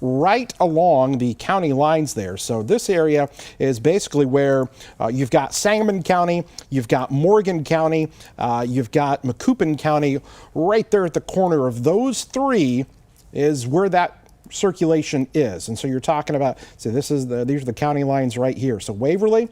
right along the county lines there. So this area is basically where you've got Sangamon County, you've got Morgan County, you've got Macoupin County. Right there at the corner of those three is where that circulation is. And so you're talking about, so these are the county lines right here. So Waverly,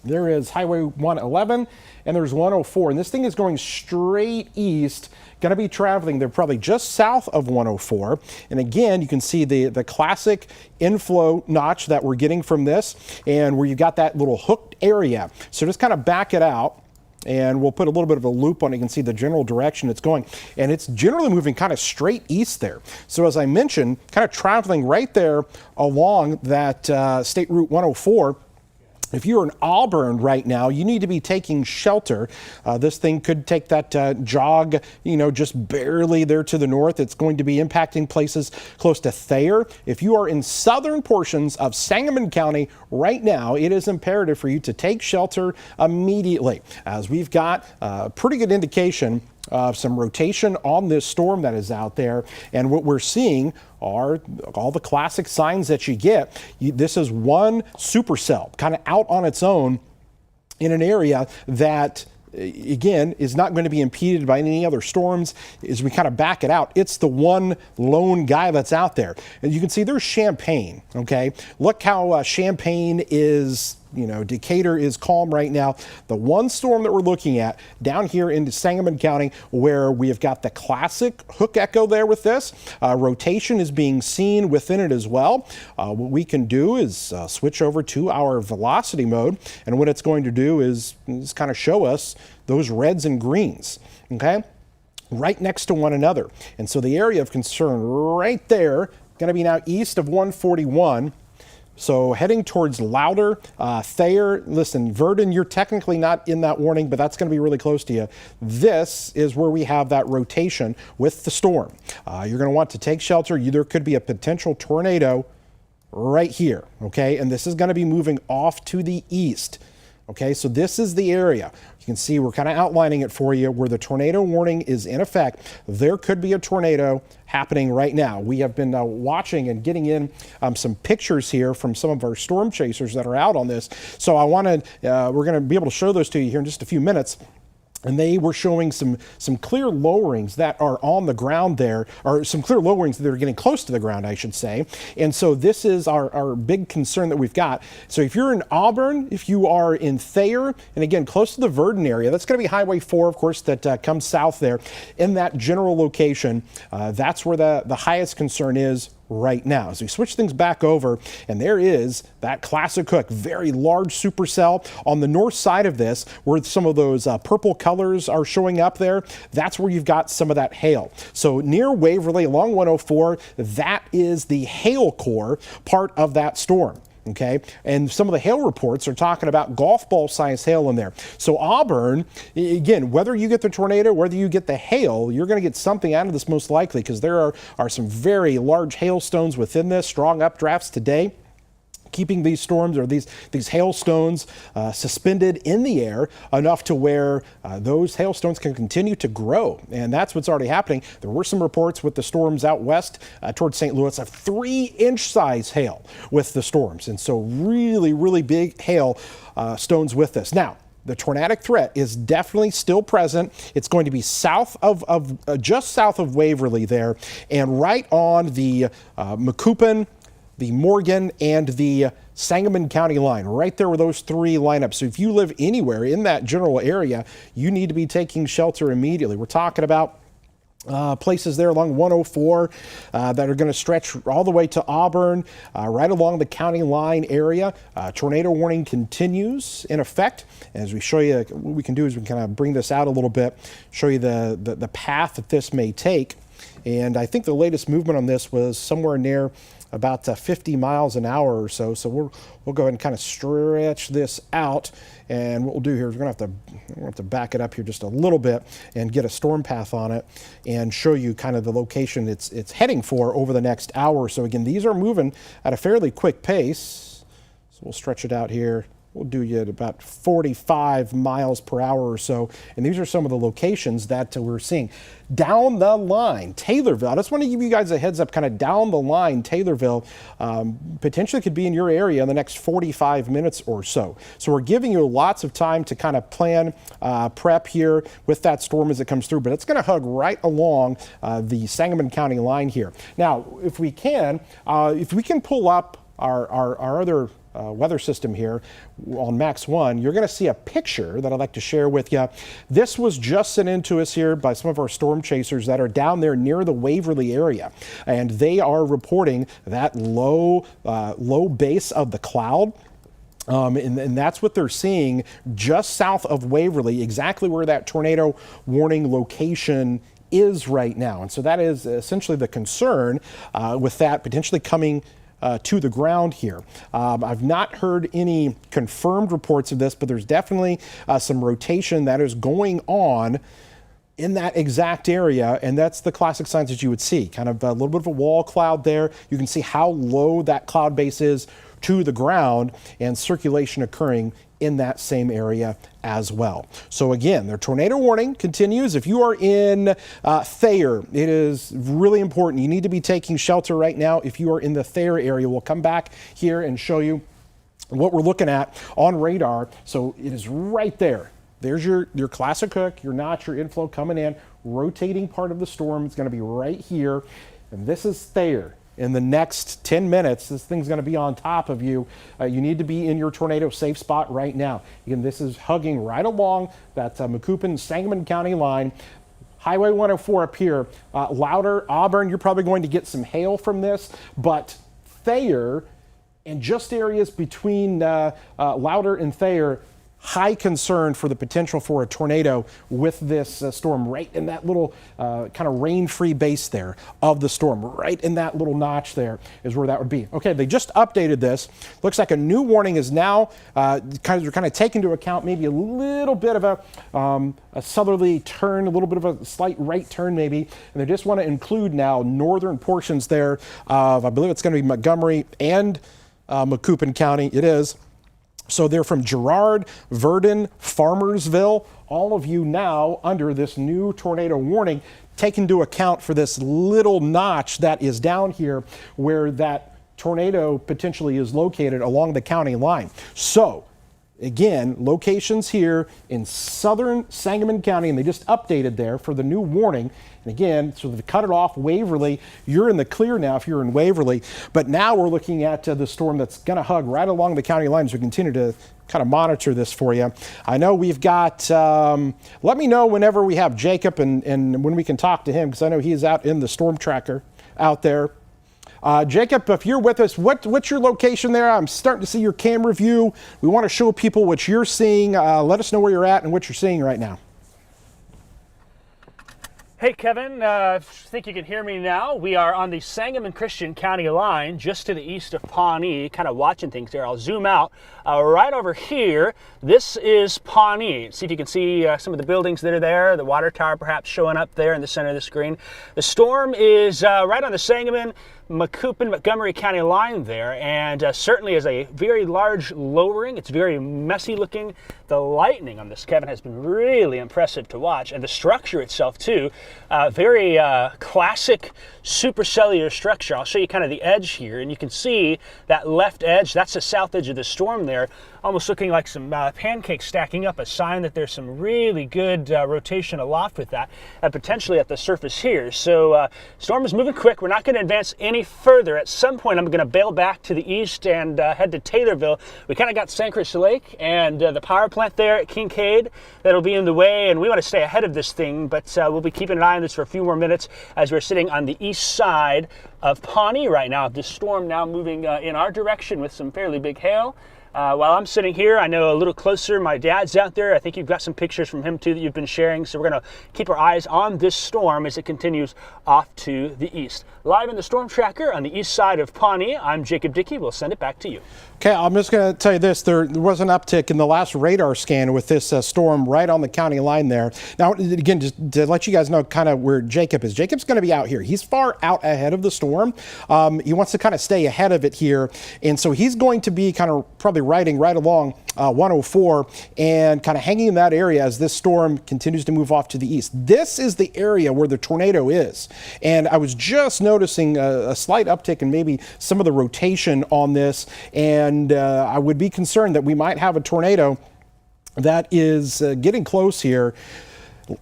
there is Highway 111 and there's 104, and this thing is going straight east, going to be traveling. They're probably just south of 104. And again, you can see the classic inflow notch that we're getting from this, and where you've got that little hooked area. So just kind of back it out, and we'll put a little bit of a loop on it. You can see the general direction it's going, and it's generally moving kind of straight east there. So as I mentioned, kind of traveling right there along that State Route 104. If you're in Auburn right now, you need to be taking shelter. This thing could take that jog, just barely there to the north. It's going to be impacting places close to Thayer. If you are in southern portions of Sangamon County right now, it is imperative for you to take shelter immediately, as we've got a pretty good indication of some rotation on this storm that is out there. And what we're seeing are all the classic signs that you get. This is one supercell kind of out on its own in an area that, again, is not going to be impeded by any other storms. As we kind of back it out, it's the one lone guy that's out there. And you can see there's Champaign, okay? Look how Champaign is, Decatur is calm right now. The one storm that we're looking at down here into Sangamon County, where we have got the classic hook echo there with this. Rotation is being seen within it as well. What we can do is switch over to our velocity mode, and what it's going to do is kind of show us those reds and greens, okay? Right next to one another. And so the area of concern right there, going to be now east of 141. So heading towards Louder, Thayer. Listen, Verdon, you're technically not in that warning, but that's going to be really close to you. This is where we have that rotation with the storm. You're going to want to take shelter. There could be a potential tornado right here, okay? And this is going to be moving off to the east. Okay, so this is the area. You can see we're kind of outlining it for you where the tornado warning is in effect. There could be a tornado happening right now. We have been watching and getting in some pictures here from some of our storm chasers that are out on this. So we're going to be able to show those to you here in just a few minutes. And they were showing some clear lowerings that are on the ground there, or some clear lowerings that are getting close to the ground, I should say. And so this is our big concern that we've got. So if you're in Auburn, if you are in Thayer, and again, close to the Verdon area, that's going to be Highway 4, of course, that comes south there. In that general location, that's where the highest concern is right now. As we switch things back over, and there is that classic hook, very large supercell on the north side of this, where some of those purple colors are showing up there. That's where you've got some of that hail. So near Waverly along 104, that is the hail core part of that storm. Okay, and some of the hail reports are talking about golf ball size hail in there. So Auburn, again, whether you get the tornado, whether you get the hail, you're going to get something out of this most likely, because there are some very large hailstones within this, strong updrafts today, keeping these storms or these hailstones suspended in the air enough to where those hailstones can continue to grow. And that's what's already happening. There were some reports with the storms out west towards St. Louis of 3-inch size hail with the storms. And so really, really big hail stones with this. Now, the tornadic threat is definitely still present. It's going to be south of just south of Waverly there, and right on the Macoupin, the Morgan, and the Sangamon County line, right there where those three line up. So if you live anywhere in that general area, you need to be taking shelter immediately. We're talking about places there along 104 that are going to stretch all the way to Auburn, right along the county line area. Tornado warning continues in effect. As we show you, what we can do is we can kind of bring this out a little bit, show you the path that this may take. And I think the latest movement on this was somewhere near about 50 miles an hour or so. So we'll go ahead and kind of stretch this out. And what we'll do here is we're going to have to back it up here just a little bit and get a storm path on it and show you kind of the location it's heading for over the next hour or so. Again, these are moving at a fairly quick pace. So we'll stretch it out here we'll do you at about 45 miles per hour or so. And these are some of the locations that we're seeing. Down the line, Taylorville, I just want to give you guys a heads up, kind of down the line, Taylorville potentially could be in your area in the next 45 minutes or so. So we're giving you lots of time to kind of plan, prep here with that storm as it comes through, but it's going to hug right along the Sangamon County line here. Now, if we can pull up our other weather system here on Max 1, you're going to see a picture that I'd like to share with you. This was just sent in to us here by some of our storm chasers that are down there near the Waverly area, and they are reporting that low base of the cloud. And that's what they're seeing just south of Waverly, exactly where that tornado warning location is right now. And so that is essentially the concern with that potentially coming to the ground here. I've not heard any confirmed reports of this, but there's definitely some rotation that is going on in that exact area, and that's the classic signs that you would see. Kind of a little bit of a wall cloud there. You can see how low that cloud base is to the ground, and circulation occurring in that same area as well. So again, their tornado warning continues. If you are in Thayer, it is really important. You need to be taking shelter right now. If you are in the Thayer area, we'll come back here and show you what we're looking at on radar. So it is right there. There's your classic hook, your notch, your inflow coming in, rotating part of the storm. It's going to be right here. And this is Thayer. In the next 10 minutes, this thing's going to be on top of you. You need to be in your tornado safe spot right now. Again, this is hugging right along that Macoupin-Sangamon County line. Highway 104 up here. Louder, Auburn, you're probably going to get some hail from this, but Thayer and just areas between Louder and Thayer, high concern for the potential for a tornado with this storm right in that little kind of rain-free base there of the storm. Right in that little notch there is where that would be. Okay, they just updated this. Looks like a new warning is now kind of taking into account maybe a little bit of a southerly turn, a little bit of a slight right turn maybe, and they just want to include now northern portions there of, I believe it's going to be Montgomery and Macoupin County. It is. So they're from Girard, Verdon, Farmersville, all of you now under this new tornado warning, take into account for this little notch that is down here where that tornado potentially is located along the county line. So again, locations here in southern Sangamon County, and they just updated there for the new warning. And again, so they've cut it off. Waverly, you're in the clear now if you're in Waverly. But now we're looking at the storm that's going to hug right along the county lines. We continue to kind of monitor this for you. I know we've got, let me know whenever we have Jacob and when we can talk to him, because I know he is out in the storm tracker out there. Jacob, if you're with us, what's your location there? I'm starting to see your camera view. We want to show people what you're seeing. Let us know where you're at and what you're seeing right now. Hey Kevin, I think you can hear me now. We are on the Sangamon Christian County line, just to the east of Pawnee, kind of watching things there. I'll zoom out right over here. This is Pawnee. See if you can see some of the buildings that are there, the water tower perhaps showing up there in the center of the screen. The storm is right on the Sangamon, Macoupin, Montgomery County line there, and certainly is a very large lowering. It's very messy looking. The lightning on this, Kevin, has been really impressive to watch, and the structure itself too, very classic supercellular structure. I'll show you kind of the edge here, and you can see that left edge, that's the south edge of the storm there, almost looking like some pancakes stacking up, a sign that there's some really good rotation aloft with that, and potentially at the surface here. So storm is moving quick. We're not going to advance any further. At some point, I'm going to bail back to the east and head to Taylorville. We kind of got Sancris Lake and the power plant there at Kincaid that'll be in the way, and we want to stay ahead of this thing, but we'll be keeping an eye on this for a few more minutes as we're sitting on the east side of Pawnee right now. This storm now moving in our direction with some fairly big hail. While I'm sitting here, I know a little closer, my dad's out there. I think you've got some pictures from him too that you've been sharing. So we're going to keep our eyes on this storm as it continues off to the east. Live in the storm tracker on the east side of Pawnee, I'm Jacob Dickey. We'll send it back to you. Okay, I'm just going to tell you this. There was an uptick in the last radar scan with this storm right on the county line there. Now, again, just to let you guys know kind of where Jacob is. Jacob's going to be out here. He's far out ahead of the storm. He wants to kind of stay ahead of it here. And so he's going to be kind of probably riding right along 104 and kind of hanging in that area as this storm continues to move off to the east. This is the area where the tornado is. And I was just noticing a slight uptick in maybe some of the rotation on this. And I would be concerned that we might have a tornado that is getting close here.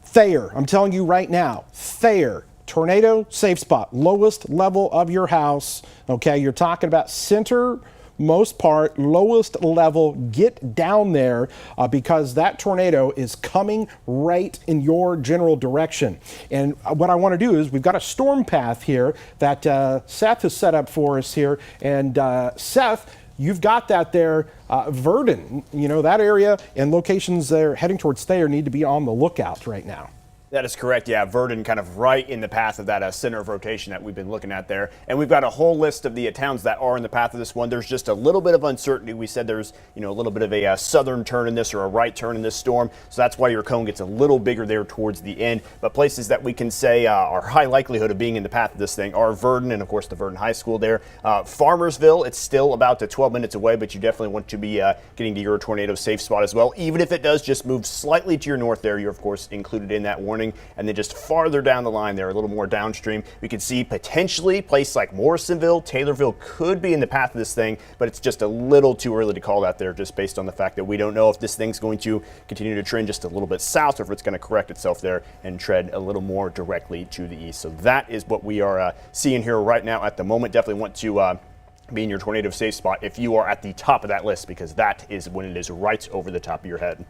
Thayer, I'm telling you right now, Thayer, tornado safe spot, lowest level of your house. Okay, you're talking about center most part, lowest level. Get down there because that tornado is coming right in your general direction. And what I want to do is we've got a storm path here that Seth has set up for us here. And Seth, you've got that there. Verdon, you know, that area and locations there heading towards Thayer need to be on the lookout right now. That is correct. Yeah, Verdon kind of right in the path of that center of rotation that we've been looking at there. And we've got a whole list of the towns that are in the path of this one. There's just a little bit of uncertainty. We said there's, you know, a little bit of a southern turn in this or a right turn in this storm. So that's why your cone gets a little bigger there towards the end. But places that we can say are high likelihood of being in the path of this thing are Verdon and, of course, the Verdon High School there. Farmersville, it's still about 12 minutes away, but you definitely want to be getting to your tornado safe spot as well. Even if it does just move slightly to your north there, you're, of course, included in that warning. And then just farther down the line there, a little more downstream, we could see potentially places like Morrisonville, Taylorville could be in the path of this thing, but it's just a little too early to call that there just based on the fact that we don't know if this thing's going to continue to trend just a little bit south or if it's going to correct itself there and tread a little more directly to the east. So that is what we are seeing here right now at the moment. Definitely want to be in your tornado safe spot if you are at the top of that list, because that is when it is right over the top of your head.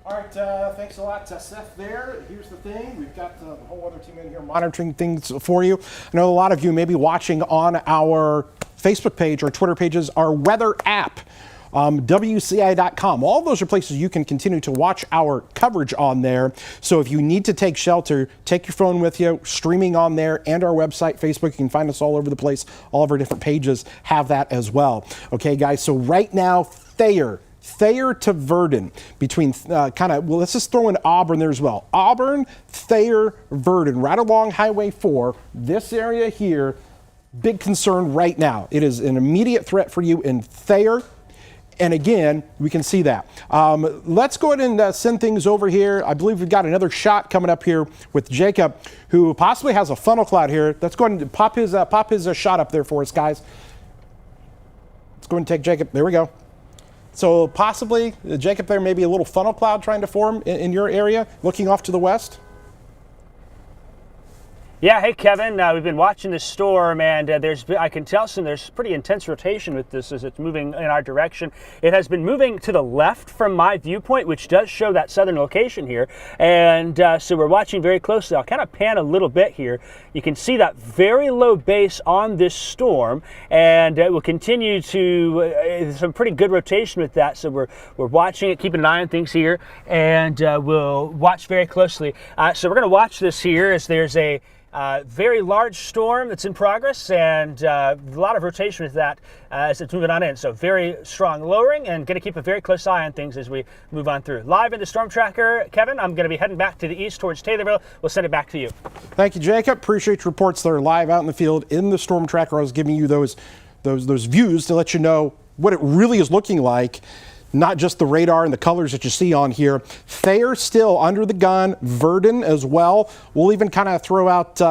All right, thanks a lot, Seth there. Here's the thing. We've got the whole other team in here monitoring things for you. I know a lot of you may be watching on our Facebook page or Twitter pages, our weather app, WCIA.com. All those are places you can continue to watch our coverage on there. So if you need to take shelter, take your phone with you, streaming on there, and our website, Facebook. You can find us all over the place. All of our different pages have that as well. Okay, guys, so right now, Thayer to Verdon, between let's just throw in Auburn there as well. Auburn, Thayer, Verdon, right along Highway 4. This area here, big concern right now. It is an immediate threat for you in Thayer. And again, we can see that. Let's go ahead and send things over here. I believe we've got another shot coming up here with Jacob, who possibly has a funnel cloud here. Let's go ahead and pop his shot up there for us, guys. Let's go ahead and take Jacob. There we go. So possibly, Jacob, there may be a little funnel cloud trying to form in your area, looking off to the west. Yeah, hey Kevin, we've been watching this storm, and I can tell there's pretty intense rotation with this as it's moving in our direction. It has been moving to the left from my viewpoint, which does show that southern location here, and so we're watching very closely. I'll kind of pan a little bit here. You can see that very low base on this storm, and it will continue to some pretty good rotation with that. So we're watching it, keeping an eye on things here, and we'll watch very closely. So we're going to watch this here as there's a very large storm that's in progress, and a lot of rotation with that as it's moving on in. So very strong lowering, and going to keep a very close eye on things as we move on through. Live in the storm tracker, Kevin, I'm going to be heading back to the east towards Taylorville. We'll send it back to you. Thank you, Jacob. Appreciate your reports that are live out in the field in the storm tracker. I was giving you those views to let you know what it really is looking like. Not just the radar and the colors that you see on here. Thayer still under the gun, Verdon as well. We'll even kind of throw out,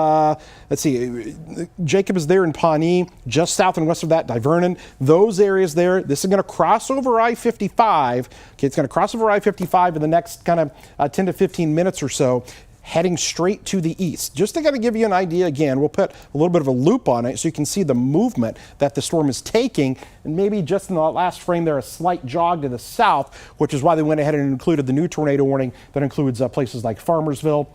let's see, Jacob is there in Pawnee, just south and west of that, Divernon. Those areas there, this is going to cross over I-55. Okay, it's going to cross over I-55 in the next kind of 10 to 15 minutes or so, heading straight to the east. Just to kind of give you an idea again, we'll put a little bit of a loop on it so you can see the movement that the storm is taking, and maybe just in the last frame there, a slight jog to the south, which is why they went ahead and included the new tornado warning that includes places like Farmersville,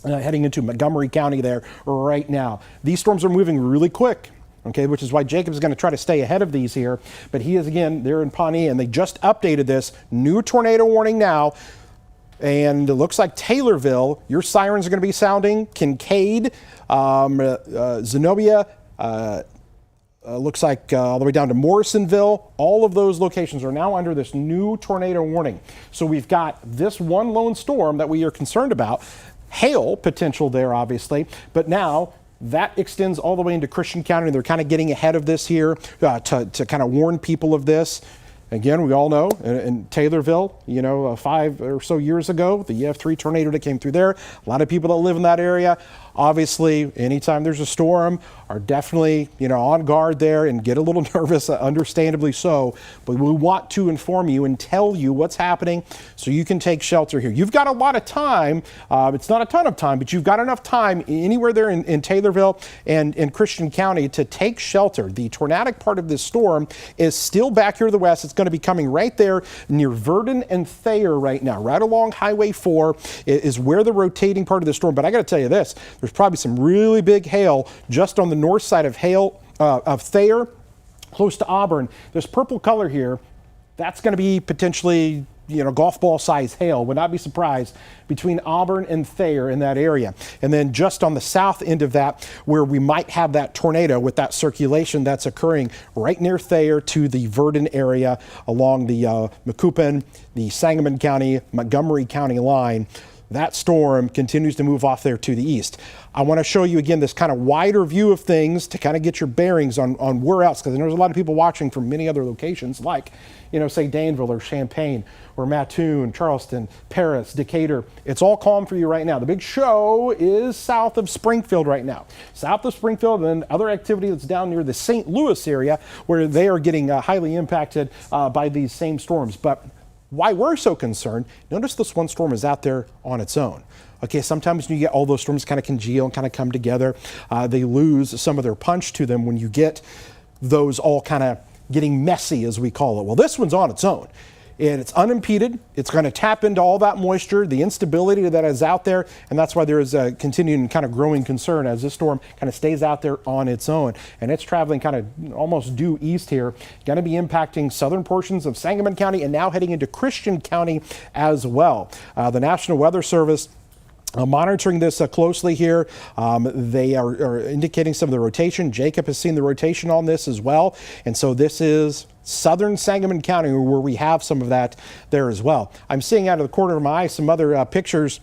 heading into Montgomery County there right now. These storms are moving really quick. Okay, which is why Jacob's going to try to stay ahead of these here. But he is, again, there in Pawnee, and they just updated this. New tornado warning now. And it looks like Taylorville, your sirens are going to be sounding. Kincaid, Zenobia, looks like all the way down to Morrisonville. All of those locations are now under this new tornado warning. So we've got this one lone storm that we are concerned about. Hail potential there, obviously. But now that extends all the way into Christian County. They're kind of getting ahead of this here to kind of warn people of this. Again, we all know in Taylorville, 5 or so years ago, the EF3 tornado that came through there. A lot of people that live in that area, obviously, anytime there's a storm, are definitely, on guard there and get a little nervous, understandably so. But we want to inform you and tell you what's happening so you can take shelter here. You've got a lot of time. It's not a ton of time, but you've got enough time anywhere there in Taylorville and in Christian County to take shelter. The tornadic part of this storm is still back here to the west. It's going to be coming right there near Verdon and Thayer right now. Right along Highway 4 is where the rotating part of the storm. But I got to tell you this, there's probably some really big hail just on the north side of Thayer, close to Auburn. This purple color here, that's going to be potentially, golf ball size hail. Would not be surprised between Auburn and Thayer in that area. And then just on the south end of that, where we might have that tornado with that circulation that's occurring right near Thayer to the Verdon area along the Macoupin, the Sangamon County, Montgomery County line. That storm continues to move off there to the east. I want to show you again this kind of wider view of things to kind of get your bearings on where else, because there's a lot of people watching from many other locations like, say Danville or Champaign or Mattoon, Charleston, Paris, Decatur. It's all calm for you right now. The big show is south of Springfield right now. South of Springfield, and then other activity that's down near the St. Louis area where they are getting highly impacted by these same storms. But why we're so concerned, notice this one storm is out there on its own. Okay, sometimes when you get all those storms kind of congeal and kind of come together, they lose some of their punch to them when you get those all kind of getting messy, as we call it. Well, this one's on its own. And it's unimpeded. It's going to tap into all that moisture, the instability that is out there, and that's why there is a continuing kind of growing concern as this storm kind of stays out there on its own. And it's traveling kind of almost due east here, going to be impacting southern portions of Sangamon County and now heading into Christian County as well. The National Weather Service monitoring this closely here. They are indicating some of the rotation. Jacob has seen the rotation on this as well. And so this is southern Sangamon County where we have some of that there as well. I'm seeing out of the corner of my eye some other pictures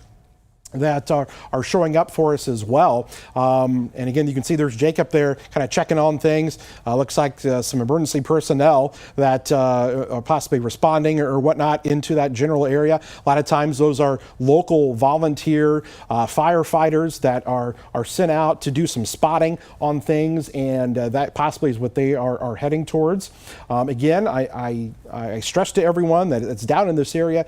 that are showing up for us as well. And again, you can see there's Jacob there kind of checking on things. Looks like some emergency personnel that are possibly responding or whatnot into that general area. A lot of times those are local volunteer firefighters that are sent out to do some spotting on things, and that possibly is what they are heading towards. Again, I stress to everyone that it's down in this area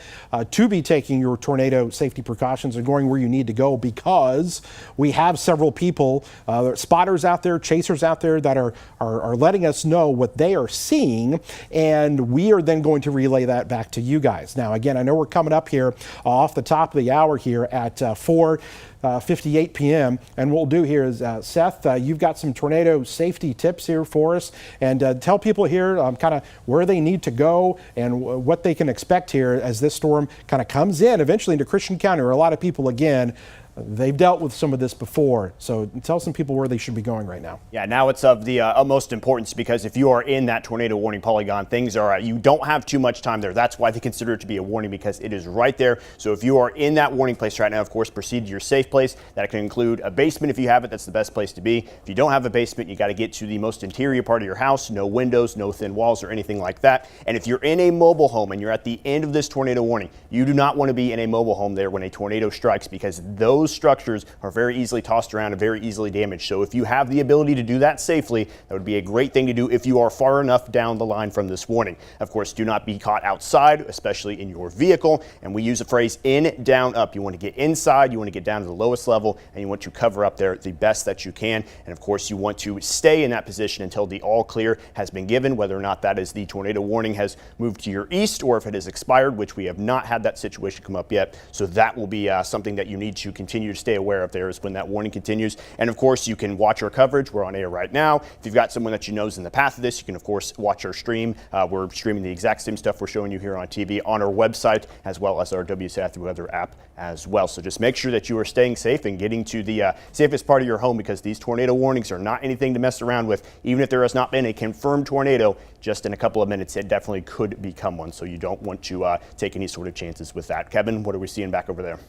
to be taking your tornado safety precautions and going where you need to go, because we have several people, spotters out there, chasers out there that are letting us know what they are seeing, and we are then going to relay that back to you guys. Now, again, I know we're coming up here off the top of the hour here at 4:58 p.m. And what we'll do here is, Seth, you've got some tornado safety tips here for us, and tell people here kind of where they need to go and what they can expect here as this storm kind of comes in eventually into Christian County, where a lot of people, again, they've dealt with some of this before. So tell some people where they should be going right now. Yeah, now it's of the utmost importance, because if you are in that tornado warning polygon, things are, you don't have too much time there. That's why they consider it to be a warning, because it is right there. So if you are in that warning place right now, of course, proceed to your safe place. That can include a basement if you have it. That's the best place to be. If you don't have a basement, you got to get to the most interior part of your house. No windows, no thin walls or anything like that. And if you're in a mobile home and you're at the end of this tornado warning, you do not want to be in a mobile home there when a tornado strikes, because those structures are very easily tossed around and very easily damaged. So if you have the ability to do that safely, that would be a great thing to do if you are far enough down the line from this warning. Of course, do not be caught outside, especially in your vehicle. And we use the phrase in, down, up. You want to get inside, you want to get down to the lowest level, and you want to cover up there the best that you can. And of course, you want to stay in that position until the all clear has been given, whether or not that is the tornado warning has moved to your east or if it has expired, which we have not had that situation come up yet. So that will be something that you need to continue to stay aware of there, is when that warning continues. And of course, you can watch our coverage. We're on air right now. If you've got someone that you know is in the path of this, you can of course watch our stream. We're streaming the exact same stuff we're showing you here on TV on our website, as well as our WCIA weather app as well. So just make sure that you are staying safe and getting to the safest part of your home, because these tornado warnings are not anything to mess around with. Even if there has not been a confirmed tornado, just in a couple of minutes, it definitely could become one. So you don't want to take any sort of chances with that. Kevin, what are we seeing back over there?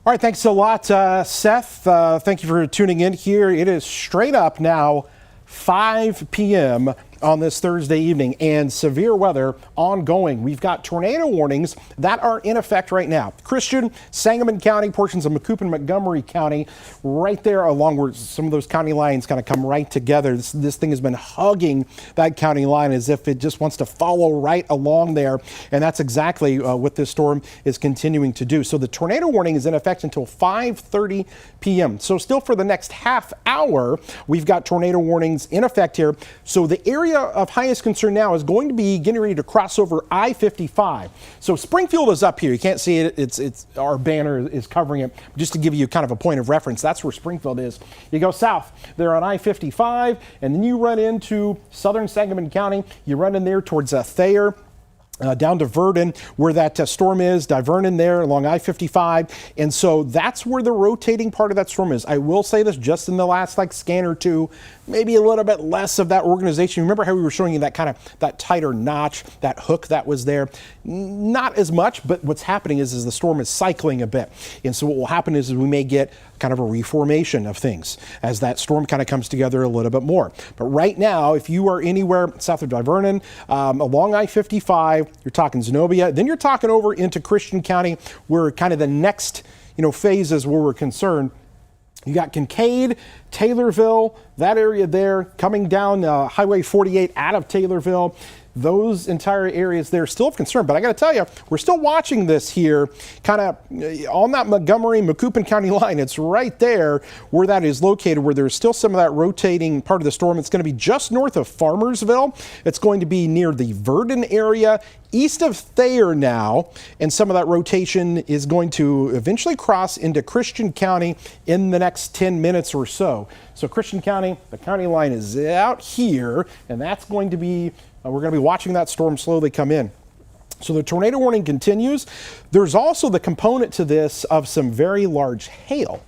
All right, thanks a lot, Seth. Thank you for tuning in here. It is straight up now 5 p.m. on this Thursday evening, and severe weather ongoing. We've got tornado warnings that are in effect right now. Christian, Sangamon County, portions of Macoupin, Montgomery County, right there along where some of those county lines kind of come right together. This thing has been hugging that county line as if it just wants to follow right along there, and that's exactly what this storm is continuing to do. So the tornado warning is in effect until 5:30 p.m. So still for the next half hour, we've got tornado warnings in effect here. So the area of highest concern now is going to be getting ready to cross over I-55. So Springfield is up here. You can't see it. It's our banner is covering it. Just to give you kind of a point of reference, that's where Springfield is. You go south there on I-55, and then you run into southern Sangamon County. You run in there towards Thayer. Down to Verdon, where that storm is, Vernon there along I-55. And so that's where the rotating part of that storm is. I will say this, just in the last scan or two, maybe a little bit less of that organization. Remember how we were showing you that tighter notch, that hook that was there? Not as much, but what's happening is the storm is cycling a bit. And so what will happen is we may get kind of a reformation of things as that storm kind of comes together a little bit more. But right now, if you are anywhere south of Vernon, along I-55, you're talking Zenobia, then you're talking over into Christian County, where kind of the next phases where we're concerned. You got Kincaid, Taylorville, that area there, coming down Highway 48 out of Taylorville. Those entire areas there still of concern, but I got to tell you, we're still watching this here kind of on that Montgomery, Macoupin County line. It's right there where that is located, where there's still some of that rotating part of the storm. It's going to be just north of Farmersville. It's going to be near the Verdon area, east of Thayer now, and some of that rotation is going to eventually cross into Christian County in the next 10 minutes or so. So Christian County, the county line is out here, and that's going to be we're going to be watching that storm slowly come in. So the tornado warning continues. There's also the component to this of some very large hail.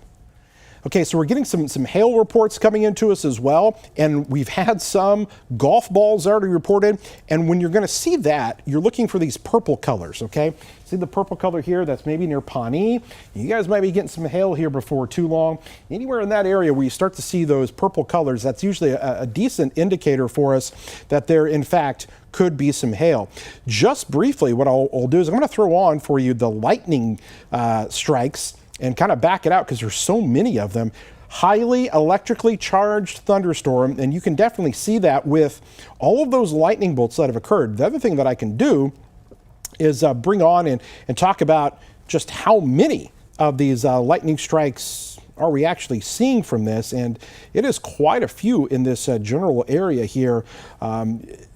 Okay, so we're getting some hail reports coming into us as well, and we've had some golf balls already reported. And when you're going to see that, you're looking for these purple colors, okay? See the purple color here? That's maybe near Pawnee. You guys might be getting some hail here before too long. Anywhere in that area where you start to see those purple colors, that's usually a decent indicator for us that there, in fact, could be some hail. Just briefly, what I'll do is I'm going to throw on for you the lightning strikes and kind of back it out because there's so many of them. Highly electrically charged thunderstorm, and you can definitely see that with all of those lightning bolts that have occurred. The other thing that I can do is bring on and talk about just how many of these lightning strikes are we actually seeing from this, and it is quite a few in this general area here.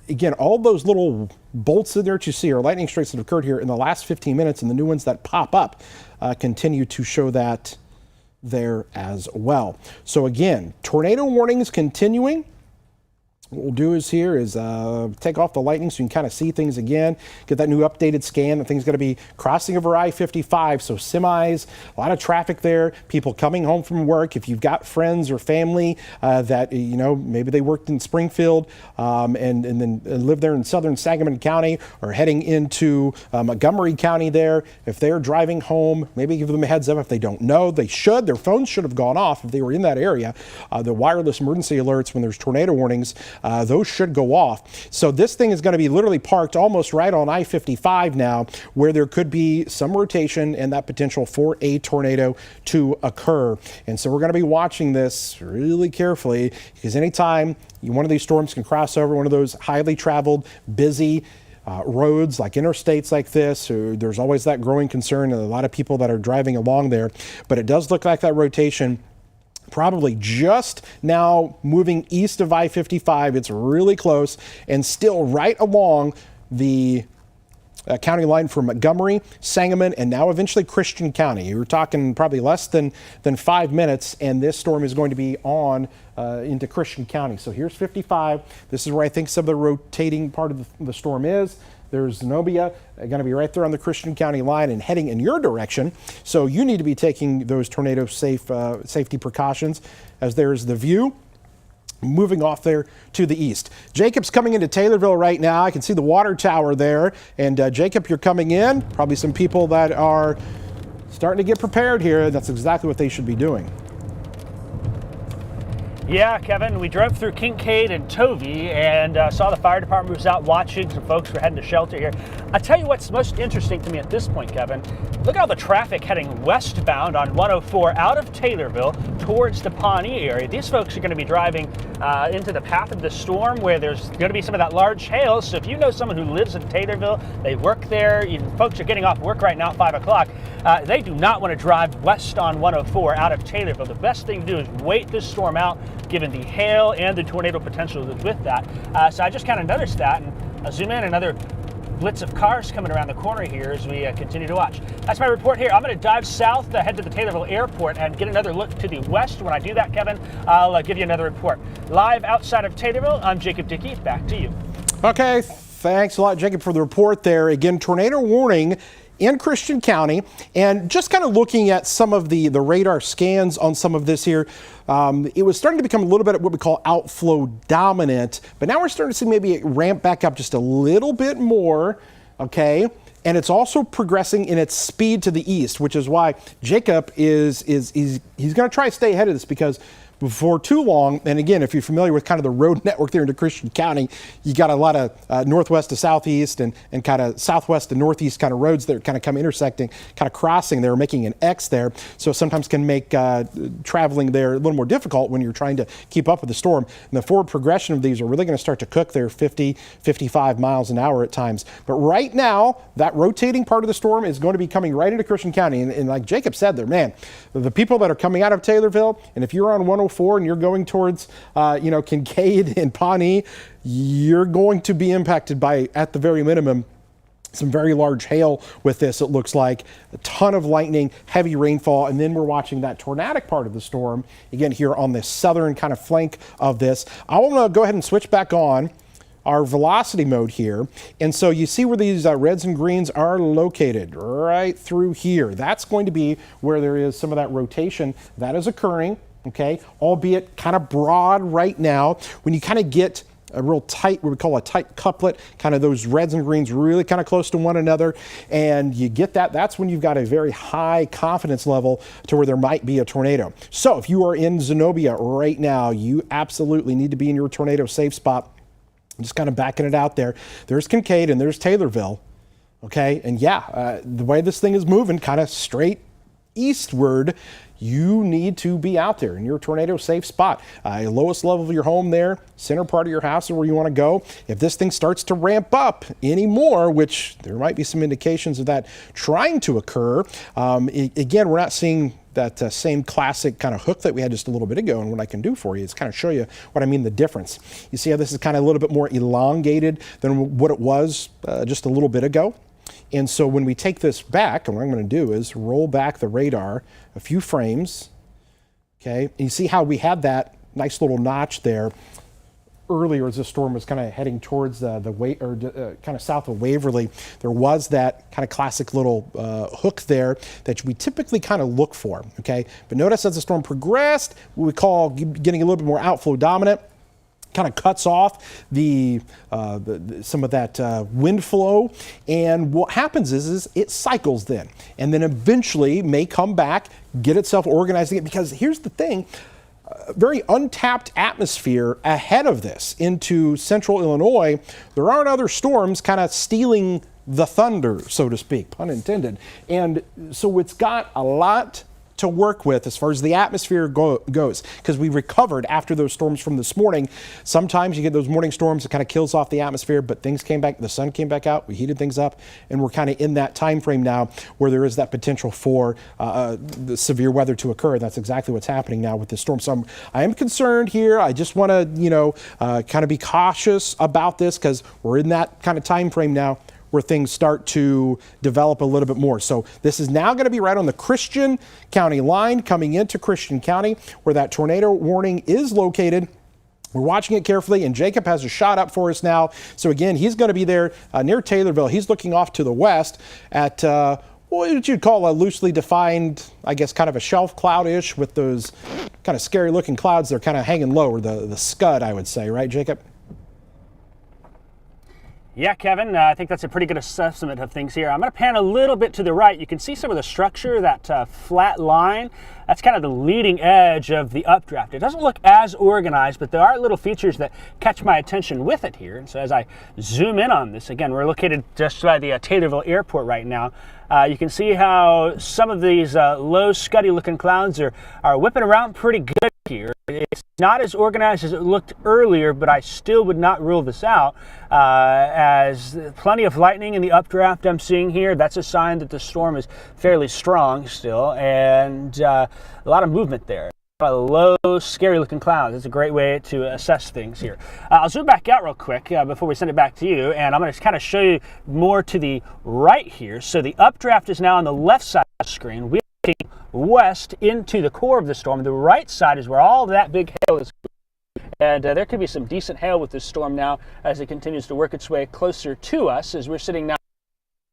Again, all those little bolts in there that you see are lightning strikes that have occurred here in the last 15 minutes, and the new ones that pop up continue to show that there as well. So again, tornado warnings continuing. What we'll do here is take off the lightning so you can kind of see things again, get that new updated scan. The thing's going to be crossing over I-55, so semis, a lot of traffic there, people coming home from work. If you've got friends or family that, maybe they worked in Springfield and then live there in southern Sangamon County or heading into Montgomery County there, if they're driving home, maybe give them a heads up if they don't know. They should. Their phones should have gone off if they were in that area. The wireless emergency alerts when there's tornado warnings, those should go off. So this thing is going to be literally parked almost right on I-55 now, where there could be some rotation and that potential for a tornado to occur. And so we're going to be watching this really carefully because anytime one of these storms can cross over one of those highly traveled, busy roads like interstates like this, there's always that growing concern and a lot of people that are driving along there. But it does look like that rotation probably just now moving east of I-55. It's really close and still right along the county line for Montgomery, Sangamon, and now eventually Christian County. You're talking probably less than 5 minutes, and this storm is going to be on into Christian County. So here's 55. This is where I think some of the rotating part of the storm is. There's Zenobia, going to be right there on the Christian County line and heading in your direction. So you need to be taking those tornado safety precautions, as there's the view moving off there to the east. Jacob's coming into Taylorville right now. I can see the water tower there. And Jacob, you're coming in. Probably some people that are starting to get prepared here. That's exactly what they should be doing. Yeah, Kevin, we drove through Kincaid and Tovey and saw the fire department was out watching. Some folks were heading to shelter here. I tell you what's most interesting to me at this point, Kevin. Look at all the traffic heading westbound on 104 out of Taylorville towards the Pawnee area. These folks are going to be driving into the path of the storm where there's going to be some of that large hail. So if you know someone who lives in Taylorville, they work there, folks are getting off work right now at 5 o'clock, they do not want to drive west on 104 out of Taylorville. The best thing to do is wait this storm out, given the hail and the tornado potential that's with that. So I just kind of noticed that, and I'll zoom in, another blitz of cars coming around the corner here as we continue to watch. That's my report here. I'm going to dive south, head to the Taylorville airport, and get another look to the west. When I do that, Kevin, I'll give you another report. Live outside of Taylorville, I'm Jacob Dickey. Back to you. Okay, thanks a lot, Jacob, for the report there. Again, tornado warning in Christian County, and just kind of looking at some of the radar scans on some of this here, it was starting to become a little bit of what we call outflow dominant, but now we're starting to see maybe it ramp back up just a little bit more, okay? And it's also progressing in its speed to the east, which is why Jacob he's going to try to stay ahead of this, because before too long, and again, if you're familiar with kind of the road network there into Christian County, you got a lot of northwest to southeast and kind of southwest to northeast kind of roads that kind of come intersecting, kind of crossing there, making an X there. So sometimes can make traveling there a little more difficult when you're trying to keep up with the storm. And the forward progression of these are really going to start to cook there 50, 55 miles an hour at times. But right now, that rotating part of the storm is going to be coming right into Christian County. And like Jacob said there, man, the people that are coming out of Taylorville, and if you're on 104 and you're going towards, Kincaid and Pawnee, you're going to be impacted by, at the very minimum, some very large hail with this. It looks like a ton of lightning, heavy rainfall, and then we're watching that tornadic part of the storm again here on the southern kind of flank of this. I want to go ahead and switch back on our velocity mode here. And so you see where these reds and greens are located right through here. That's going to be where there is some of that rotation that is occurring. Okay, albeit kind of broad right now. When you kind of get a real tight, what we call a tight couplet, kind of those reds and greens really kind of close to one another, and you get that, that's when you've got a very high confidence level to where there might be a tornado. So if you are in Zenobia right now, you absolutely need to be in your tornado safe spot. I'm just kind of backing it out there. There's Kincaid and there's Taylorville. Okay, and the way this thing is moving kind of straight eastward, you need to be out there in your tornado safe spot. Lowest level of your home there, center part of your house is where you want to go. If this thing starts to ramp up anymore, which there might be some indications of that trying to occur, again, we're not seeing that same classic kind of hook that we had just a little bit ago. And what I can do for you is kind of show you what I mean, the difference. You see how this is kind of a little bit more elongated than what it was just a little bit ago? And so when we take this back, and what I'm going to do is roll back the radar a few frames, okay? And you see how we had that nice little notch there earlier as the storm was kind of heading towards kind of south of Waverly. There was that kind of classic little hook there that we typically kind of look for, okay? But notice as the storm progressed, what we call getting a little bit more outflow dominant, kind of cuts off some of that wind flow, and what happens is it cycles then, and then eventually may come back, get itself organized again, because here's the thing, very untapped atmosphere ahead of this into central Illinois. There aren't other storms kind of stealing the thunder, so to speak, pun intended, and so it's got a lot to work with as far as the atmosphere goes, because we recovered after those storms from this morning. Sometimes you get those morning storms that kind of kills off the atmosphere, but things came back, the sun came back out, we heated things up, and we're kind of in that time frame now where there is that potential for the severe weather to occur. That's exactly what's happening now with this storm. So I am concerned here. I just want to, kind of be cautious about this, because we're in that kind of time frame now where things start to develop a little bit more. So this is now going to be right on the Christian County line coming into Christian County where that tornado warning is located. We're watching it carefully, and Jacob has a shot up for us now. So again, he's going to be there near Taylorville. He's looking off to the west at what you'd call a loosely defined, I guess, kind of a shelf cloud-ish with those kind of scary looking clouds. They're kind of hanging low, or the scud, I would say, right, Jacob? Yeah, Kevin, I think that's a pretty good assessment of things here. I'm going to pan a little bit to the right. You can see some of the structure, that flat line. That's kind of the leading edge of the updraft. It doesn't look as organized, but there are little features that catch my attention with it here. And so as I zoom in on this, again, we're located just by the Taylorville airport right now. You can see how some of these low, scuddy-looking clouds are whipping around pretty good here. It's not as organized as it looked earlier, but I still would not rule this out, as plenty of lightning in the updraft I'm seeing here. That's a sign that the storm is fairly strong still, and a lot of movement there. Low, scary-looking clouds. It's a great way to assess things here. I'll zoom back out real quick before we send it back to you, and I'm going to kind of show you more to the right here. So the updraft is now on the left side of the screen. We're looking west into the core of the storm. The right side is where all that big hail is. And there could be some decent hail with this storm now as it continues to work its way closer to us, as we're sitting now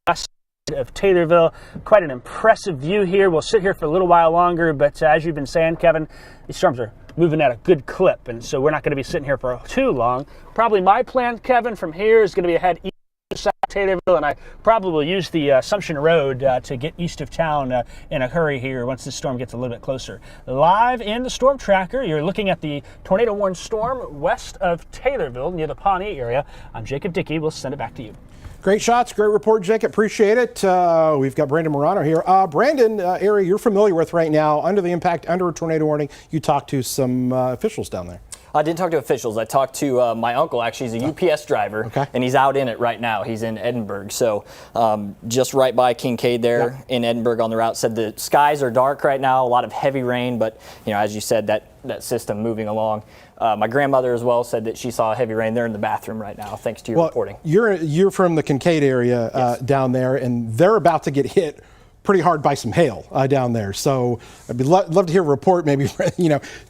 west of Taylorville. Quite an impressive view here. We'll sit here for a little while longer, but as you've been saying, Kevin, these storms are moving at a good clip, and so we're not going to be sitting here for too long. Probably my plan, Kevin, from here is going to be ahead east of South Taylorville, and I probably will use the Assumption Road to get east of town in a hurry here once this storm gets a little bit closer. Live in the storm tracker, you're looking at the tornado warned storm west of Taylorville near the Pawnee area. I'm Jacob Dickey. We'll send it back to you. Great shots, great report, Jacob. Appreciate it. We've got Brandon Morano here. Brandon, area you're familiar with right now, under the impact, under a tornado warning. You talked to some officials down there. I didn't talk to officials. I talked to my uncle. Actually, he's a UPS driver, okay, and he's out in it right now. He's in Edinburgh, so just right by Kincaid there in Edinburgh on the route. Said the skies are dark right now, a lot of heavy rain, but as you said, that system moving along. My grandmother as well said that she saw heavy rain. They're in the bathroom right now, thanks to your reporting. You're from the Kincaid area yes, down there, and they're about to get hit pretty hard by some hail down there. So I'd love to hear a report, maybe,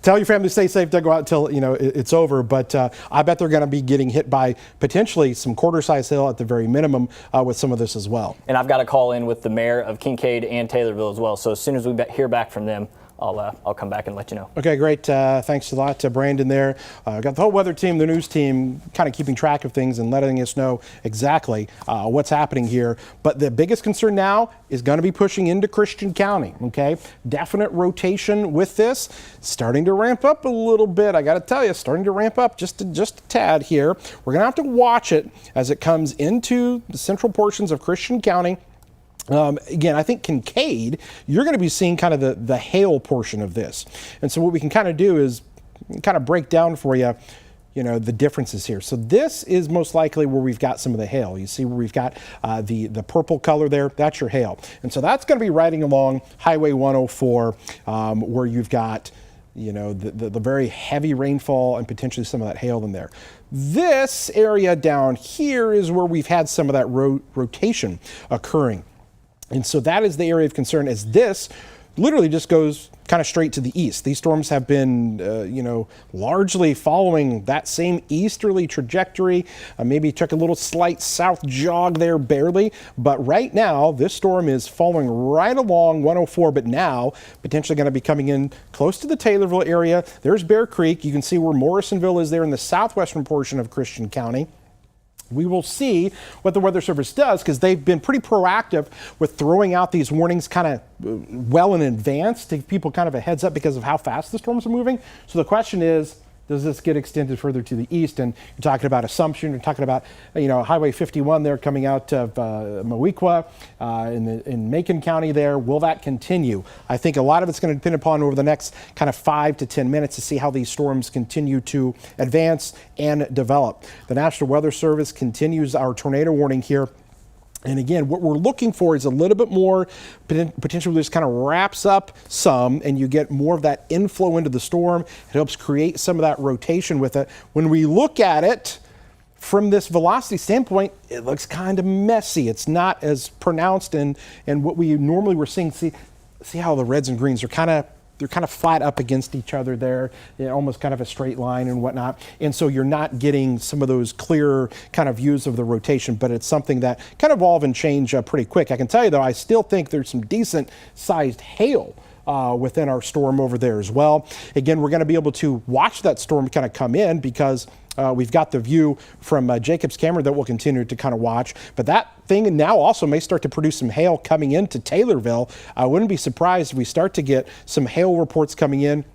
tell your family to stay safe, don't go out until, it's over. But I bet they're going to be getting hit by potentially some quarter-size hail at the very minimum with some of this as well. And I've got a call in with the mayor of Kincaid and Taylorville as well. So as soon as we hear back from them, I'll come back and let you know. Okay, great. Thanks a lot to Brandon there. Got the whole weather team, the news team, kind of keeping track of things and letting us know exactly what's happening here. But the biggest concern now is going to be pushing into Christian County. Okay, definite rotation with this, starting to ramp up a little bit. I got to tell you, starting to ramp up just a tad here. We're going to have to watch it as it comes into the central portions of Christian County. Again, I think Kincaid, you're going to be seeing kind of the hail portion of this. And so what we can kind of do is kind of break down for you, the differences here. So this is most likely where we've got some of the hail. You see where we've got the purple color there, that's your hail. And so that's going to be riding along Highway 104 where you've got the very heavy rainfall and potentially some of that hail in there. This area down here is where we've had some of that rotation occurring. And so that is the area of concern, as this literally just goes kind of straight to the east. These storms have been, largely following that same easterly trajectory. Maybe took a little slight south jog there, barely. But right now, this storm is following right along 104, but now potentially going to be coming in close to the Taylorville area. There's Bear Creek. You can see where Morrisonville is there in the southwestern portion of Christian County. We will see what the Weather Service does, because they've been pretty proactive with throwing out these warnings kind of well in advance to give people kind of a heads up because of how fast the storms are moving. So the question is, does this get extended further to the east? And you're talking about Assumption, you're talking about, Highway 51 there coming out of Moweaqua in Macon County there. Will that continue? I think a lot of it's going to depend upon over the next kind of 5 to 10 minutes to see how these storms continue to advance and develop. The National Weather Service continues our tornado warning here. And again, what we're looking for is a little bit more potentially just kind of wraps up some, and you get more of that inflow into the storm. It helps create some of that rotation with it. When we look at it from this velocity standpoint, it looks kind of messy. It's not as pronounced and what we normally were seeing. See how the reds and greens are kind of flat up against each other there, almost kind of a straight line and whatnot. And so you're not getting some of those clear kind of views of the rotation, but it's something that can evolve and change pretty quick. I can tell you, though, I still think there's some decent sized hail within our storm over there as well. Again, we're going to be able to watch that storm kind of come in because we've got the view from Jacob's camera that we'll continue to kind of watch. But that thing now also may start to produce some hail coming into Taylorville. I wouldn't be surprised if we start to get some hail reports coming in.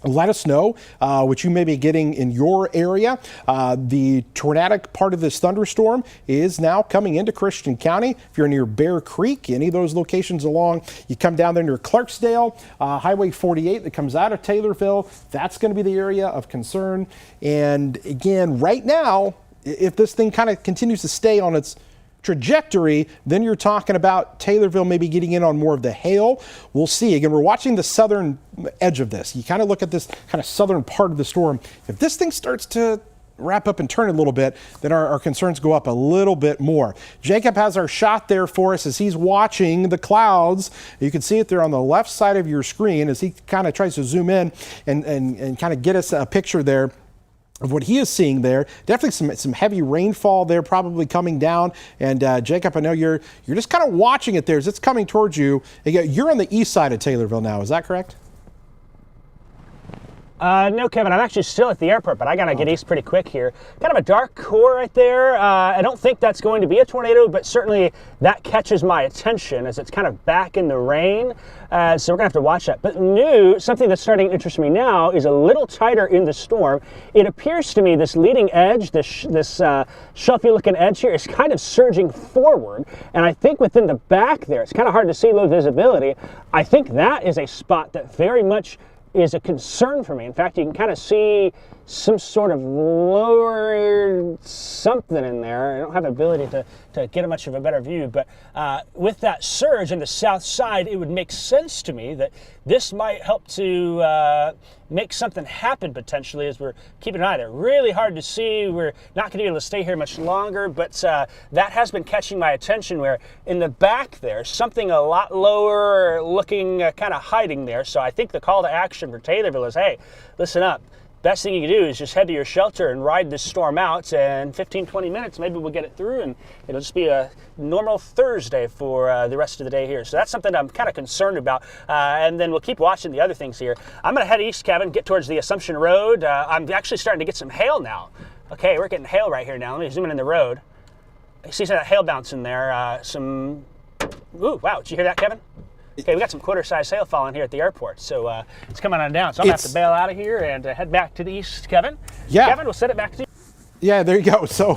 Let us know what you may be getting in your area. The tornadic part of this thunderstorm is now coming into Christian County. If you're near Bear Creek, any of those locations along, you come down there near Clarksdale, Highway 48 that comes out of Taylorville, that's going to be the area of concern. And again, right now, if this thing kind of continues to stay on its trajectory, then you're talking about Taylorville maybe getting in on more of the hail. We'll see. Again, we're watching the southern edge of this. You kind of look at this kind of southern part of the storm. If this thing starts to wrap up and turn a little bit, then our concerns go up a little bit more. Jacob has our shot there for us as he's watching the clouds. You can see it there on the left side of your screen as he kind of tries to zoom in and kind of get us a picture there of what he is seeing there. Definitely some heavy rainfall there probably coming down. And Jacob, I know you're just kind of watching it there as it's coming towards you. You're on the east side of Taylorville now, is that correct? No, Kevin, I'm actually still at the airport, but I got to get east pretty quick here. Kind of a dark core right there. I don't think that's going to be a tornado, but certainly that catches my attention as it's kind of back in the rain. So we're going to have to watch that. But something that's starting to interest me now is a little tighter in the storm. It appears to me this leading edge, this shelfy-looking edge here is kind of surging forward. And I think within the back there, it's kind of hard to see, low visibility. I think that is a spot that very much is a concern for me. In fact, you can kind of see some sort of lower something in there. I don't have the ability to get much of a better view, but with that surge in the south side, it would make sense to me that this might help to make something happen potentially as we're keeping an eye there. Really hard to see. We're not going to be able to stay here much longer, but that has been catching my attention where in the back there, something a lot lower looking, kind of hiding there. So I think the call to action for Taylorville is, hey, listen up. Best thing you can do is just head to your shelter and ride this storm out, and 15-20 minutes maybe we'll get it through and it'll just be a normal Thursday for the rest of the day here. So that's something I'm kind of concerned about, and then we'll keep watching the other things here. I'm going to head east, Kevin, get towards the Assumption Road. I'm actually starting to get some hail now. Okay, we're getting hail right here now. Let me zoom in the road. You see some of that hail bouncing there. Ooh, wow, did you hear that, Kevin? Okay, we got some quarter-size hail falling here at the airport, so it's coming on down. So I'm going to have to bail out of here and head back to the east, Kevin. Yeah. Kevin, we'll set it back to you. Yeah, there you go. So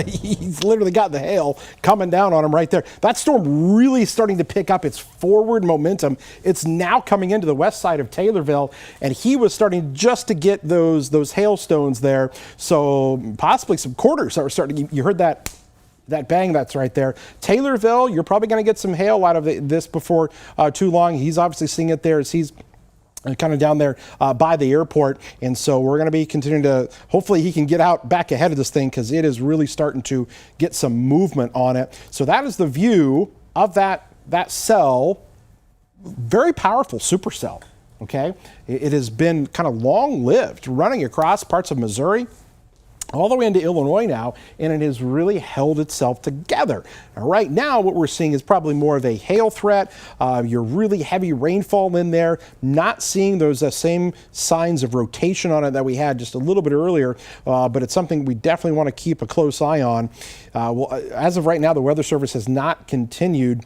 he's literally got the hail coming down on him right there. That storm really starting to pick up its forward momentum. It's now coming into the west side of Taylorville, and he was starting just to get those hailstones there. So possibly some quarters are starting. You heard that bang that's right there. Taylorville, you're probably going to get some hail out of this before too long. He's obviously seeing it there as he's kind of down there by the airport. And so we're going to be continuing to, hopefully he can get out back ahead of this thing because it is really starting to get some movement on it. So that is the view of that cell. Very powerful supercell. Okay. It has been kind of long-lived, running across parts of Missouri, all the way into Illinois now, and it has really held itself together. Now, right now, what we're seeing is probably more of a hail threat. Your really heavy rainfall in there, not seeing those same signs of rotation on it that we had just a little bit earlier, but it's something we definitely want to keep a close eye on. Well, as of right now, the Weather Service has not continued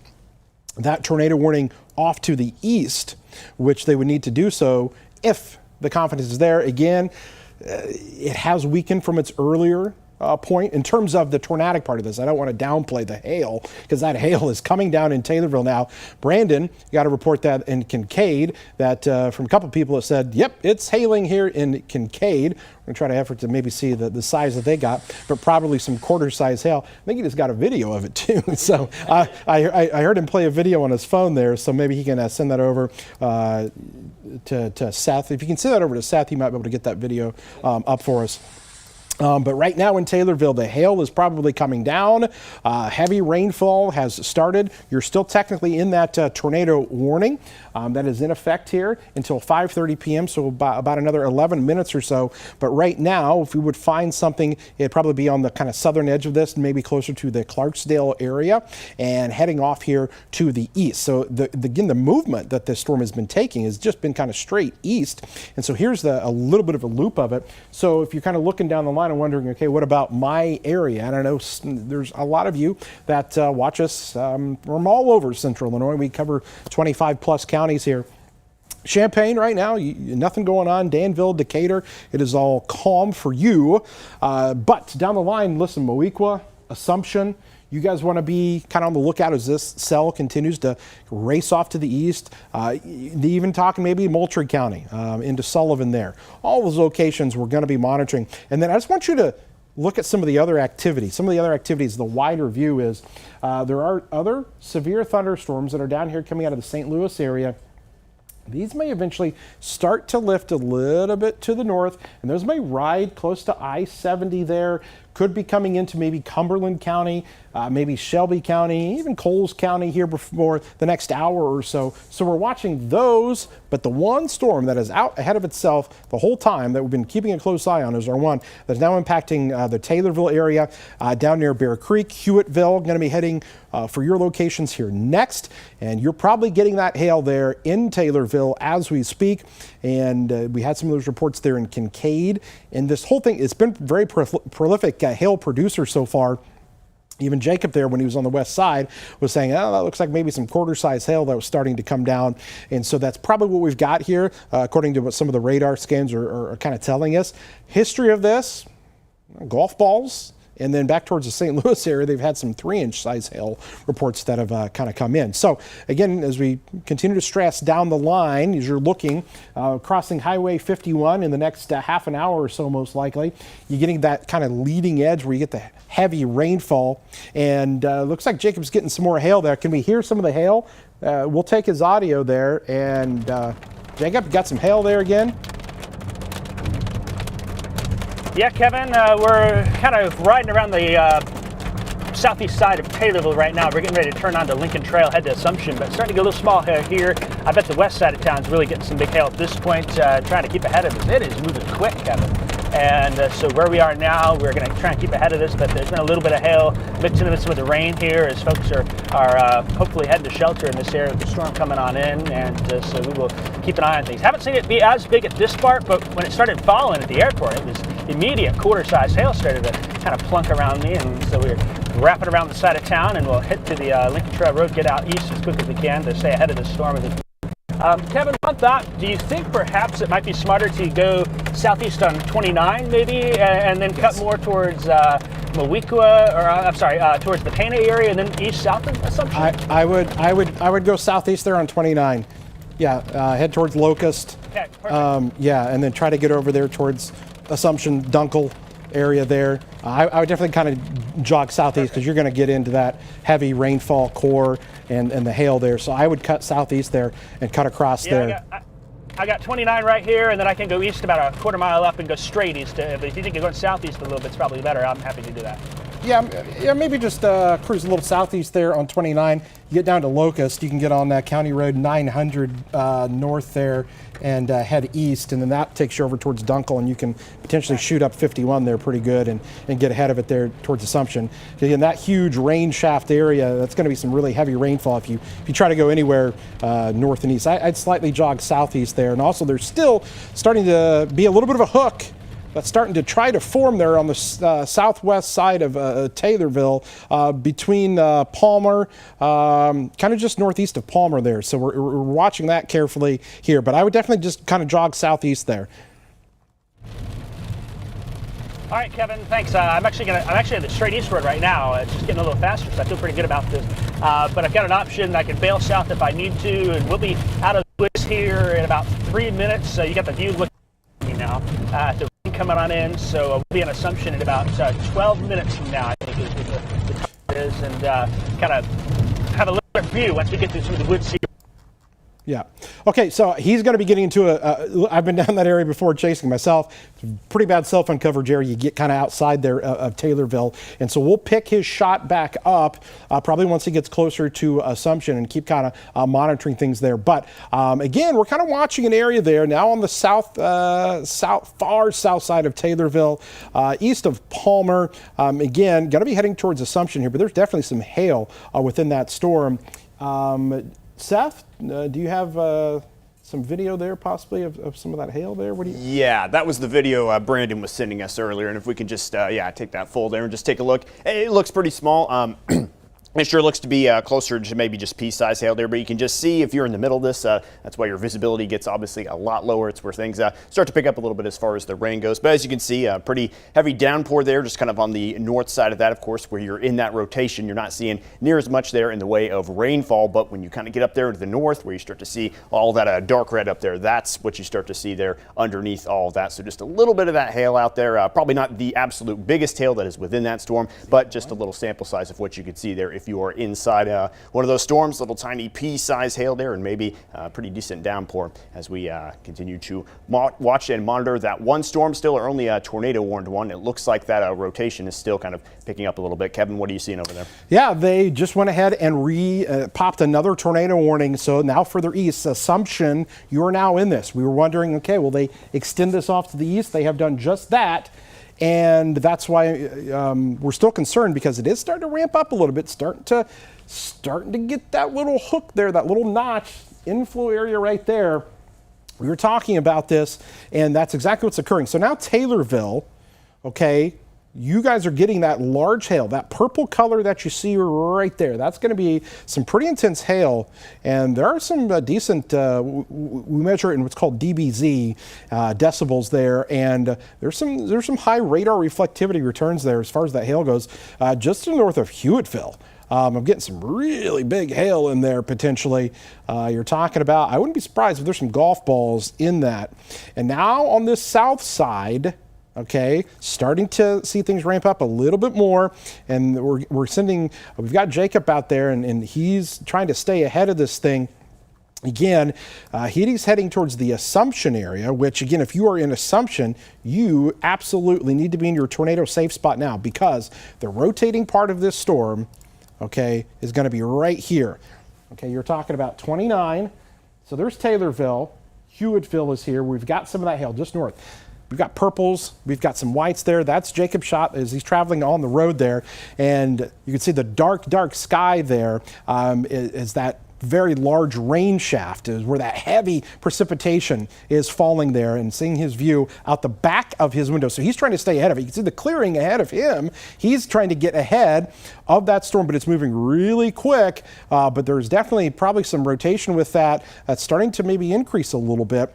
that tornado warning off to the east, which they would need to do so if the confidence is there. Again, it has weakened from its earlier point in terms of the tornadic part of this. I don't want to downplay the hail because that hail is coming down in Taylorville now. Brandon got a report that in Kincaid that from a couple people that said, yep, it's hailing here in Kincaid. We're going to try to effort to maybe see the size that they got, but probably some quarter-size hail. I think he just got a video of it too. So I heard him play a video on his phone there, so maybe he can send that over to Seth. If you can send that over to Seth, he might be able to get that video up for us. But right now in Taylorville, the hail is probably coming down. Heavy rainfall has started. You're still technically in that tornado warning that is in effect here until 5:30 p.m., so about another 11 minutes or so. But right now, if we would find something, it'd probably be on the kind of southern edge of this, maybe closer to the Clarksdale area, and heading off here to the east. So again, the movement that this storm has been taking has just been kind of straight east. And so here's a little bit of a loop of it. So if you're kind of looking down the line, line and wondering, okay, what about my area? And I know there's a lot of you that watch us from all over Central Illinois. We cover 25 plus counties here. Champaign right now, nothing going on. Danville, Decatur, it is all calm for you. But down the line, listen, Moequa, Assumption, you guys want to be kind of on the lookout as this cell continues to race off to the east. Even talking maybe Moultrie County into Sullivan there. All those locations we're going to be monitoring. And then I just want you to look at some of the other activities. Some of the other activities, the wider view is there are other severe thunderstorms that are down here coming out of the St. Louis area. These may eventually start to lift a little bit to the north, and those may ride close to I-70 there. Could be coming into maybe Cumberland County, maybe Shelby County, even Coles County here before the next hour or so. So we're watching those, but the one storm that is out ahead of itself the whole time that we've been keeping a close eye on is our one that's now impacting the Taylorville area down near Bear Creek, Hewitttville, going to be heading for your locations here next. And you're probably getting that hail there in Taylorville as we speak. And we had some of those reports there in Kincaid. And this whole thing, it's been very prolific hail producer so far. Even Jacob there, when he was on the west side, was saying, oh, that looks like maybe some quarter-size hail that was starting to come down. And so that's probably what we've got here, according to what some of the radar scans are kind of telling us. History of this, golf balls. And then back towards the St. Louis area, they've had some 3-inch size hail reports that have kind of come in. So again, as we continue to stress down the line, as you're looking, crossing Highway 51 in the next half an hour or so, most likely, you're getting that kind of leading edge where you get the heavy rainfall. And looks like Jacob's getting some more hail there. Can we hear some of the hail? We'll take his audio there. And Jacob, got some hail there again? Yeah, Kevin, we're kind of riding around the southeast side of Taylorville right now. We're getting ready to turn onto Lincoln Trail, head to Assumption, but starting to get a little small hail here. I bet the west side of town is really getting some big hail at this point, trying to keep ahead of it. It is moving quick, Kevin. And so where we are now, we're going to try and keep ahead of this, but there's been a little bit of hail mixed in with some of the rain here as folks are hopefully heading to shelter in this area with the storm coming on in, and so we will keep an eye on things. Haven't seen it be as big at this part, but when it started falling at the airport, it was immediate quarter-size hail started to kind of plunk around me, and so we're wrapping around the side of town, and we'll hit to the Lincoln Trail Road, get out east as quick as we can to stay ahead of this storm. Kevin, one thought, do you think perhaps it might be smarter to go southeast on 29 maybe, and then cut more towards Moequa, or I'm sorry, towards the Pana area, and then east-south of Assumption? I would go southeast there on 29. Yeah, head towards Locust. Okay, perfect. Yeah, and then try to get over there towards Assumption, Dunkel area there. I would definitely kind of jog southeast because you're going to get into that heavy rainfall core and the hail there. So I would cut southeast there and cut across there. I got 29 right here, and then I can go east about a quarter mile up and go straight east. But if you think you're going southeast a little bit, it's probably better. I'm happy to do that. Yeah, maybe just cruise a little southeast there on 29. You get down to Locust, you can get on County Road 900 north there and head east, and then that takes you over towards Dunkel, and you can potentially shoot up 51 there pretty good and get ahead of it there towards Assumption. In that huge rain shaft area, that's going to be some really heavy rainfall if you try to go anywhere north and east. I'd slightly jog southeast there, and also there's still starting to be a little bit of a hook that's starting to try to form there on the southwest side of Taylorville between Palmer, kind of just northeast of Palmer there. So we're watching that carefully here, but I would definitely just kind of jog southeast there. All right, Kevin, thanks. I'm actually at the straight east road right now. It's just getting a little faster, so I feel pretty good about this. But I've got an option. I can bail south if I need to, and we'll be out of the woods here in about 3 minutes. So you got the view looking at me now. The rain coming on in, so we'll be in Assumption in about 12 minutes from now, I think is what the time is, and kind of have a little bit of view once we get through some of the woods here. Yeah. Okay, so he's going to be getting into I've been down that area before chasing myself. Pretty bad cell phone coverage area. You get kind of outside there of Taylorville. And so we'll pick his shot back up probably once he gets closer to Assumption and keep kind of monitoring things there. But again, we're kind of watching an area there now on the far south side of Taylorville, east of Palmer. Again, going to be heading towards Assumption here, but there's definitely some hail within that storm. Seth, do you have some video there possibly of some of that hail there? What do you? Yeah, that was the video Brandon was sending us earlier. And if we can just, take that full there and just take a look. It looks pretty small. It sure looks to be closer to maybe just pea-sized hail there, but you can just see if you're in the middle of this, that's why your visibility gets obviously a lot lower. It's where things start to pick up a little bit as far as the rain goes. But as you can see, pretty heavy downpour there, just kind of on the north side of that, of course, where you're in that rotation. You're not seeing near as much there in the way of rainfall, but when you kind of get up there to the north, where you start to see all that dark red up there, that's what you start to see there underneath all of that. So just a little bit of that hail out there, probably not the absolute biggest hail that is within that storm, but just a little sample size of what you could see there if you are inside one of those storms, little tiny pea-sized hail there, and maybe pretty decent downpour as we continue to watch and monitor that one storm. Still are only a tornado warned one. It looks like that rotation is still kind of picking up a little bit. Kevin, what are you seeing over there? Yeah, they just went ahead and popped another tornado warning. So now further east, Assumption, you are now in this. We were wondering, okay, will they extend this off to the east? They have done just that. And that's why we're still concerned, because it is starting to ramp up a little bit, starting to get that little hook there, that little notch inflow area right there. We were talking about this, and that's exactly what's occurring. So now Taylorville, okay, you guys are getting that large hail, that purple color that you see right there. That's going to be some pretty intense hail, and there are some decent, we measure it in what's called DBZ, decibels there, and there's some high radar reflectivity returns there as far as that hail goes, just to the north of Hewitttville. I'm getting some really big hail in there potentially. You're talking about, I wouldn't be surprised if there's some golf balls in that. And now on this south side, okay, starting to see things ramp up a little bit more, and we've got Jacob out there, and he's trying to stay ahead of this thing. Again, he's heading towards the Assumption area, which again, if you are in Assumption, you absolutely need to be in your tornado safe spot now, because the rotating part of this storm, okay, is going to be right here. Okay, you're talking about 29. So there's Taylorville. Hewitttville is here. We've got some of that hail just north. We've got purples. We've got some whites there. That's Jacob's shot as he's traveling on the road there. And you can see the dark, dark sky there is that very large rain shaft, is where that heavy precipitation is falling there, and seeing his view out the back of his window. So he's trying to stay ahead of it. You can see the clearing ahead of him. He's trying to get ahead of that storm, but it's moving really quick. But there's definitely probably some rotation with that. That's starting to maybe increase a little bit.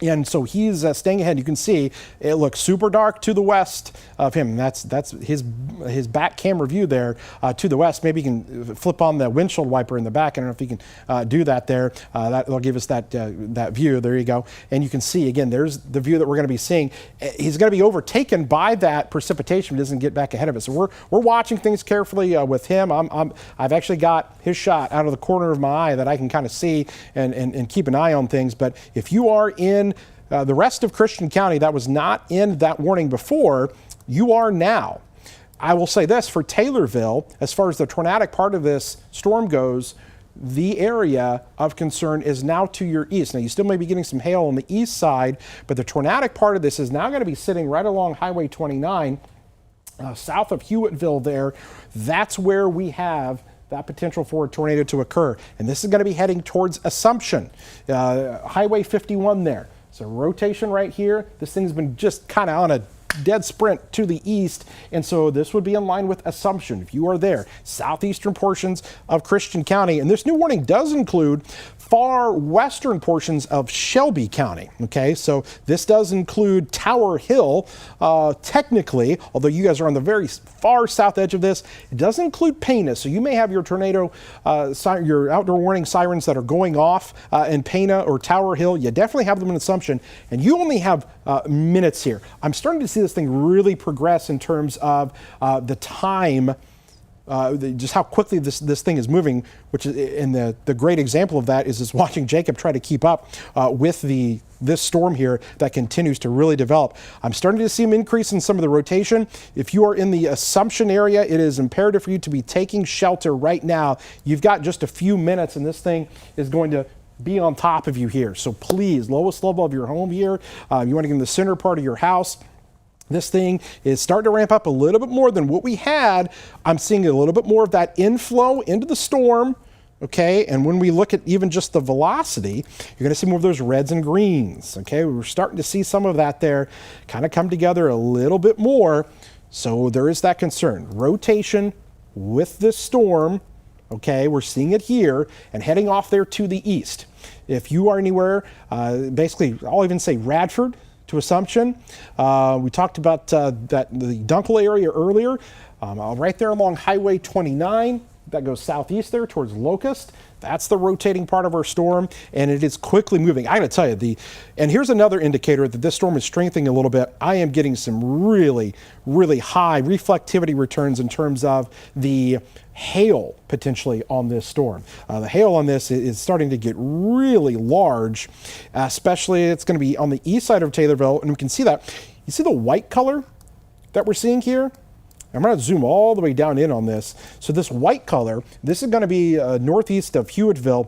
And so he's staying ahead. You can see it looks super dark to the west of him. That's his back camera view there to the west. Maybe you can flip on the windshield wiper in the back. I don't know if you can do that there. That'll give us that view. There you go. And you can see, again, there's the view that we're going to be seeing. He's going to be overtaken by that precipitation. He doesn't get back ahead of it. So we're watching things carefully with him. I've actually got his shot out of the corner of my eye that I can kind of see and keep an eye on things. But if you are in the rest of Christian County that was not in that warning before, you are now. I will say this for Taylorville, as far as the tornadic part of this storm goes, the area of concern is now to your east. Now, you still may be getting some hail on the east side, but the tornadic part of this is now going to be sitting right along Highway 29, south of Hewitttville there. That's where we have that potential for a tornado to occur. And this is going to be heading towards Assumption, Highway 51 there. So rotation right here. This thing's been just kind of on a dead sprint to the east, and so this would be in line with Assumption. If you are there, southeastern portions of Christian County, and this new warning does include far western portions of Shelby County. Okay, so this does include Tower Hill, technically, although you guys are on the very far south edge of this. It does include Pana, so you may have your tornado, your outdoor warning sirens that are going off in Pana or Tower Hill. You definitely have them in Assumption, and you only have minutes here. I'm starting to see this thing really progress in terms of the time, just how quickly this thing is moving, which is, and the great example of that is watching Jacob try to keep up with this storm here that continues to really develop. I'm starting to see him increase in some of the rotation. If you are in the Assumption area, it is imperative for you to be taking shelter right now. You've got just a few minutes, and this thing is going to be on top of you here. So please, lowest level of your home here. You want to get in the center part of your house. This thing is starting to ramp up a little bit more than what we had. I'm seeing a little bit more of that inflow into the storm. Okay, and when we look at even just the velocity, you're going to see more of those reds and greens. Okay, we're starting to see some of that there kind of come together a little bit more. So there is that concern. Rotation with this storm. Okay, we're seeing it here and heading off there to the east. If you are anywhere, basically, I'll even say Radford to Assumption. We talked about the Dunkel area earlier, right there along Highway 29. That goes southeast there towards Locust. That's the rotating part of our storm, and it is quickly moving. I got to tell you, and here's another indicator that this storm is strengthening a little bit. I am getting some really, really high reflectivity returns in terms of the hail potentially on this storm. The hail on this is starting to get really large, especially it's going to be on the east side of Taylorville, and we can see that. You see the white color that we're seeing here? I'm going to zoom all the way down in on this. So this white color, this is going to be northeast of Hewitttville,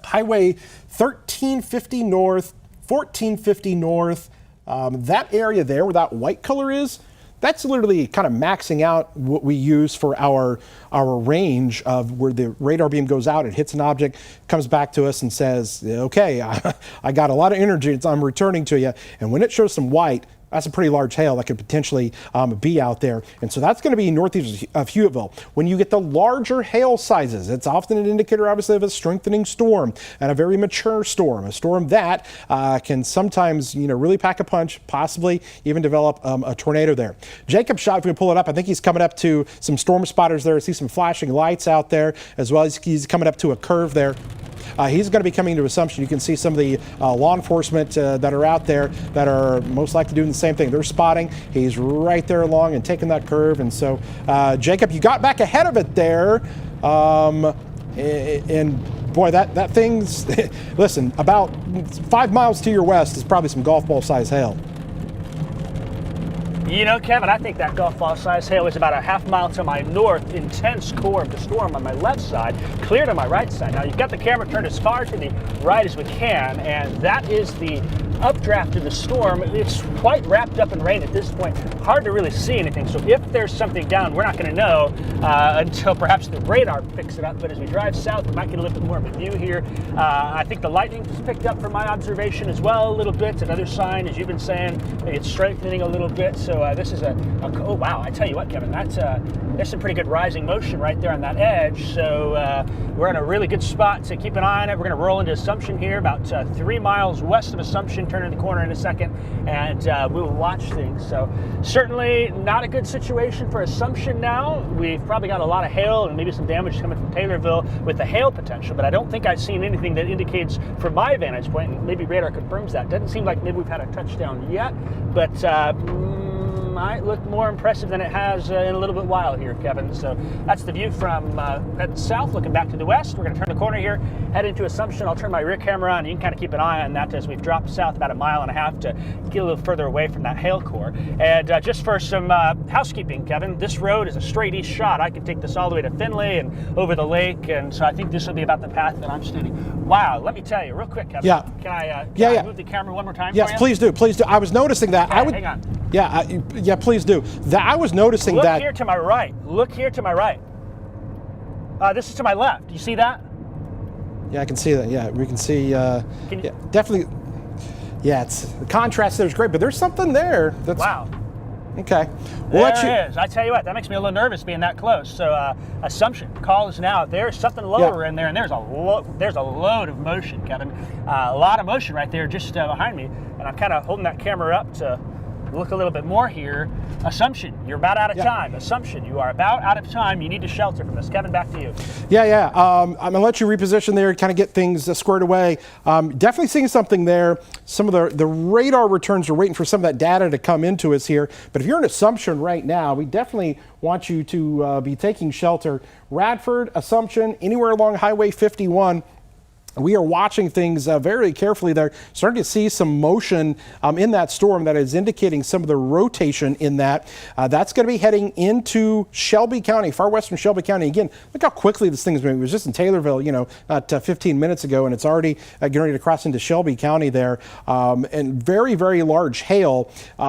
Highway 1350 north, 1450 north. That area there where that white color is, that's literally kind of maxing out what we use for our range of where the radar beam goes out, it hits an object, comes back to us and says, okay, I got a lot of energy, I'm returning to you. And when it shows some white, that's a pretty large hail that could potentially be out there. And so that's going to be northeast of Hewitttville. When you get the larger hail sizes, it's often an indicator, obviously, of a strengthening storm and a very mature storm, a storm that can sometimes, really pack a punch, possibly even develop a tornado there. Jacob shot, if we can pull it up, I think he's coming up to some storm spotters there. I see some flashing lights out there, as well as he's coming up to a curve there. He's going to be coming to Assumption. You can see some of the law enforcement that are out there that are most likely doing the same thing. They're spotting. He's right there along and taking that curve. And so, Jacob, you got back ahead of it there. And boy, that thing's, listen, about 5 miles to your west is probably some golf ball size hail. Kevin, I think that golf ball size hail is about a half mile to my north, intense core of the storm on my left side, clear to my right side. Now, you've got the camera turned as far to the right as we can, and that is the updraft of the storm. It's quite wrapped up in rain at this point. Hard to really see anything. So if there's something down, we're not going to know until perhaps the radar picks it up. But as we drive south, we might get a little bit more of a view here. I think the lightning has picked up from my observation as well a little bit. Another sign, as you've been saying, it's strengthening a little bit. So this is oh wow, I tell you what, Kevin, there's some pretty good rising motion right there on that edge. So we're in a really good spot to keep an eye on it. We're going to roll into Assumption here, about 3 miles west of Assumption, turning the corner in a second, and we will watch things. So certainly not a good situation for Assumption now. We've probably got a lot of hail and maybe some damage coming from Taylorville with the hail potential, but I don't think I've seen anything that indicates, from my vantage point, and maybe radar confirms that. Doesn't seem like maybe we've had a touchdown yet, but might look more impressive than it has in a little bit while here, Kevin. So that's the view from heading south, looking back to the west. We're going to turn the corner here, head into Assumption. I'll turn my rear camera on. You can kind of keep an eye on that as we've dropped south about 1.5 miles to get a little further away from that hail core. And just for some housekeeping, Kevin, this road is a straight east shot. I can take this all the way to Findlay and over the lake, and so I think this will be about the path that I'm standing. Wow, let me tell you real quick, Kevin. Yeah. Can I move the camera one more time Yes, for you? please do. Please do. I was noticing that. Okay, hang on. Yeah, please do. I was noticing Look that. here to my right. Look here to my right. This is to my left. Do you see that? Yeah, I can see that. Yeah, we can see. Yeah, definitely. Yeah, the contrast there is great, but there's something there. Wow. Okay. There it is. I tell you what, that makes me a little nervous being that close. So Assumption, call is now. There's something lower in there, and there's a load of motion, Kevin. A lot of motion right there just behind me, and I'm kind of holding that camera up to look a little bit more here. Assumption, you're about out of time. Assumption, you are about out of time. You need to shelter from this. Kevin, back to you. Yeah. I'm going to let you reposition there, kind of get things squared away. Definitely seeing something there. Some of the radar returns are waiting for some of that data to come into us here. But if you're in Assumption right now, we definitely want you to be taking shelter. Radford, Assumption, anywhere along Highway 51. We are watching things very carefully there, starting to see some motion in that storm that is indicating some of the rotation in that. That's going to be heading into Shelby County, far western Shelby County. Again, look how quickly this thing is moving. It was just in Taylorville, not 15 minutes ago, and it's already getting ready to cross into Shelby County there. And very, very large hail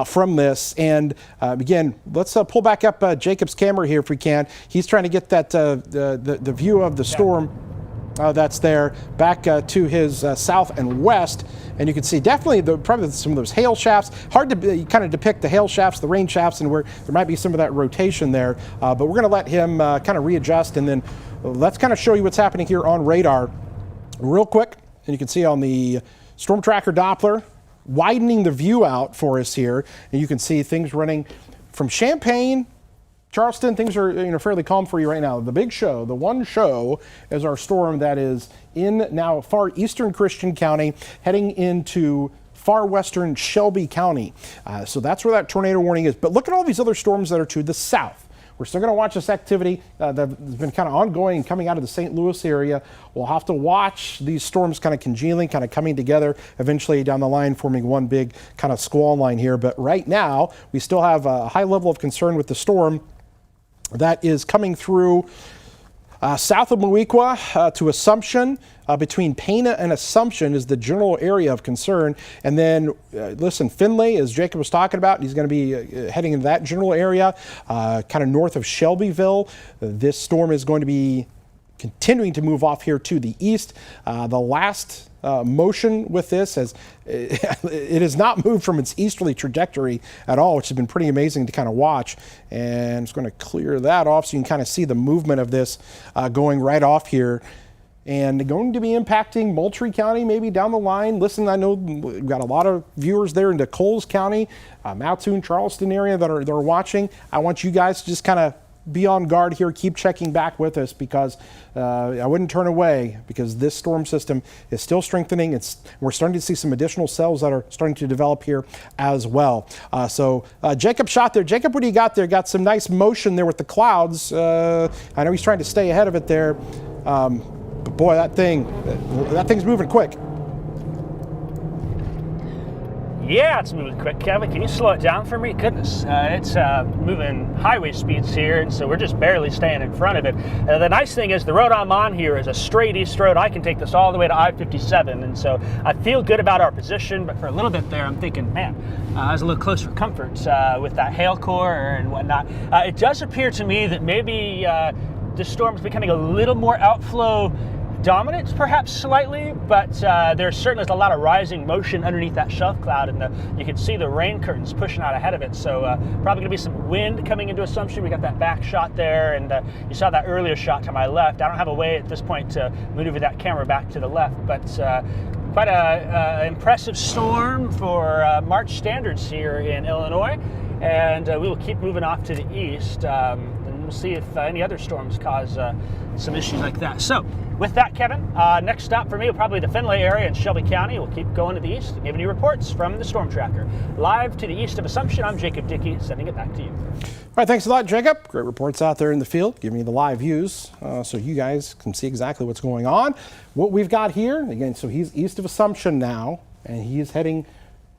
from this. And again, let's pull back up Jacob's camera here if we can. He's trying to get that the view of the storm. that's there back to his south and west. And you can see definitely probably some of those hail shafts. Hard to kind of depict the hail shafts, the rain shafts, and where there might be some of that rotation there. But we're going to let him kind of readjust, and then let's kind of show you what's happening here on radar real quick. And you can see on the Storm Tracker Doppler, widening the view out for us here. And you can see things running from Champaign, Charleston. Things are fairly calm for you right now. The big show, the one show, is our storm that is in now far eastern Christian County, heading into far western Shelby County. So that's where that tornado warning is. But look at all these other storms that are to the south. We're still going to watch this activity that's been kind of ongoing coming out of the St. Louis area. We'll have to watch these storms kind of congealing, kind of coming together eventually down the line, forming one big kind of squall line here. But right now, we still have a high level of concern with the storm that is coming through south of Moequa to Assumption. Between Pana and Assumption is the general area of concern. And then, listen, Findlay, as Jacob was talking about, he's going to be heading into that general area, kind of north of Shelbyville. This storm is going to be continuing to move off here to the east. The last motion with this it has not moved from its easterly trajectory at all, which has been pretty amazing to kind of watch. And I'm just going to clear that off so you can kind of see the movement of this going right off here. And going to be impacting Moultrie County maybe down the line. Listen, I know we've got a lot of viewers there into Coles County, Mattoon, Charleston area that are watching. I want you guys to just kind of be on guard here, keep checking back with us, because I wouldn't turn away, because this storm system is still strengthening. We're starting to see some additional cells that are starting to develop here as well. So Jacob shot there. Jacob, what do you got there? Got some nice motion there with the clouds. I know he's trying to stay ahead of it there. But boy, that thing's moving quick. Yeah, it's moving quick, Kevin. Can you slow it down for me? Goodness, it's moving highway speeds here, and so we're just barely staying in front of it. The nice thing is the road I'm on here is a straight east road. I can take this all the way to I-57, and so I feel good about our position, but for a little bit there, I'm thinking, man, I was a little close for comfort with that hail core and whatnot. It does appear to me that maybe the storm's becoming a little more outflow dominant, perhaps slightly, but there certainly is a lot of rising motion underneath that shelf cloud, and you can see the rain curtains pushing out ahead of it. So probably going to be some wind coming into Assumption. We got that back shot there, and you saw that earlier shot to my left. I don't have a way at this point to maneuver that camera back to the left, but quite a impressive storm for March standards here in Illinois, and we will keep moving off to the east. And we'll see if any other storms cause some issues like that. So with that, Kevin, next stop for me will probably the Findlay area in Shelby County. We'll keep going to the east and giving you reports from the Storm Tracker. Live to the east of Assumption, I'm Jacob Dickey, sending it back to you. All right, thanks a lot, Jacob. Great reports out there in the field, giving you the live views so you guys can see exactly what's going on. What we've got here, again, so he's east of Assumption now, and he is heading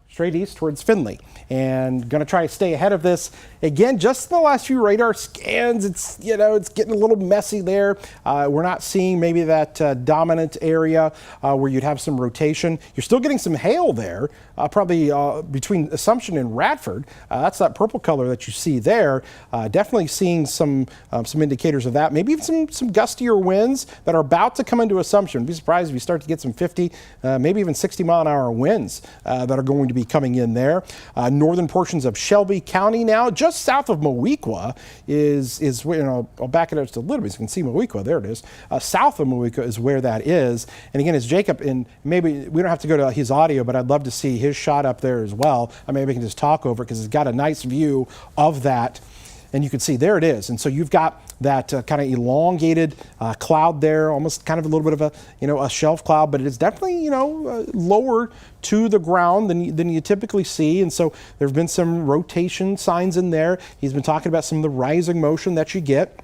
straight east towards Findlay, and going to try to stay ahead of this. Again, just in the last few radar scans, it's getting a little messy there. We're not seeing maybe that dominant area where you'd have some rotation. You're still getting some hail there, probably between Assumption and Radford. That's that purple color that you see there. Definitely seeing some indicators of that. Maybe even some gustier winds that are about to come into Assumption. I'd be surprised if you start to get some 50, maybe even 60-mile-an-hour winds that are going to be coming in there. Northern portions of Shelby County now, just south of Moequa is I'll back it up just a little bit so you can see Moequa. There it is. South of Moequa is where that is. And again, as Jacob, and maybe we don't have to go to his audio, but I'd love to see his shot up there as well. Maybe we can just talk over it because it's got a nice view of that. And you can see there it is. And so you've got that kind of elongated cloud there, almost kind of a little bit of a shelf cloud, but it is definitely lower to the ground than you typically see. And so there have been some rotation signs in there. He's been talking about some of the rising motion that you get.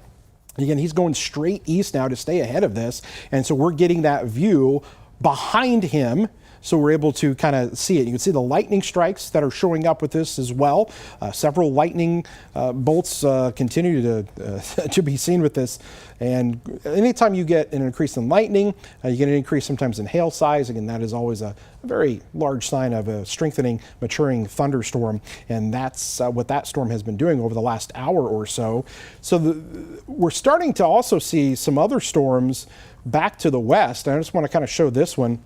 Again, he's going straight east now to stay ahead of this. And so we're getting that view behind him so we're able to kind of see it. You can see the lightning strikes that are showing up with this as well. Several lightning bolts continue to be seen with this. And anytime you get an increase in lightning, you get an increase sometimes in hail size. Again, that is always a very large sign of a strengthening, maturing thunderstorm. And that's what that storm has been doing over the last hour or so. So we're starting to also see some other storms back to the west. And I just want to kind of show this one.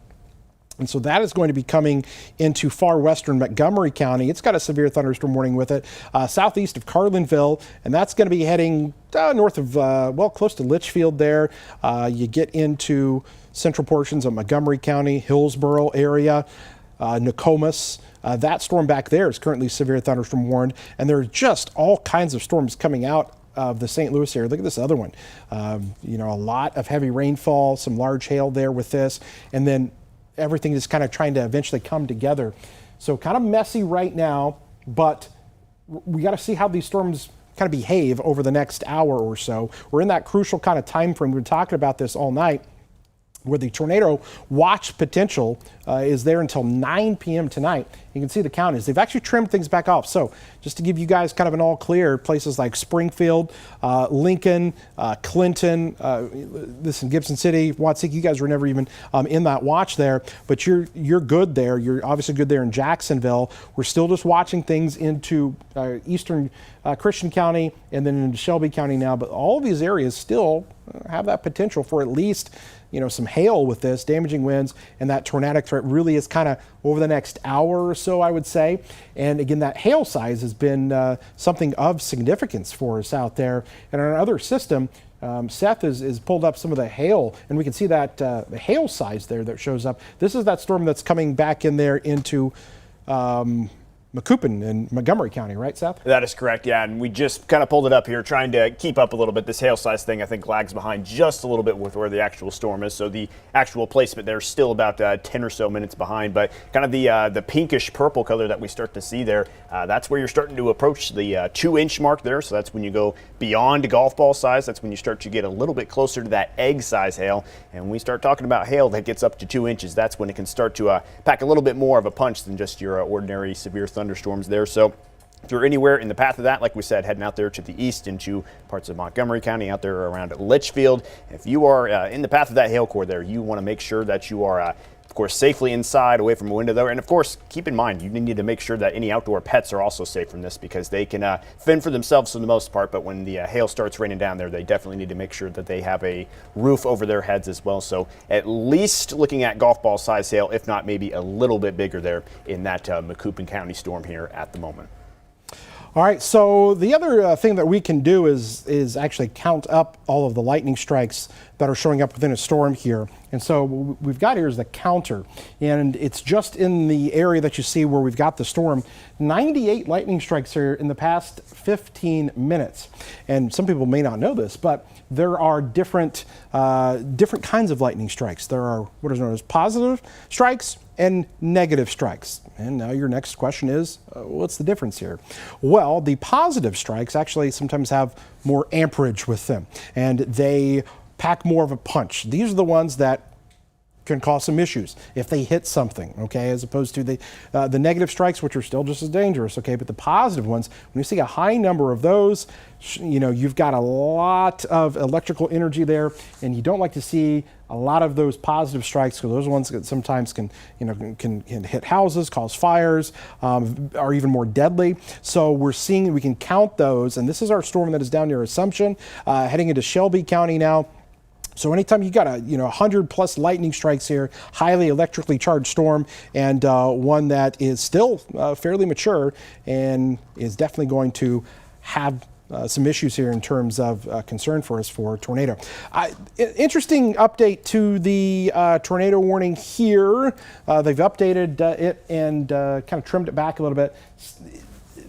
And so that is going to be coming into far western Montgomery County. It's got a severe thunderstorm warning with it, southeast of Carlinville, and that's going to be heading north of, close to Litchfield there. You get into central portions of Montgomery County, Hillsborough area, Nokomis. That storm back there is currently severe thunderstorm warned, and there are just all kinds of storms coming out of the St. Louis area. Look at this other one. A lot of heavy rainfall, some large hail there with this, and then everything is kind of trying to eventually come together. So kind of messy right now, but we got to see how these storms kind of behave over the next hour or so. We're in that crucial kind of time frame. We've been talking about this all night, where the tornado watch potential is there until 9 p.m. tonight. You can see the count is. They've actually trimmed things back off. So just to give you guys kind of an all clear, places like Springfield, Lincoln, Clinton, this in Gibson City, Watsik, you guys were never even in that watch there, but you're good there. You're obviously good there in Jacksonville. We're still just watching things into eastern Christian County and then into Shelby County now, but all of these areas still have that potential for at least some hail with this, damaging winds, and that tornadic threat really is kind of over the next hour or so, I would say. And again, that hail size has been something of significance for us out there. And on our other system, Seth is pulled up some of the hail, and we can see that the hail size there that shows up. This is that storm that's coming back in there into Macoupin in Montgomery County, right, Seth? That is correct, yeah, and we just kind of pulled it up here trying to keep up a little bit. This hail size thing, I think, lags behind just a little bit with where the actual storm is, so the actual placement there is still about 10 or so minutes behind, but kind of the pinkish purple color that we start to see there, that's where you're starting to approach the 2-inch mark there, so that's when you go beyond golf ball size. That's when you start to get a little bit closer to that egg size hail, and when we start talking about hail that gets up to 2 inches, that's when it can start to pack a little bit more of a punch than just your ordinary severe thunderstorms there. So if you're anywhere in the path of that, like we said, heading out there to the east into parts of Montgomery County, out there around Litchfield, if you are in the path of that hail core there, you want to make sure that you are of course, safely inside, away from a window there. And of course, keep in mind, you need to make sure that any outdoor pets are also safe from this, because they can fend for themselves for the most part. But when the hail starts raining down there, they definitely need to make sure that they have a roof over their heads as well. So at least looking at golf ball size hail, if not maybe a little bit bigger there in that Macoupin County storm here at the moment. All right, so the other thing that we can do is actually count up all of the lightning strikes that are showing up within a storm here. And so what we've got here is the counter, and it's just in the area that you see where we've got the storm. 98 lightning strikes here in the past 15 minutes. And some people may not know this, but there are different kinds of lightning strikes. There are what is known as positive strikes and negative strikes. And now your next question is, what's the difference here? Well, the positive strikes actually sometimes have more amperage with them, and they pack more of a punch. These are the ones that can cause some issues if they hit something, okay, as opposed to the negative strikes, which are still just as dangerous, okay, but the positive ones, when you see a high number of those, you've got a lot of electrical energy there, and you don't like to see a lot of those positive strikes, because those ones that sometimes can hit houses, cause fires, are even more deadly. So we can count those, and this is our storm that is down near Assumption, heading into Shelby County now. So anytime you got 100 plus lightning strikes here, highly electrically charged storm, and one that is still fairly mature and is definitely going to have some issues here in terms of concern for us for tornado. Interesting update to the tornado warning here. They've updated it and kind of trimmed it back a little bit.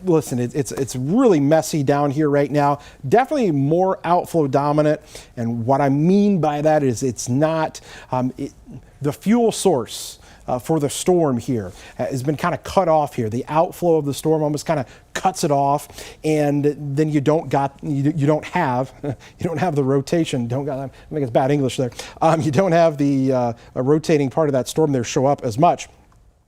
Listen, it's really messy down here right now. Definitely more outflow dominant, and what I mean by that is it's not the fuel source for the storm here has been kind of cut off here. The outflow of the storm almost kind of cuts it off, and then you don't have the rotation. I think it's bad English there. You don't have the rotating part of that storm there show up as much.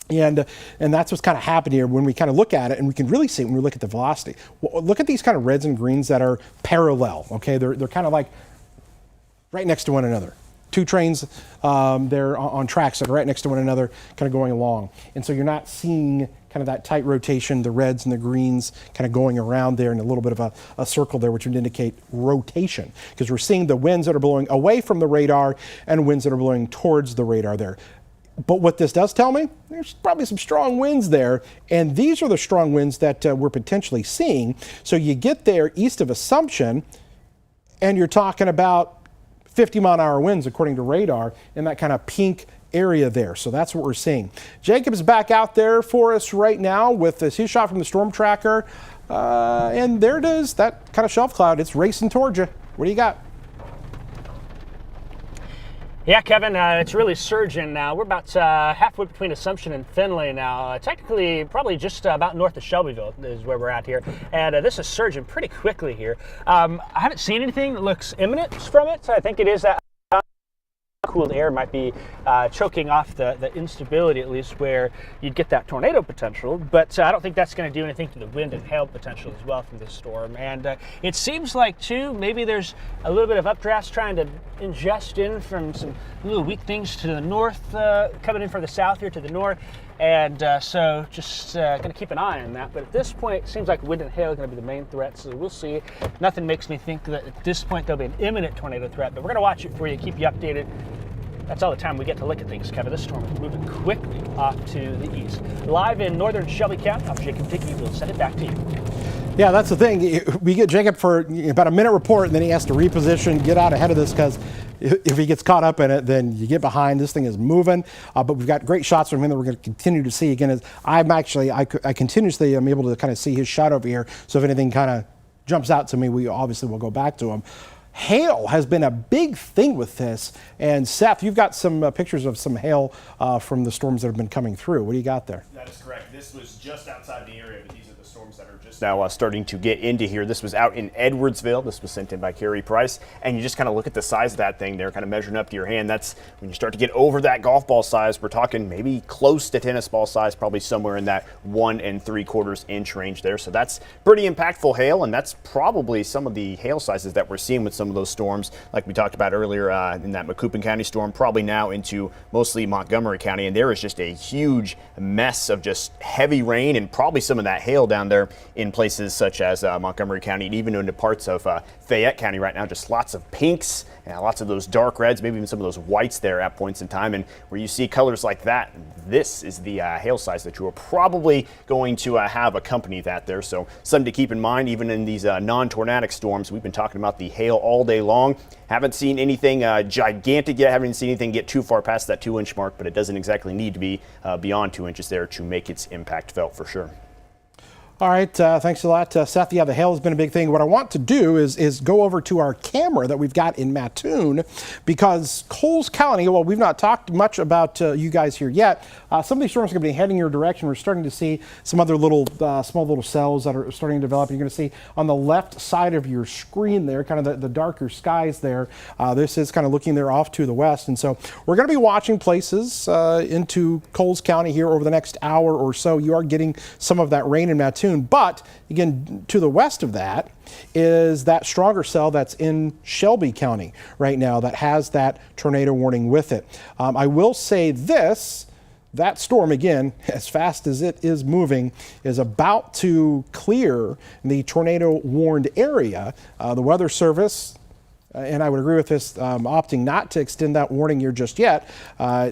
And that's what's kind of happened here when we kind of look at it, and we can really see it when we look at the velocity. Well, look at these kind of reds and greens that are parallel. Okay, they're kind of like right next to one another. Two trains they're on tracks that are right next to one another, kind of going along. And so you're not seeing kind of that tight rotation, the reds and the greens kind of going around there in a little bit of a circle there, which would indicate rotation, because we're seeing the winds that are blowing away from the radar and winds that are blowing towards the radar there. But what this does tell me, there's probably some strong winds there, and these are the strong winds that we're potentially seeing. So you get there east of Assumption, and you're talking about 50-mile-an-hour winds according to radar in that kind of pink area there. So that's what we're seeing. Jacob's back out there for us right now with his shot from the storm tracker, and there it is, that kind of shelf cloud. It's racing towards you. What do you got? Yeah, Kevin, it's really surging now. We're about halfway between Assumption and Findlay now. Technically, probably just about north of Shelbyville is where we're at here. And this is surging pretty quickly here. I haven't seen anything that looks imminent from it. So I think it is that cooled air might be choking off the instability, at least, where you'd get that tornado potential. But I don't think that's going to do anything to the wind and hail potential as well from this storm. And it seems like, too, maybe there's a little bit of updrafts trying to ingest in from some little weak things to the north, coming in from the south here to the north. And so just going to keep an eye on that. But at this point, it seems like wind and hail are going to be the main threat. So we'll see. Nothing makes me think that at this point there'll be an imminent tornado threat. But we're going to watch it for you, keep you updated. That's all the time we get to look at things, Kevin. This storm is moving quickly off to the east. Live in northern Shelby County, I'm Jacob Dickey. We'll send it back to you. Yeah, that's the thing. We get Jacob for about a minute report, and then he has to reposition, get out ahead of this, because if he gets caught up in it, then you get behind. This thing is moving, but we've got great shots from him that we're going to continue to see. Again, as I continuously am able to kind of see his shot over here, so if anything kind of jumps out to me, we obviously will go back to him. Hail has been a big thing with this, and Seth, you've got some pictures of some hail from the storms that have been coming through. What do you got there? That is correct. This was just outside the area, but these are the storms that are just now starting to get into here. This was out in Edwardsville. This was sent in by Carrie Price, and you just kind of look at the size of that thing there, kind of measuring up to your hand. That's when you start to get over that golf ball size. We're talking maybe close to tennis ball size, probably somewhere in that 1 3/4 inch range there. So that's pretty impactful hail, and that's probably some of the hail sizes that we're seeing with some of those storms, like we talked about earlier in that Macoupin County storm, probably now into mostly Montgomery County. And there is just a huge mess of just heavy rain and probably some of that hail down there in places such as Montgomery County and even into parts of Fayette County right now. Just lots of pinks and lots of those dark reds, maybe even some of those whites there at points in time. And where you see colors like that, this is the hail size that you are probably going to have accompany that there. So something to keep in mind, even in these non-tornadic storms. We've been talking about the hail all day long. Haven't seen anything gigantic yet. Haven't seen anything get too far past that 2 inch mark, but it doesn't exactly need to be beyond 2 inches there to make its impact felt for sure. All right, thanks a lot, Seth. Yeah, the hail has been a big thing. What I want to do is go over to our camera that we've got in Mattoon, because Coles County, well, we've not talked much about you guys here yet. Some of these storms are going to be heading your direction. We're starting to see some other little, small little cells that are starting to develop. You're going to see on the left side of your screen there, kind of the darker skies there. This is kind of looking there off to the west. And so we're going to be watching places into Coles County here over the next hour or so. You are getting some of that rain in Mattoon. But again, to the west of that is that stronger cell that's in Shelby County right now that has that tornado warning with it. I will say this, that storm, again, as fast as it is moving, is about to clear the tornado warned area. The Weather Service, and I would agree with this, opting not to extend that warning here just yet.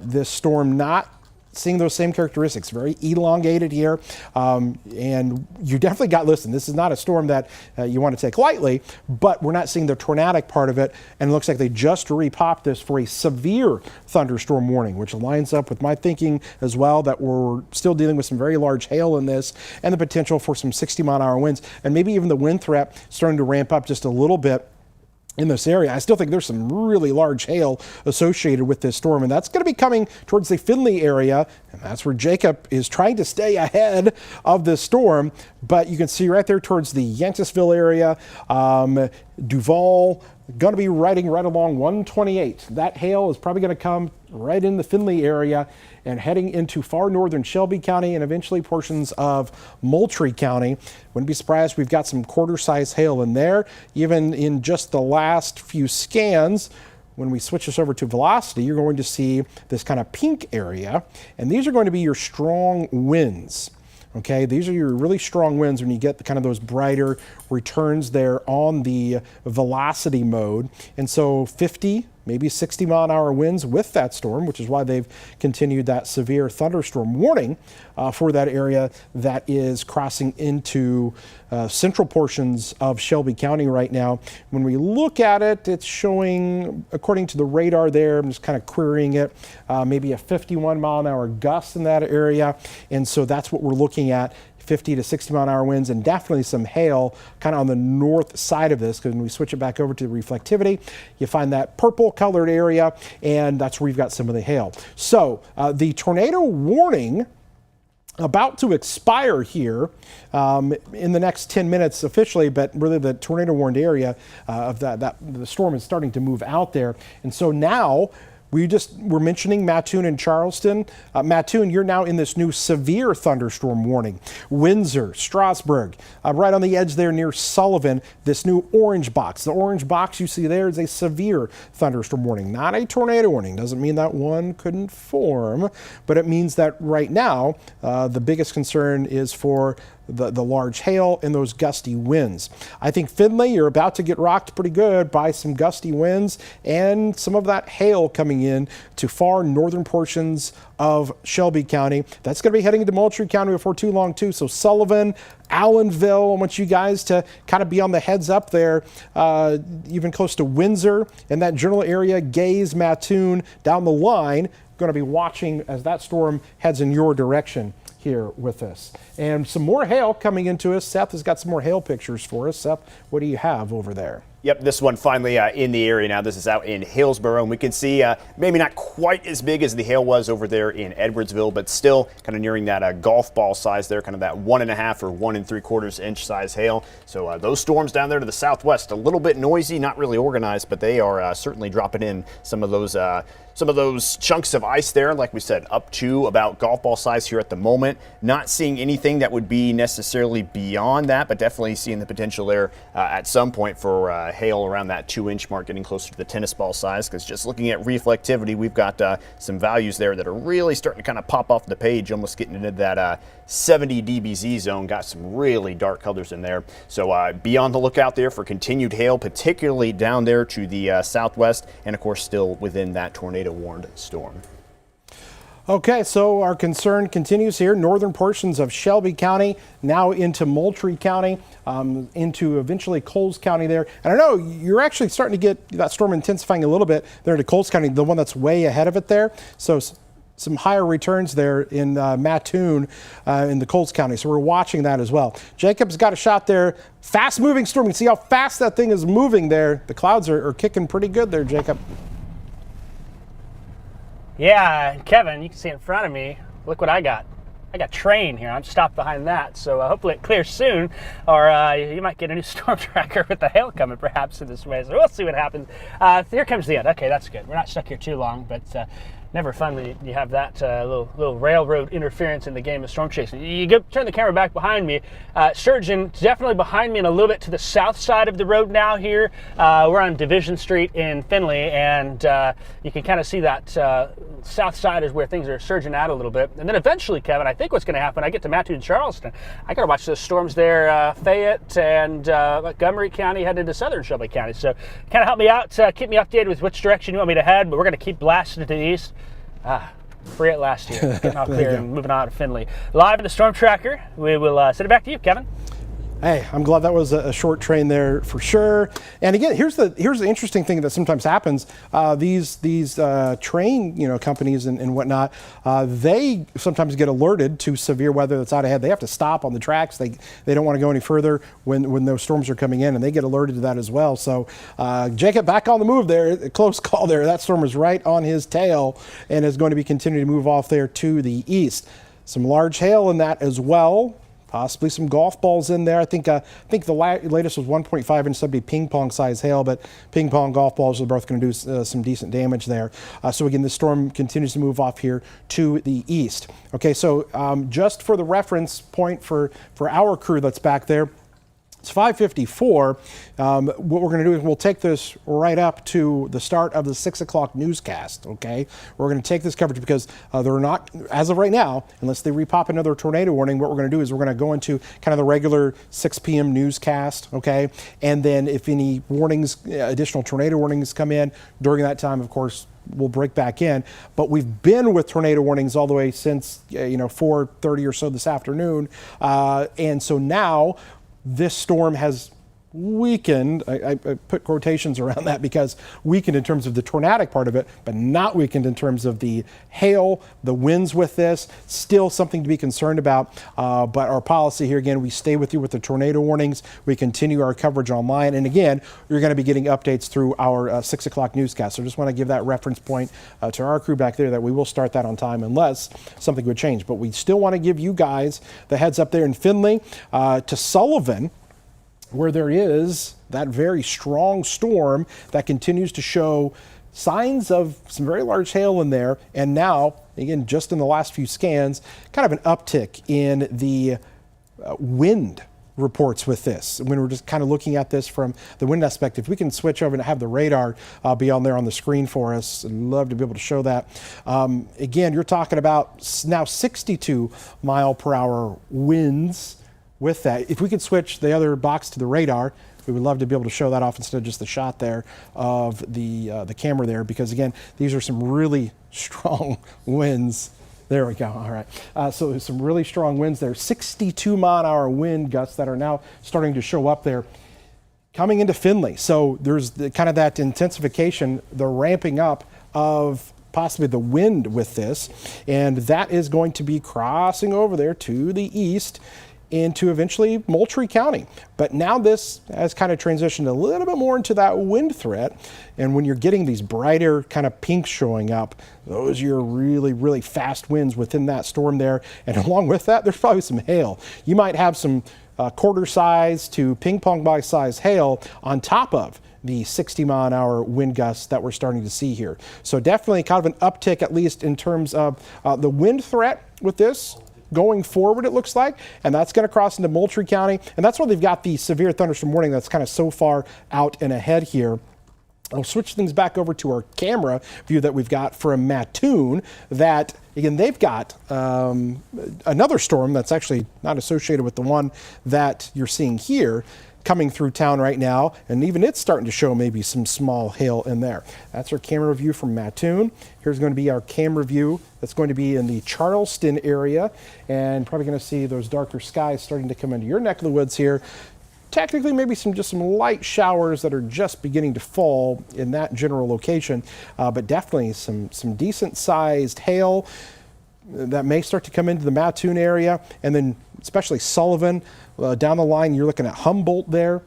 This storm not seeing those same characteristics, very elongated here, and you definitely got, listen, this is not a storm that you want to take lightly, but we're not seeing the tornadic part of it, and it looks like they just repopped this for a severe thunderstorm warning, which lines up with my thinking as well, that we're still dealing with some very large hail in this, and the potential for some 60-mile-an-hour winds, and maybe even the wind threat starting to ramp up just a little bit in this area. I still think there's some really large hail associated with this storm, and that's going to be coming towards the Findlay area, and that's where Jacob is trying to stay ahead of this storm. But you can see right there towards the Yantisville area, Duval, going to be riding right along 128. That hail is probably going to come right in the Findlay area and heading into far northern Shelby County and eventually portions of Moultrie County. Wouldn't be surprised, we've got some quarter-size hail in there. Even in just the last few scans, when we switch this over to velocity, you're going to see this kind of pink area, and these are going to be your strong winds. Okay, these are your really strong winds when you get kind of those brighter returns there on the velocity mode. And so 50, maybe 60 mile an hour winds with that storm, which is why they've continued that severe thunderstorm warning for that area that is crossing into central portions of Shelby County right now. When we look at it, it's showing, according to the radar there, I'm just kind of querying it, maybe a 51 mile an hour gust in that area. And so that's what we're looking at. 50 to 60 mile an hour winds and definitely some hail kind of on the north side of this, because when we switch it back over to the reflectivity, you find that purple colored area, and that's where you've got some of the hail. So the tornado warning about to expire here in the next 10 minutes officially, but really the tornado warned area of that the storm is starting to move out there. And so now we're mentioning Mattoon and Charleston. Mattoon, you're now in this new severe thunderstorm warning. Windsor, Strasburg, right on the edge there near Sullivan, this new orange box. The orange box you see there is a severe thunderstorm warning, not a tornado warning. Doesn't mean that one couldn't form, but it means that right now the biggest concern is for the large hail and those gusty winds. I think Findlay, you're about to get rocked pretty good by some gusty winds and some of that hail coming in to far northern portions of Shelby County. That's going to be heading into Moultrie County before too long too. So Sullivan, Allenville, I want you guys to kind of be on the heads up there, even close to Windsor and that general area, Gaze, Mattoon, down the line, going to be watching as that storm heads in your direction here with us. And some more hail coming into us. Seth has got some more hail pictures for us. Seth, what do you have over there? Yep, this one finally in the area now. This is out in Hillsboro, and we can see maybe not quite as big as the hail was over there in Edwardsville, but still kind of nearing that golf ball size there, kind of that 1.5 or 1 3/4 inch size hail. So those storms down there to the southwest, a little bit noisy, not really organized, but they are certainly dropping in some of those chunks of ice there, like we said, up to about golf ball size here at the moment. Not seeing anything that would be necessarily beyond that, but definitely seeing the potential there at some point for hail around that 2-inch mark, getting closer to the tennis ball size, because just looking at reflectivity, we've got some values there that are really starting to kind of pop off the page, almost getting into that 70 dBz zone. Got some really dark colors in there. So be on the lookout there for continued hail, particularly down there to the southwest, and of course still within that tornado warned storm. Okay, so our concern continues here. Northern portions of Shelby County, now into Moultrie County, into eventually Coles County there. And I know you're actually starting to get that storm intensifying a little bit there into Coles County, the one that's way ahead of it there. So some higher returns there in Mattoon in the Coles County. So we're watching that as well. Jacob's got a shot there. Fast moving storm. You can see how fast that thing is moving there. The clouds are kicking pretty good there, Jacob. Yeah, Kevin, you can see in front of me, look what I got. I got train here. I'm stopped behind that, so hopefully it clears soon, or you might get a new storm tracker with the hail coming perhaps in this way, so we'll see what happens. Here comes the end. Okay, that's good. We're not stuck here too long, but never fun when you have that little railroad interference in the game of storm chasing. You turn the camera back behind me. Sturgeon, definitely behind me and a little bit to the south side of the road now here. We're on Division Street in Findlay, and you can kind of see that south side is where things are surging out a little bit. And then eventually, Kevin, I think what's going to happen, I get to Mattoon and Charleston. I got to watch those storms there, Fayette and Montgomery County heading into southern Shelby County. So kind of help me out, keep me updated with which direction you want me to head, but we're going to keep blasting to the east. Free it last year. Getting off clear and moving on to Findlay. Live in the storm tracker. We will send it back to you, Kevin. Hey, I'm glad that was a short train there for sure. And again, here's the interesting thing that sometimes happens. These train companies and whatnot, they sometimes get alerted to severe weather that's out ahead. They have to stop on the tracks. They don't want to go any further when those storms are coming in, and they get alerted to that as well. So Jacob back on the move there. Close call there. That storm is right on his tail and is going to be continuing to move off there to the east. Some large hail in that as well. Possibly some golf balls in there. I think the latest was 1.5 inch. That'd be ping pong size hail, but ping pong golf balls are both going to do some decent damage there. So again, this storm continues to move off here to the east. Okay, so just for the reference point for our crew that's back there, it's 5:54. What we're going to do is we'll take this right up to the start of the 6 o'clock newscast. Okay, we're going to take this coverage because they're not, as of right now, unless they repop another tornado warning. What we're going to do is we're going to go into kind of the regular 6 p.m. newscast. Okay, and then if any warnings, additional tornado warnings come in during that time, of course, we'll break back in. But we've been with tornado warnings all the way since 4:30 or so this afternoon, and so now this storm has weakened. I put quotations around that because weakened in terms of the tornadic part of it, but not weakened in terms of the hail, the winds with this. Still something to be concerned about. But our policy here, again, we stay with you with the tornado warnings. We continue our coverage online. And again, you're going to be getting updates through our 6 o'clock newscast. So just want to give that reference point to our crew back there that we will start that on time unless something would change. But we still want to give you guys the heads up there in Findlay to Sullivan, where there is that very strong storm that continues to show signs of some very large hail in there. And now, again, just in the last few scans, kind of an uptick in the wind reports with this. When we're just kind of looking at this from the wind aspect, if we can switch over and have the radar be on there on the screen for us, I'd love to be able to show that. Again, you're talking about now 62 mile per hour winds with that. If we could switch the other box to the radar, we would love to be able to show that off instead of just the shot there of the camera there, because again, these are some really strong winds. There we go. All right. So there's some really strong winds there. 62 mile an hour wind gusts that are now starting to show up there coming into Findlay. So there's kind of that intensification, the ramping up of possibly the wind with this, and that is going to be crossing over there to the east into eventually Moultrie County. But now this has kind of transitioned a little bit more into that wind threat. And when you're getting these brighter kind of pinks showing up, those are your really, really fast winds within that storm there. And along with that, there's probably some hail. You might have some quarter size to ping pong ball size hail on top of the 60 mile an hour wind gusts that we're starting to see here. So definitely kind of an uptick, at least in terms of the wind threat with this going forward, it looks like, and that's going to cross into Moultrie County, and that's where they've got the severe thunderstorm warning that's kind of so far out and ahead here. I'll switch things back over to our camera view that we've got from Mattoon. That, again, they've got another storm that's actually not associated with the one that you're seeing here coming through town right now, and even it's starting to show maybe some small hail in there. That's our camera view from Mattoon. Here's going to be our camera view that's going to be in the Charleston area, and probably going to see those darker skies starting to come into your neck of the woods here. Technically, maybe just some light showers that are just beginning to fall in that general location, but definitely some decent sized hail that may start to come into the Mattoon area, and then especially Sullivan. Down the line, you're looking at Humboldt there.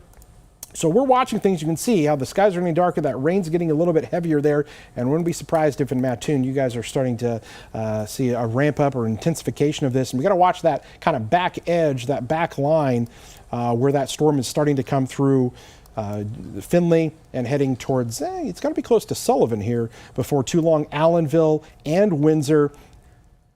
So we're watching things. You can see how the skies are getting darker. That rain's getting a little bit heavier there, and wouldn't be surprised if in Mattoon you guys are starting to see a ramp up or intensification of this. And we got to watch that kind of back edge, that back line where that storm is starting to come through Findlay and heading towards, it's going to be close to Sullivan here before too long. Allenville and Windsor.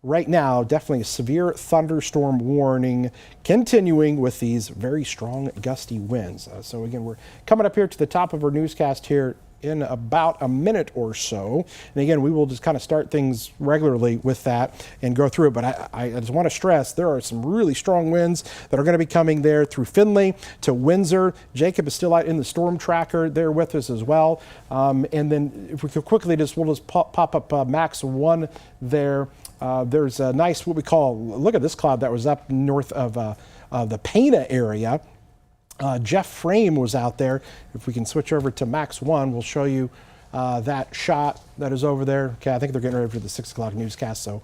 Right now, definitely a severe thunderstorm warning continuing with these very strong gusty winds. So again, we're coming up here to the top of our newscast here in about a minute or so. And again, we will just kind of start things regularly with that and go through it. But I just want to stress there are some really strong winds that are going to be coming there through Findlay to Windsor. Jacob is still out in the storm tracker there with us as well. And then if we could quickly we'll just pop up Max 1 there. There's a nice, what we call, look at this cloud that was up north of the Pana area. Jeff Frame was out there. If we can switch over to Max 1, we'll show you that shot that is over there. Okay, I think they're getting ready for the 6 o'clock newscast, so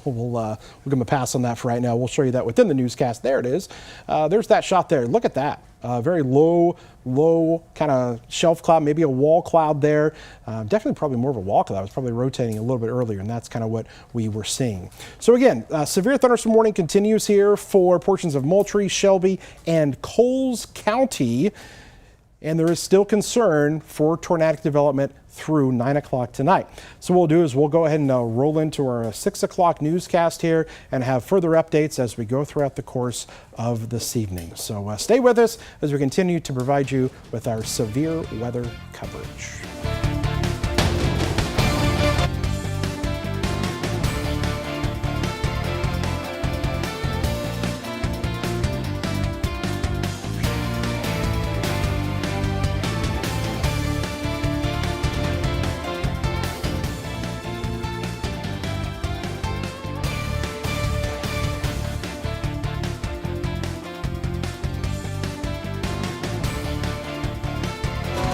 we'll give them a pass on that for right now. We'll show you that within the newscast. There it is. There's that shot there. Look at that. Very low kind of shelf cloud, maybe a wall cloud there. Definitely probably more of a wall cloud. It was probably rotating a little bit earlier, and that's kind of what we were seeing. So again, severe thunderstorm warning continues here for portions of Moultrie, Shelby, and Coles County. And there is still concern for tornadic development through 9 o'clock tonight. So what we'll do is we'll go ahead and roll into our 6 o'clock newscast here and have further updates as we go throughout the course of this evening. So stay with us as we continue to provide you with our severe weather coverage.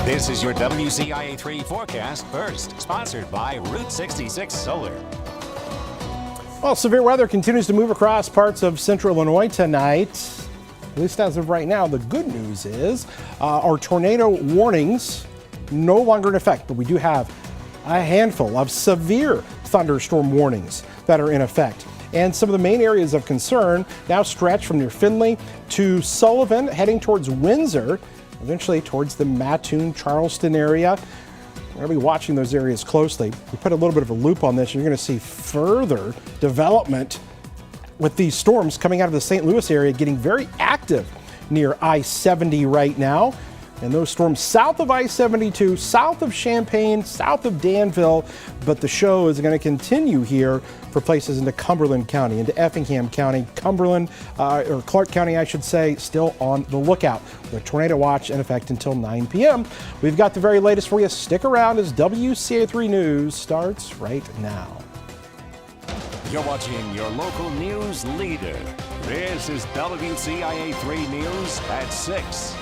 This is your WCIA 3 forecast first, sponsored by Route 66 Solar. Well, severe weather continues to move across parts of central Illinois tonight. At least as of right now, the good news is our tornado warnings no longer in effect, but we do have a handful of severe thunderstorm warnings that are in effect. And some of the main areas of concern now stretch from near Findlay to Sullivan, heading towards Windsor, eventually towards the Mattoon, Charleston area. We're going to be watching those areas closely. We put a little bit of a loop on this. You're going to see further development with these storms coming out of the St. Louis area getting very active near I-70 right now. And those storms south of I-72, south of Champaign, south of Danville. But the show is going to continue here for places into Cumberland County, into Effingham County, Cumberland, or Clark County, I should say, still on the lookout. The tornado watch in effect until 9 p.m. We've got the very latest for you. Stick around as WCIA3 News starts right now. You're watching your local news leader. This is WCIA 3 News at 6.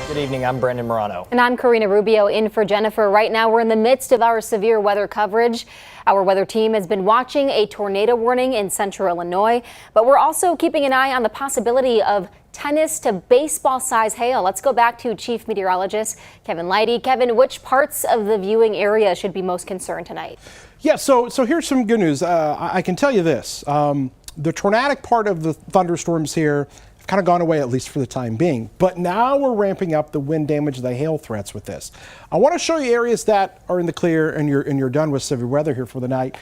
Good evening, I'm Brendan Morano. And I'm Karina Rubio in for Jennifer. Right now we're in the midst of our severe weather coverage. Our weather team has been watching a tornado warning in central Illinois, but we're also keeping an eye on the possibility of tennis to baseball size hail. Let's go back to Chief Meteorologist Kevin Leidy. Kevin, which parts of the viewing area should be most concerned tonight? Yeah, so here's some good news. I can tell you this. The tornadic part of the thunderstorms here have kind of gone away, at least for the time being. But now we're ramping up the wind damage, the hail threats with this. I want to show you areas that are in the clear and you're done with severe weather here for the night.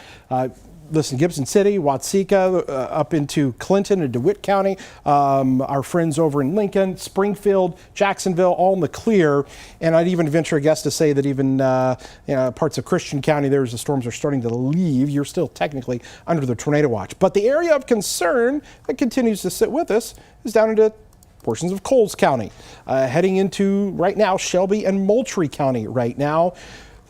Listen, Gibson City, Watseka, up into Clinton and DeWitt County, our friends over in Lincoln, Springfield, Jacksonville, all in the clear. And I'd even venture a guess to say that even parts of Christian County, the storms are starting to leave. You're still technically under the tornado watch. But the area of concern that continues to sit with us is down into portions of Coles County, heading into right now Shelby and Moultrie County right now.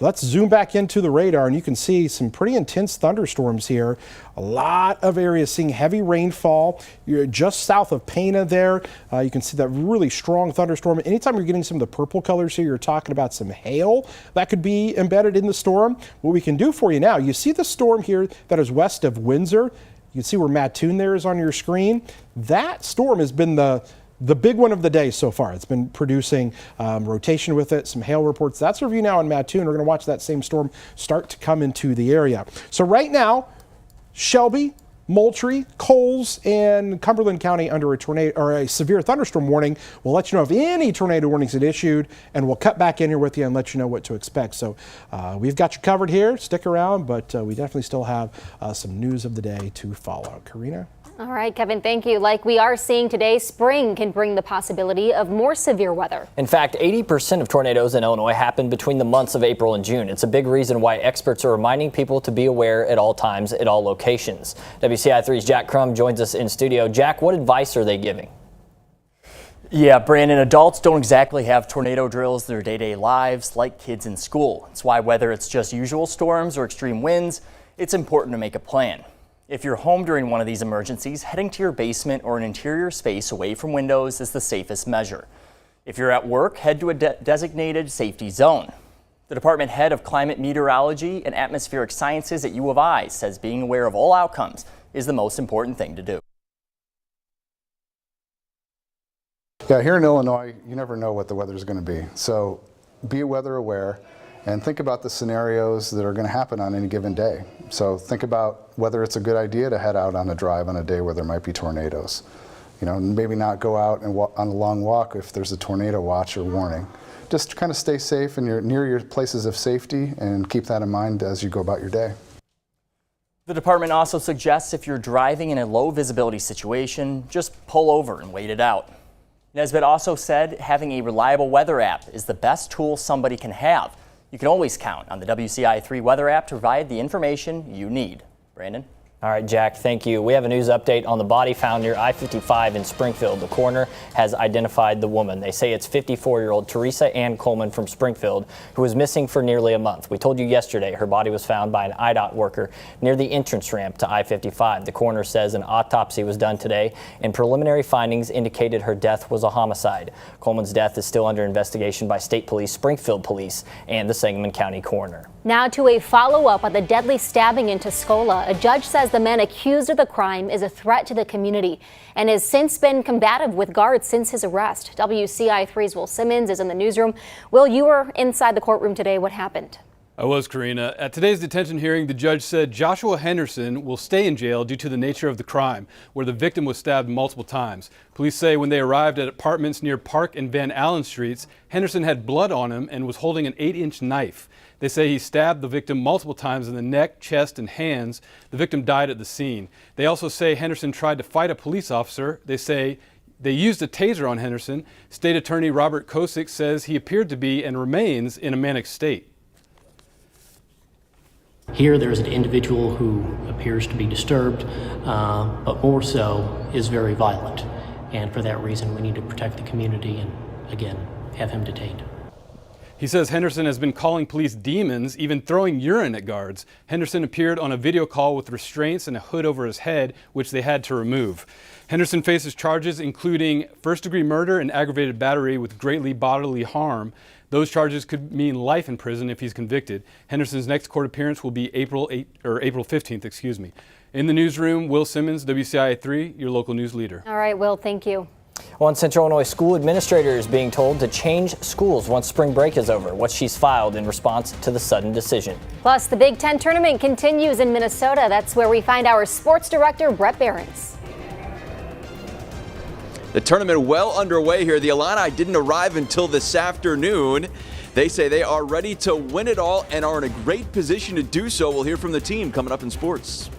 Let's zoom back into the radar and you can see some pretty intense thunderstorms here. A lot of areas seeing heavy rainfall. You're just south of Pana there. You can see that really strong thunderstorm. Anytime you're getting some of the purple colors here, you're talking about some hail that could be embedded in the storm. What we can do for you now, you see the storm here that is west of Windsor. You can see where Mattoon there is on your screen. That storm has been the big one of the day so far. It's been producing rotation with it, some hail reports. That's our view now in Mattoon. We're going to watch that same storm start to come into the area. So right now, Shelby, Moultrie, Coles, and Cumberland County under a tornado or a severe thunderstorm warning. We'll let you know if any tornado warnings had issued, and we'll cut back in here with you and let you know what to expect. So we've got you covered here. Stick around, but we definitely still have some news of the day to follow. Karina? All right, Kevin, thank you. Like we are seeing today, spring can bring the possibility of more severe weather. In fact, 80% of tornadoes in Illinois happen between the months of April and June. It's a big reason why experts are reminding people to be aware at all times, at all locations. WCIA3's Jack Crum joins us in studio. Jack, what advice are they giving? Yeah, Brandon, adults don't exactly have tornado drills in their day-to-day lives like kids in school. It's why whether it's just usual storms or extreme winds, it's important to make a plan. If you're home during one of these emergencies, heading to your basement or an interior space away from windows is the safest measure. If you're at work, head to a designated safety zone. The department head of climate meteorology and atmospheric sciences at U of I says being aware of all outcomes is the most important thing to do. Yeah, here in Illinois, you never know what the weather is going to be. So be weather aware and think about the scenarios that are going to happen on any given day. So think about whether it's a good idea to head out on a drive on a day where there might be tornadoes. You know, maybe not go out and on a long walk if there's a tornado watch or warning. Just kind of stay safe and near your places of safety and keep that in mind as you go about your day. The department also suggests if you're driving in a low visibility situation, just pull over and wait it out. Nesbitt also said having a reliable weather app is the best tool somebody can have. You can always count on the WCIA 3 weather app to provide the information you need. Brandon? All right, Jack, thank you. We have a news update on the body found near I-55 in Springfield. The coroner has identified the woman. They say it's 54-year-old Teresa Ann Coleman from Springfield, who was missing for nearly a month. We told you yesterday her body was found by an IDOT worker near the entrance ramp to I-55. The coroner says an autopsy was done today, and preliminary findings indicated her death was a homicide. Coleman's death is still under investigation by state police, Springfield police, and the Sangamon County coroner. Now to a follow-up on the deadly stabbing in Tuscola. A judge says the man accused of the crime is a threat to the community and has since been combative with guards since his arrest. WCIA 3's Will Simmons is in the newsroom. Will, you were inside the courtroom today. What happened? I was, Karina. At today's detention hearing, the judge said Joshua Henderson will stay in jail due to the nature of the crime, where the victim was stabbed multiple times. Police say when they arrived at apartments near Park and Van Allen Streets, Henderson had blood on him and was holding an 8-inch knife. They say he stabbed the victim multiple times in the neck, chest, and hands. The victim died at the scene. They also say Henderson tried to fight a police officer. They say they used a taser on Henderson. State Attorney Robert Kosick says he appeared to be and remains in a manic state. Here there's an individual who appears to be disturbed, but more so is very violent. And for that reason, we need to protect the community and, again, have him detained. He says Henderson has been calling police demons, even throwing urine at guards. Henderson appeared on a video call with restraints and a hood over his head, which they had to remove. Henderson faces charges including first-degree murder and aggravated battery with greatly bodily harm. Those charges could mean life in prison if he's convicted. Henderson's next court appearance will be April 15th, In the newsroom, Will Simmons, WCIA 3, your local news leader. All right, Will, thank you. One Central Illinois school administrator is being told to change schools once spring break is over. What she's filed in response to the sudden decision. Plus, the Big Ten tournament continues in Minnesota. That's where we find our sports director, Brett Behrens. The tournament well underway here. The Illini didn't arrive until this afternoon. They say they are ready to win it all and are in a great position to do so. We'll hear from the team coming up in sports.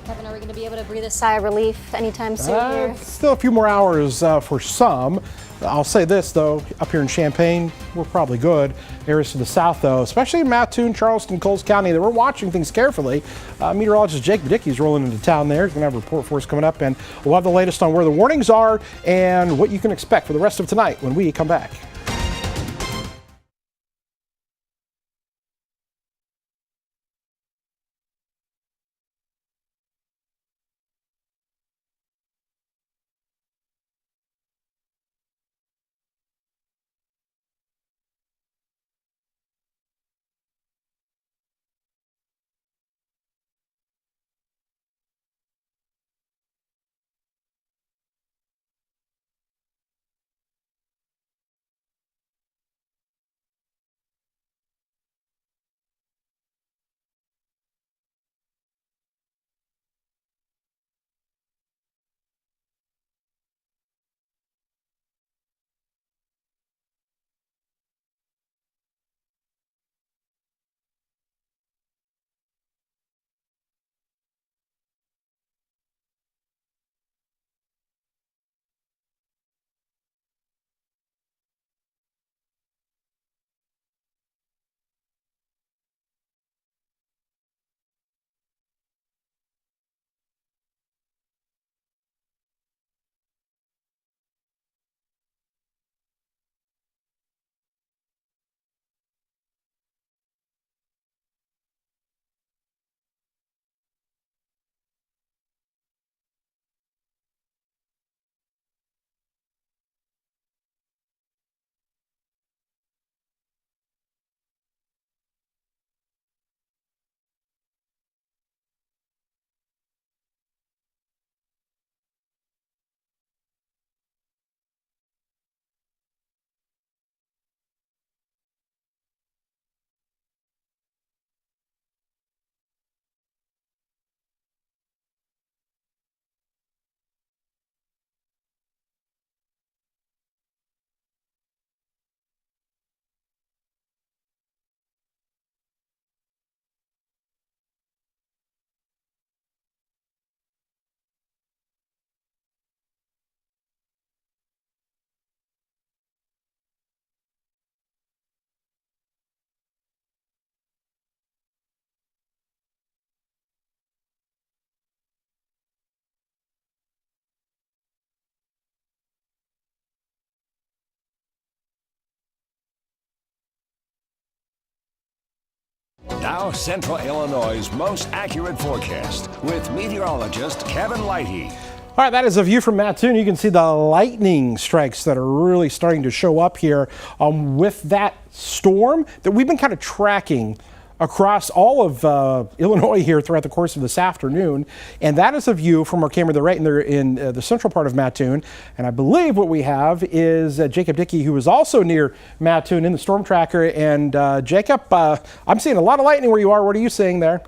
Kevin, are we going to be able to breathe a sigh of relief anytime soon here? Still a few more hours for some. I'll say this, though, up here in Champaign, we're probably good. Areas to the south, though, especially in Mattoon, Charleston, Coles County, that we're watching things carefully. Meteorologist Jake Badicki's rolling into town there. He's going to have a report for us coming up, and we'll have the latest on where the warnings are and what you can expect for the rest of tonight when we come back. Now, Central Illinois' most accurate forecast with meteorologist Kevin Lighty. All right, that is a view from Mattoon. You can see the lightning strikes that are really starting to show up here with that storm that we've been kind of tracking across all of Illinois here throughout the course of this afternoon. And that is a view from our camera there right in the central part of Mattoon. And I believe what we have is Jacob Dickey, who is also near Mattoon in the storm tracker. And Jacob, I'm seeing a lot of lightning where you are. What are you seeing there?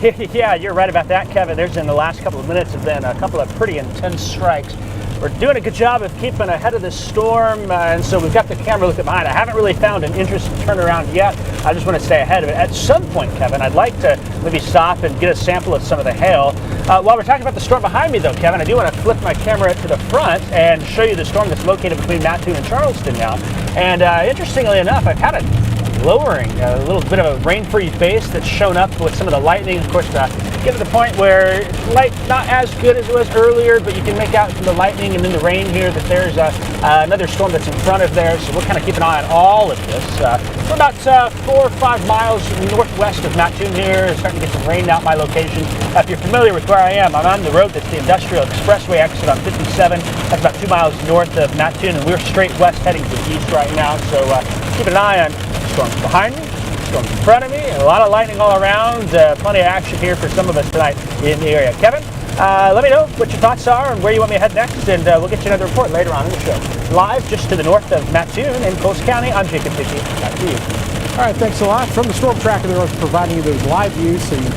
Yeah, you're right about that, Kevin. There's in the last couple of minutes have been a couple of pretty intense strikes. We're doing a good job of keeping ahead of this storm, and so we've got the camera looking behind. I haven't really found an interesting turnaround yet. I just want to stay ahead of it. At some point, Kevin, I'd like to maybe stop and get a sample of some of the hail. While we're talking about the storm behind me, though, Kevin, I do want to flip my camera to the front and show you the storm that's located between Mattoon and Charleston now. And interestingly enough, I've had a lowering, a little bit of a rain-free base that's shown up with some of the lightning. Of course, get to the point where light not as good as it was earlier, but you can make out from the lightning and then the rain here that there's another storm that's in front of there. So we'll kind of keep an eye on all of this. We're about 4 or 5 miles northwest of Mattoon here, starting to get some rain out my location. If you're familiar with where I am, I'm on the road that's the Industrial Expressway exit on 57. That's about 2 miles north of Mattoon, and we're straight west heading to the east right now. So keep an eye on storms behind me, storms in front of me, and a lot of lightning all around. Plenty of action here for some of us tonight in the area. Kevin, let me know what your thoughts are and where you want me to head next, and we'll get you another report later on in the show. Live just to the north of Mattoon in Coles County, I'm Jacob Dickey. Back to you. All right, thanks a lot. From the storm tracker, they're providing you those live views so you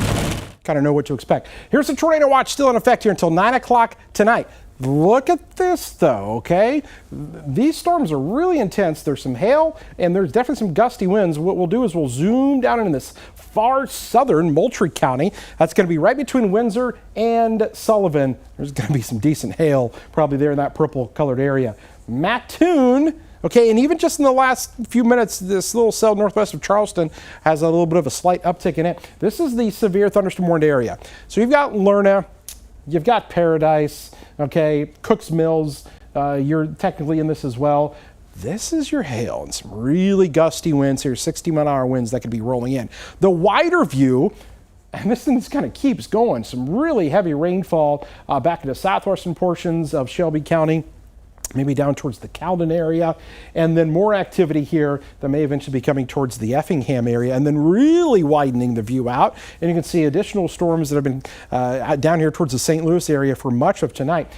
kind of know what to expect. Here's the tornado watch still in effect here until 9 o'clock tonight. Look at this, though, okay? These storms are really intense. There's some hail, and there's definitely some gusty winds. What we'll do is we'll zoom down into this far southern Moultrie County. That's going to be right between Windsor and Sullivan. There's going to be some decent hail probably there in that purple-colored area. Mattoon, okay, and even just in the last few minutes, this little cell northwest of Charleston has a little bit of a slight uptick in it. This is the severe thunderstorm warned area. So you've got Lerna, you've got Paradise, okay, Cooks Mills, you're technically in this as well. This is your hail and some really gusty winds here, 60-mile-an-hour winds that could be rolling in. The wider view, and this thing just kind of keeps going, some really heavy rainfall back into southwestern portions of Shelby County, maybe down towards the Cowden area, and then more activity here that may eventually be coming towards the Effingham area, and then really widening the view out. And you can see additional storms that have been down here towards the St. Louis area for much of tonight.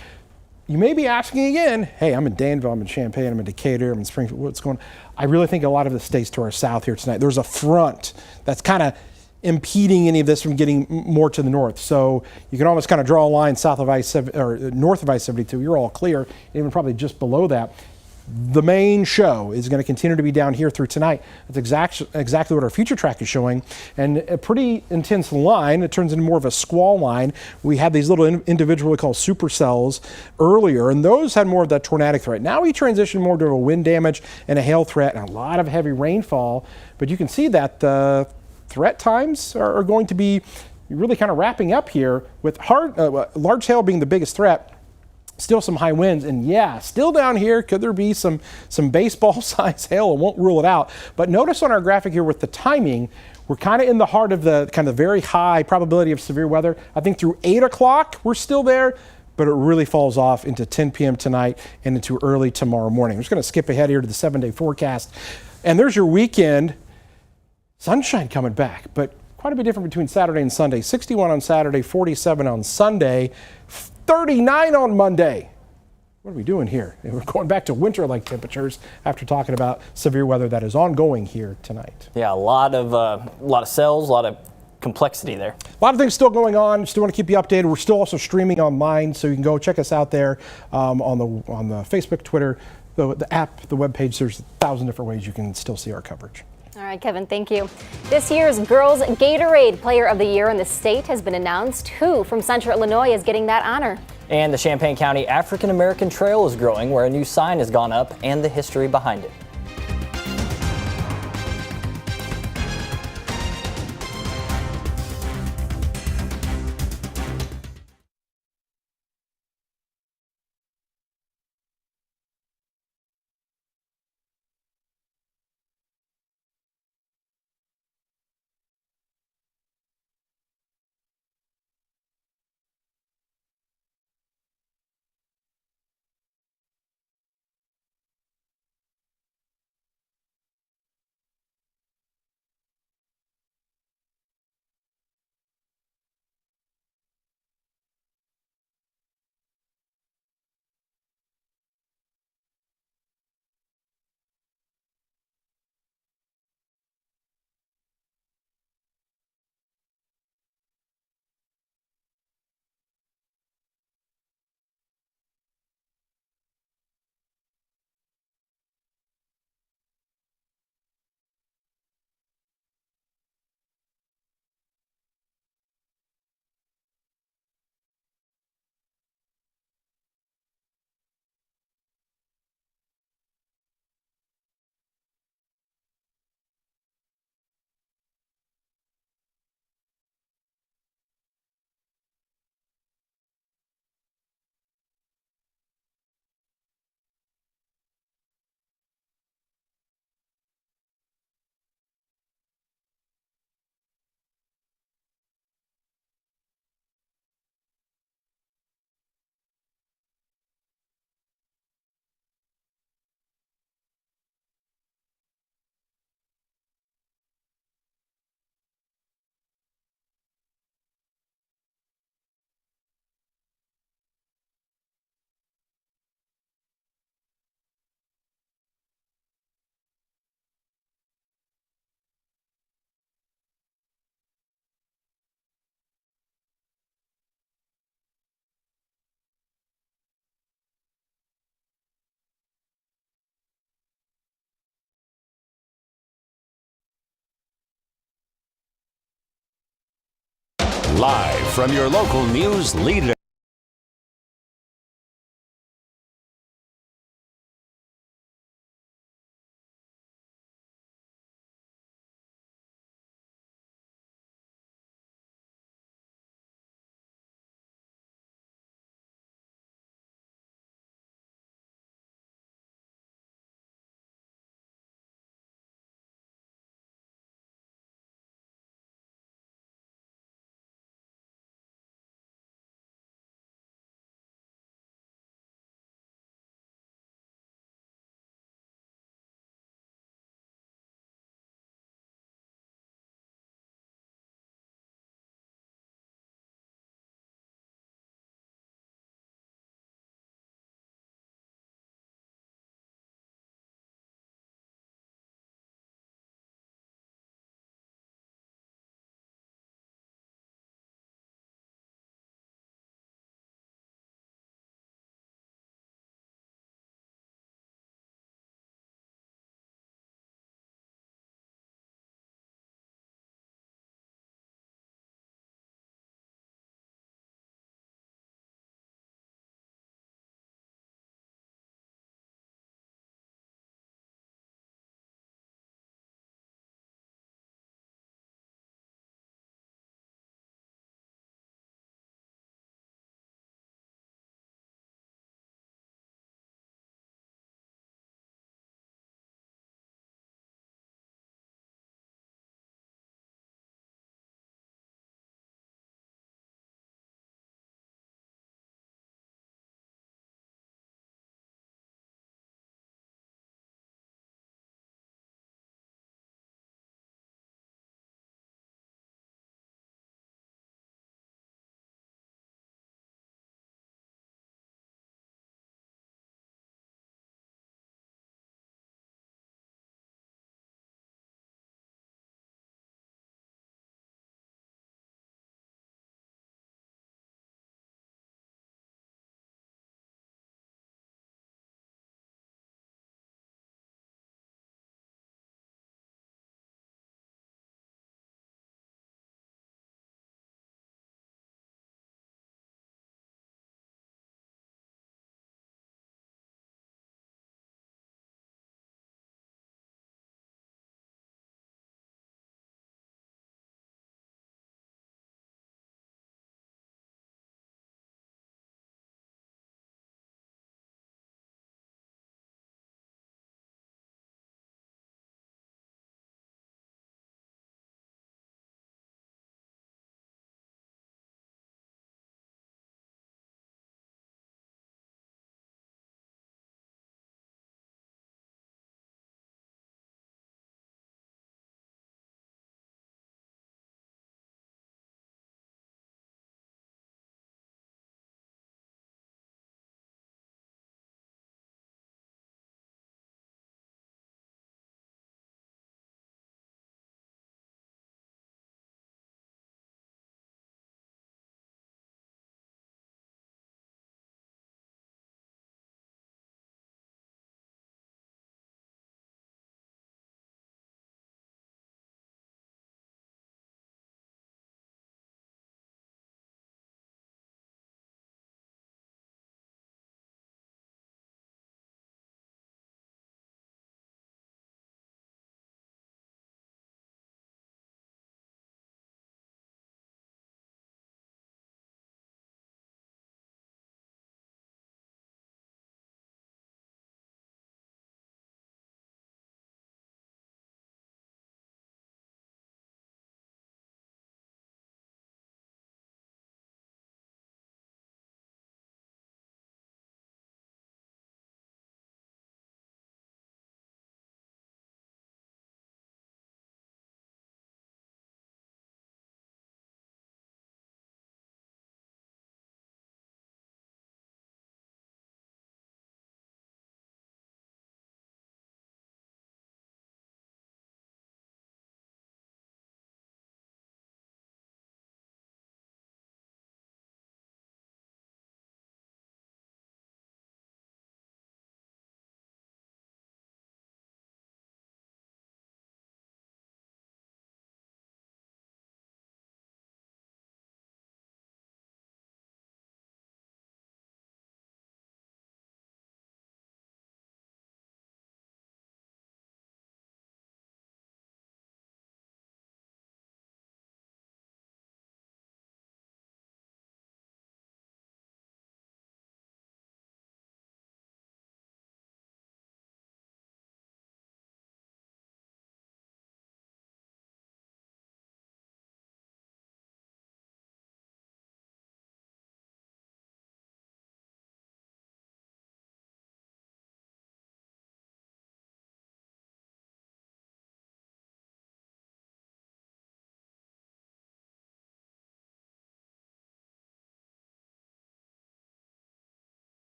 You may be asking again, hey, I'm in Danville, I'm in Champaign, I'm in Decatur, I'm in Springfield, what's going on? I really think a lot of this stays to our south here tonight. There's a front that's kind of impeding any of this from getting more to the north. So you can almost kind of draw a line south of or north of I-72. You're all clear, even probably just below that. The main show is going to continue to be down here through tonight. That's exactly what our future track is showing. And a pretty intense line. It turns into more of a squall line. We had these little individual we call supercells earlier, and those had more of that tornadic threat. Now we transition more to a wind damage and a hail threat and a lot of heavy rainfall. But you can see that the threat times are going to be really kind of wrapping up here with large hail being the biggest threat. Still some high winds, and yeah, still down here, could there be some baseball-sized hail? I won't rule it out. But notice on our graphic here with the timing, we're kind of in the heart of the kind of very high probability of severe weather. I think through 8 o'clock, we're still there, but it really falls off into 10 p.m. tonight and into early tomorrow morning. I'm just going to skip ahead here to the 7-day forecast. And there's your weekend. Sunshine coming back, but quite a bit different between Saturday and Sunday. 61 on Saturday, 47 on Sunday, 39 on Monday. What are we doing here? We're going back to winter-like temperatures after talking about severe weather that is ongoing here tonight. Yeah, a lot of cells, a lot of complexity there. A lot of things still going on. Still want to keep you updated. We're still also streaming online, so you can go check us out there on the Facebook, Twitter, the app, the webpage. There's 1,000 different ways you can still see our coverage. All right, Kevin, thank you. This year's Girls Gatorade Player of the Year in the state has been announced. Who from Central Illinois is getting that honor? And the Champaign County African American Trail is growing, where a new sign has gone up and the history behind it. Live from your local news leader.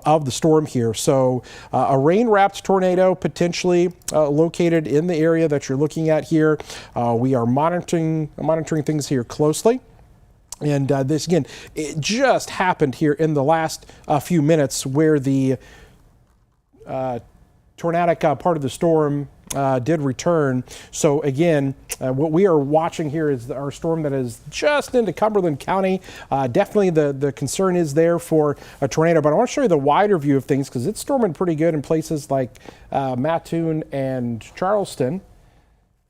of the storm here. So a rain-wrapped tornado potentially located in the area that you're looking at here. We are monitoring things here closely. And this, again, it just happened here in the last few minutes where the tornadic part of the storm did return. So again, what we are watching here is our storm that is just into Cumberland County. Definitely the concern is there for a tornado, but I want to show you the wider view of things because it's storming pretty good in places like Mattoon and Charleston.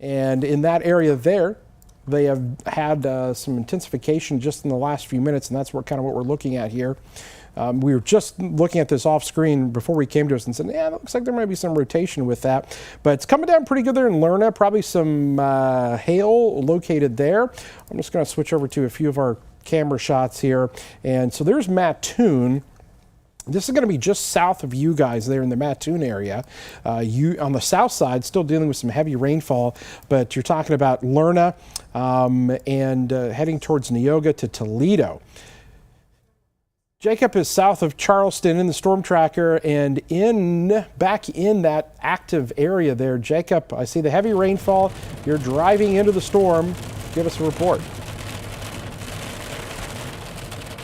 And in that area there, they have had some intensification just in the last few minutes, and that's what we're looking at here. We were just looking at this off screen before we came to us and said, yeah, it looks like there might be some rotation with that. But it's coming down pretty good there in Lerna, probably some hail located there. I'm just going to switch over to a few of our camera shots here. And so there's Mattoon. This is going to be just south of you guys there in the Mattoon area. You on the south side, still dealing with some heavy rainfall, but you're talking about Lerna and heading towards Neoga to Toledo. Jacob is south of Charleston in the storm tracker and back in that active area there. Jacob, I see the heavy rainfall. You're driving into the storm. Give us a report.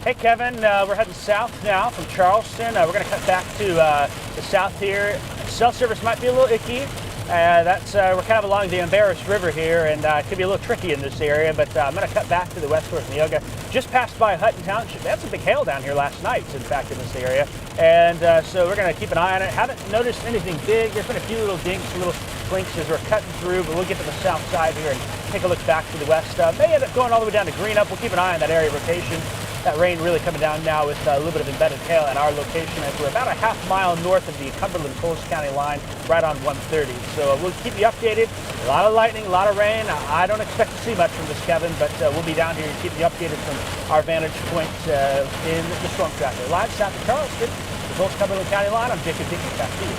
Hey Kevin, we're heading south now from Charleston. We're going to cut back to the south here. Cell service might be a little icky. We're kind of along the Embarrass River here, and it could be a little tricky in this area, but I'm going to cut back to the west towards Neoga. Just passed by Hutton Township. They had some big hail down here last night, in fact, in this area. And so we're going to keep an eye on it. Haven't noticed anything big. There's been a few little dinks, little blinks as we're cutting through, but we'll get to the south side here and take a look back to the west. May end up going all the way down to Greenup. We'll keep an eye on that area rotation. That rain really coming down now with a little bit of embedded hail at our location as we're about a half-mile north of the Cumberland-Coles County line, right on 130. So we'll keep you updated. A lot of lightning, a lot of rain. I don't expect to see much from this, Kevin, but we'll be down here and keep you updated from our vantage point in the storm tracker. Live south of Charleston, the Coles Cumberland County line. I'm Jacob Dickey. Back to you.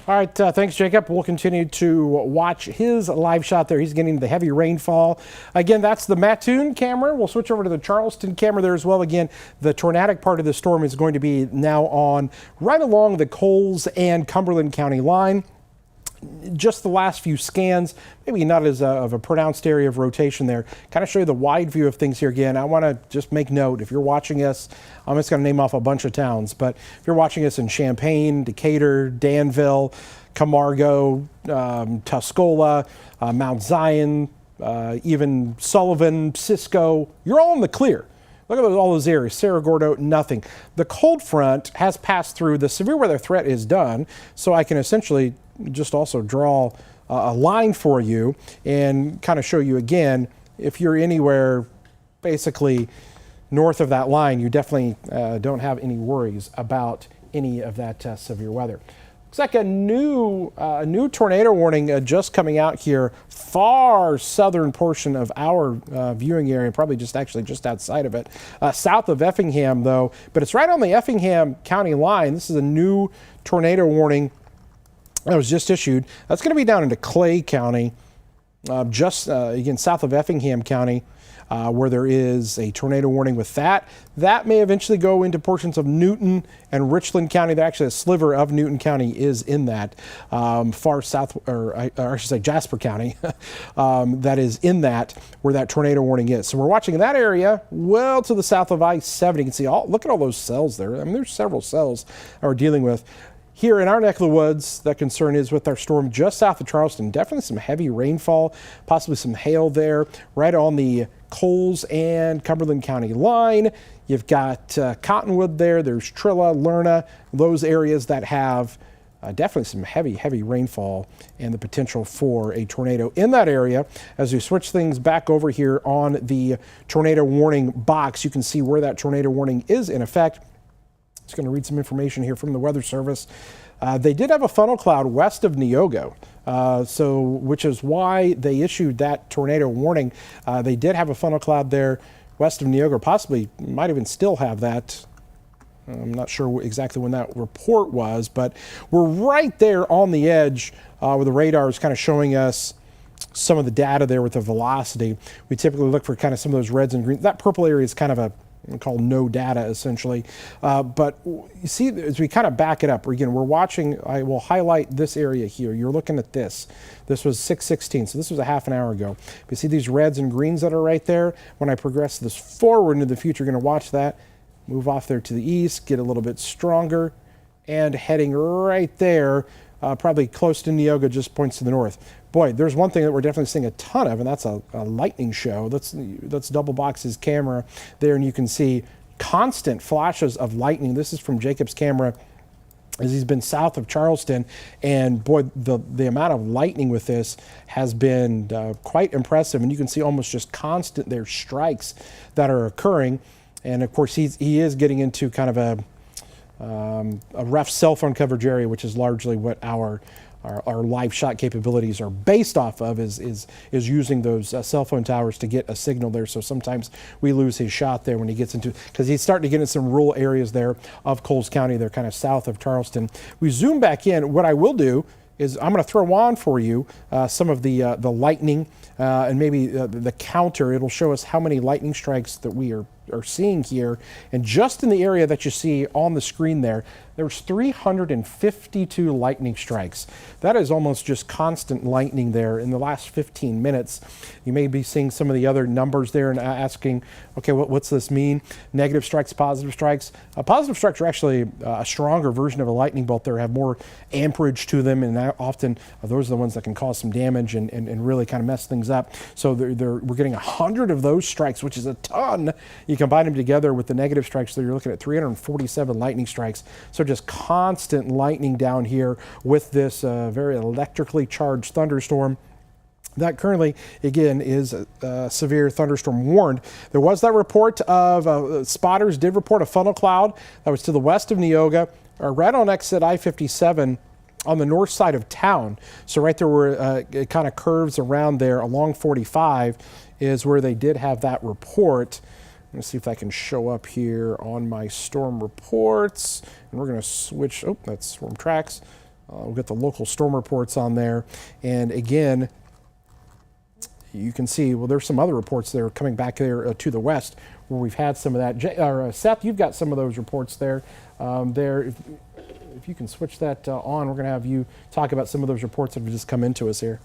All right, thanks, Jacob. We'll continue to watch his live shot there. He's getting the heavy rainfall. Again, that's the Mattoon camera. We'll switch over to the Charleston camera there as well. Again, the tornadic part of the storm is going to be now on right along the Coles and Cumberland County line. Just the last few scans, maybe not as of a pronounced area of rotation there. Kind of show you the wide view of things here again. I want to just make note, if you're watching us, I'm just going to name off a bunch of towns, but if you're watching us in Champaign, Decatur, Danville, Camargo, Tuscola, Mount Zion, even Sullivan, Cisco, you're all in the clear. Look at all those areas. Cerro Gordo, nothing. The cold front has passed through. The severe weather threat is done, so I can essentially just also draw a line for you and kind of show you again, if you're anywhere basically north of that line, you definitely don't have any worries about any of that severe weather. Looks like a new tornado warning just coming out here, far southern portion of our viewing area, probably just outside of it, south of Effingham though, but it's right on the Effingham County line. This is a new tornado warning that was just issued. That's going to be down into Clay County, again south of Effingham County, where there is a tornado warning with that. That may eventually go into portions of Newton and Richland County. Actually, a sliver of Newton County is in that far south, or I should say Jasper County, that is in that, where that tornado warning is. So we're watching that area well to the south of I-70. You can see, look at all those cells there. I mean, there's several cells that we're dealing with. Here in our neck of the woods, the concern is with our storm just south of Charleston. Definitely some heavy rainfall, possibly some hail there, right on the Coles and Cumberland County line. You've got Cottonwood there. There's Trilla, Lerna, those areas that have definitely some heavy rainfall and the potential for a tornado in that area. As we switch things back over here on the tornado warning box, you can see where that tornado warning is in effect. Just going to read some information here from the Weather Service. They did have a funnel cloud west of Neoga, which is why they issued that tornado warning. They did have a funnel cloud there west of Neoga, possibly might even still have that. I'm not sure exactly when that report was, but we're right there on the edge where the radar is kind of showing us some of the data there with the velocity. We typically look for kind of some of those reds and greens. That purple area is kind of a called no data essentially. But you see, as we kind of back it up, again, we're watching, I will highlight this area here. You're looking at this. This was 6:16, so this was a half an hour ago. You see these reds and greens that are right there? When I progress this forward into the future, you're going to watch that move off there to the east, get a little bit stronger, and heading right there, probably close to Neoga, just points to the north. Boy, there's one thing that we're definitely seeing a ton of, and that's a lightning show. That's Double Box's camera there, and you can see constant flashes of lightning. This is from Jacob's camera as he's been south of Charleston, and boy, the amount of lightning with this has been quite impressive, and you can see almost just constant there strikes that are occurring. And of course, he is getting into kind of a rough cell phone coverage area, which is largely what our live shot capabilities are based off of, is using those cell phone towers to get a signal there. So sometimes we lose his shot there when he gets into, because he's starting to get in some rural areas there of Coles County. They're kind of south of Charleston. We zoom back in. What I will do is I'm going to throw on for you some of the lightning and maybe the counter. It'll show us how many lightning strikes that we are seeing here. And just in the area that you see on the screen there's 352 lightning strikes. That is almost just constant lightning there in the last 15 minutes. You may be seeing some of the other numbers there and asking, okay, what's this mean? Negative strikes, positive strikes. Positive strikes are actually a stronger version of a lightning bolt. They have more amperage to them, and often those are the ones that can cause some damage and really kind of mess things up. So we're getting 100 of those strikes, which is a ton. You combine them together with the negative strikes, so you're looking at 347 lightning strikes. So just constant lightning down here with this very electrically charged thunderstorm. That currently, again, is a severe thunderstorm warned. There was that report of spotters did report a funnel cloud that was to the west of Neoga, right on exit I-57 on the north side of town. So right there where it kind of curves around there along 45 is where they did have that report. Let's see if I can show up here on my storm reports. And we're going to switch. Oh, that's storm tracks. We'll get the local storm reports on there. And again, you can see, well, there's some other reports there coming back there to the west where we've had some of that. Seth, you've got some of those reports there. If you can switch that on, we're going to have you talk about some of those reports that have just come into us here.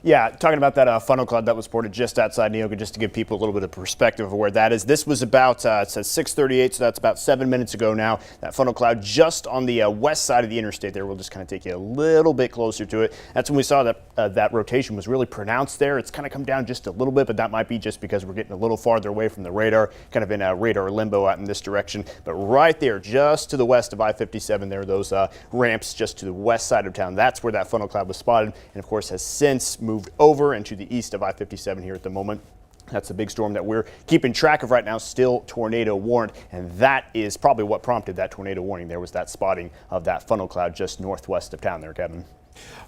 Yeah, talking about that funnel cloud that was reported just outside Neoga, just to give people a little bit of perspective of where that is. This was about, it says 6:38, so that's about 7 minutes ago now. That funnel cloud just on the west side of the interstate there. We'll just kind of take you a little bit closer to it. That's when we saw that that rotation was really pronounced there. It's kind of come down just a little bit, but that might be just because we're getting a little farther away from the radar, kind of in a radar limbo out in this direction. But right there, just to the west of I-57, there are those ramps just to the west side of town. That's where that funnel cloud was spotted, and of course has since moved over and to the east of I-57 here at the moment. That's the big storm that we're keeping track of right now, still tornado warned, and that is probably what prompted that tornado warning. There was that spotting of that funnel cloud just northwest of town there, Kevin.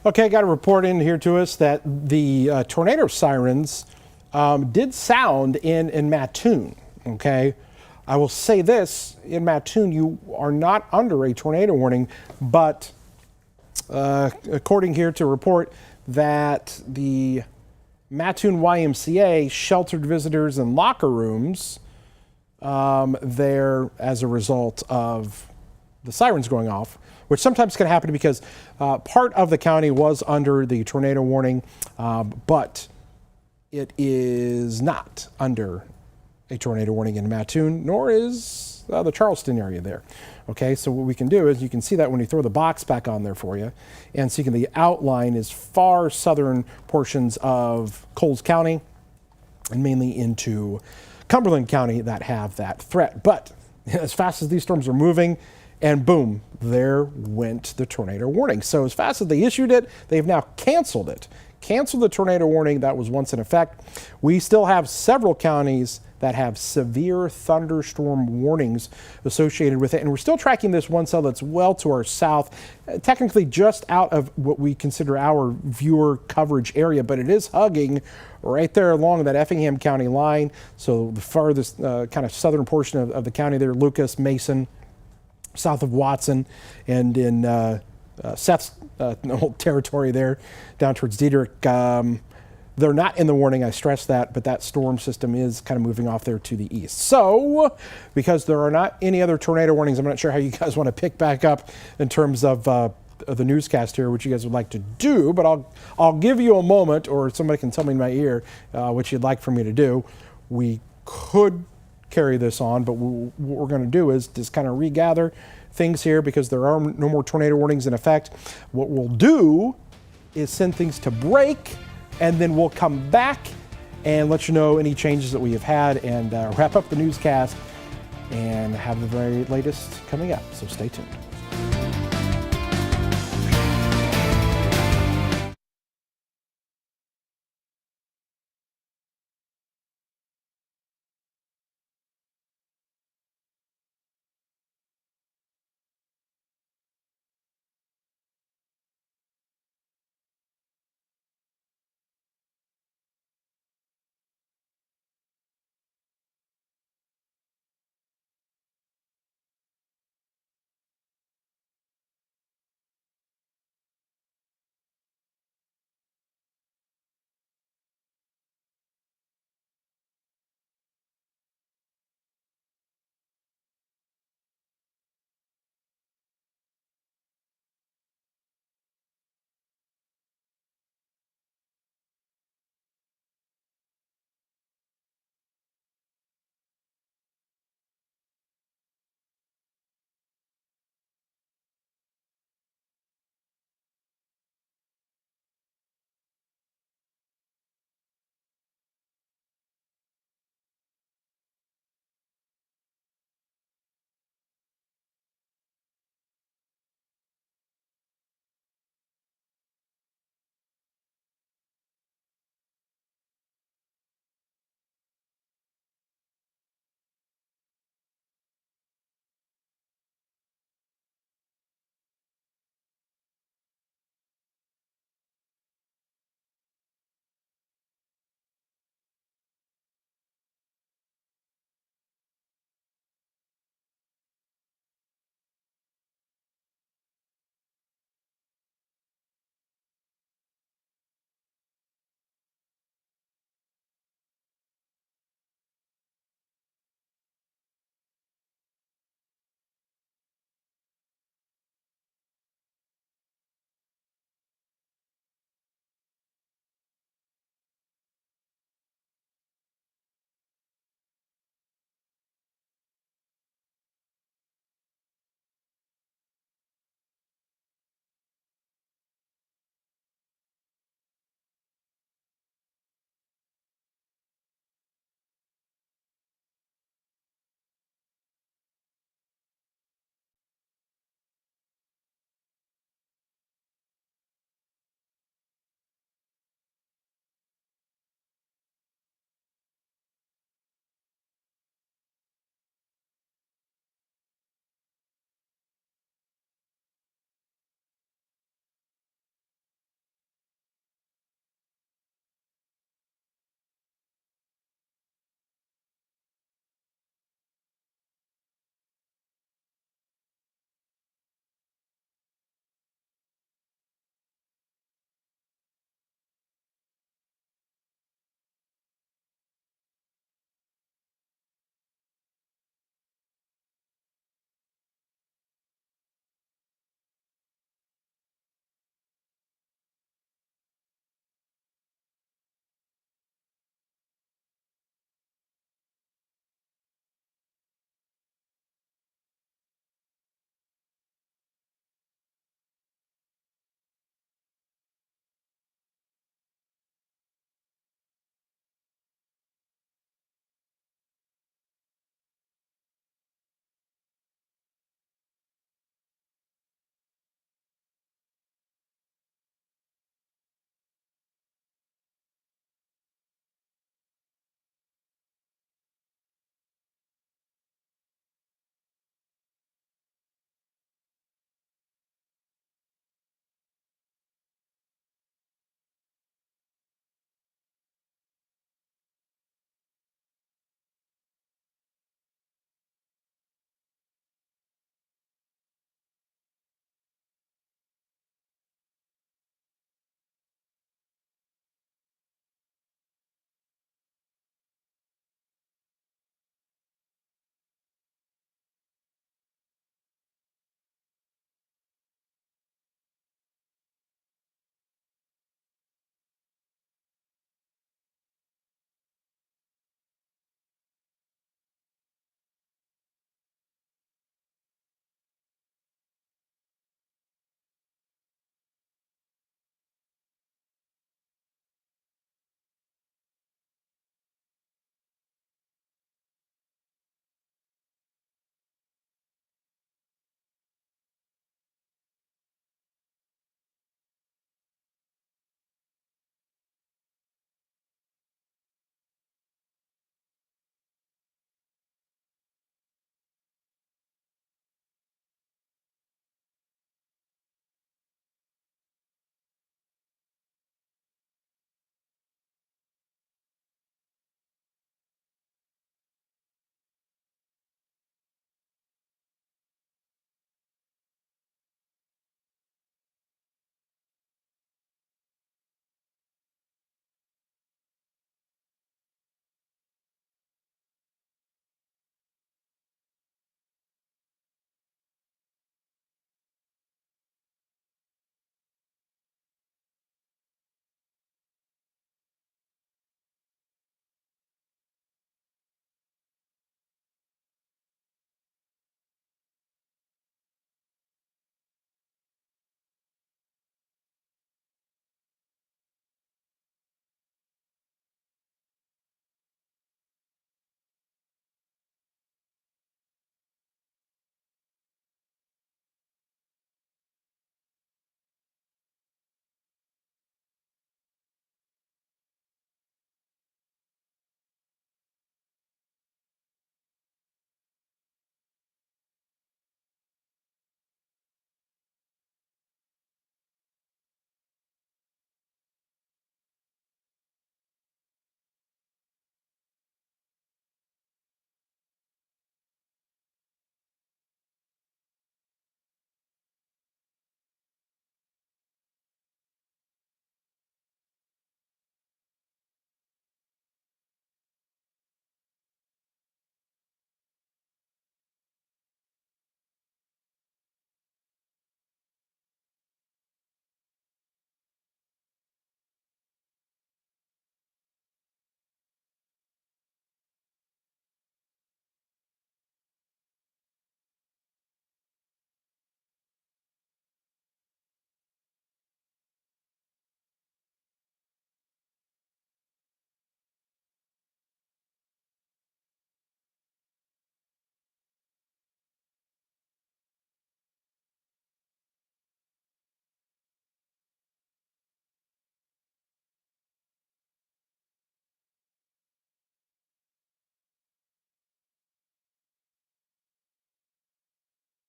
Okay, got a report in here to us that the tornado sirens did sound in Mattoon, okay? I will say this, in Mattoon, you are not under a tornado warning, but according here to a report that the Mattoon YMCA sheltered visitors in locker rooms there as a result of the sirens going off, which sometimes can happen because part of the county was under the tornado warning, but it is not under a tornado warning in Mattoon, nor is the Charleston area there. Okay, so what we can do is you can see that when you throw the box back on there for you, and so you can, the outline is far southern portions of Coles County and mainly into Cumberland County that have that threat. But as fast as these storms are moving, and boom, there went the tornado warning. So as fast as they issued it, they've now canceled it. Canceled the tornado warning that was once in effect. We still have several counties that have severe thunderstorm warnings associated with it. And we're still tracking this one cell that's well to our south, technically just out of what we consider our viewer coverage area, but it is hugging right there along that Effingham County line. So the farthest kind of southern portion of the county there, Lucas, Mason, south of Watson, and in Seth's territory there, down towards Diedrich. They're not in the warning, I stress that, but that storm system is kind of moving off there to the east. So, because there are not any other tornado warnings, I'm not sure how you guys want to pick back up in terms of the newscast here, what you guys would like to do, but I'll give you a moment, or somebody can tell me in my ear what you'd like for me to do. We could carry this on, but what we're going to do is just kind of regather things here because there are no more tornado warnings in effect. What we'll do is send things to break, and then we'll come back and let you know any changes that we have had and wrap up the newscast and have the very latest coming up. So stay tuned.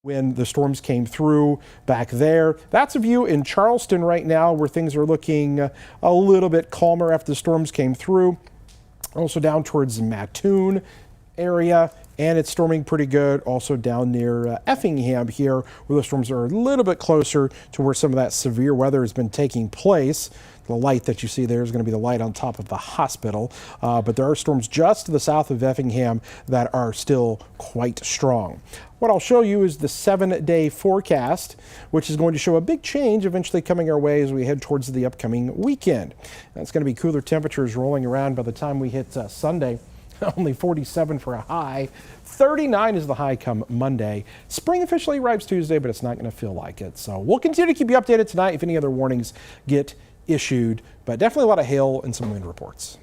when the storms came through back there. That's a view in Charleston right now where things are looking a little bit calmer after the storms came through. Also down towards the Mattoon area, and it's storming pretty good also down near Effingham here, where the storms are a little bit closer to where some of that severe weather has been taking place. The light that you see there is going to be the light on top of the hospital, but there are storms just to the south of Effingham that are still quite strong. What I'll show you is the 7-day forecast, which is going to show a big change eventually coming our way as we head towards the upcoming weekend. It's going to be cooler temperatures rolling around by the time we hit Sunday. Only 47 for a high. 39 is the high come Monday. Spring officially arrives Tuesday, but it's not going to feel like it. So we'll continue to keep you updated tonight if any other warnings get issued, but definitely a lot of hail and some wind reports.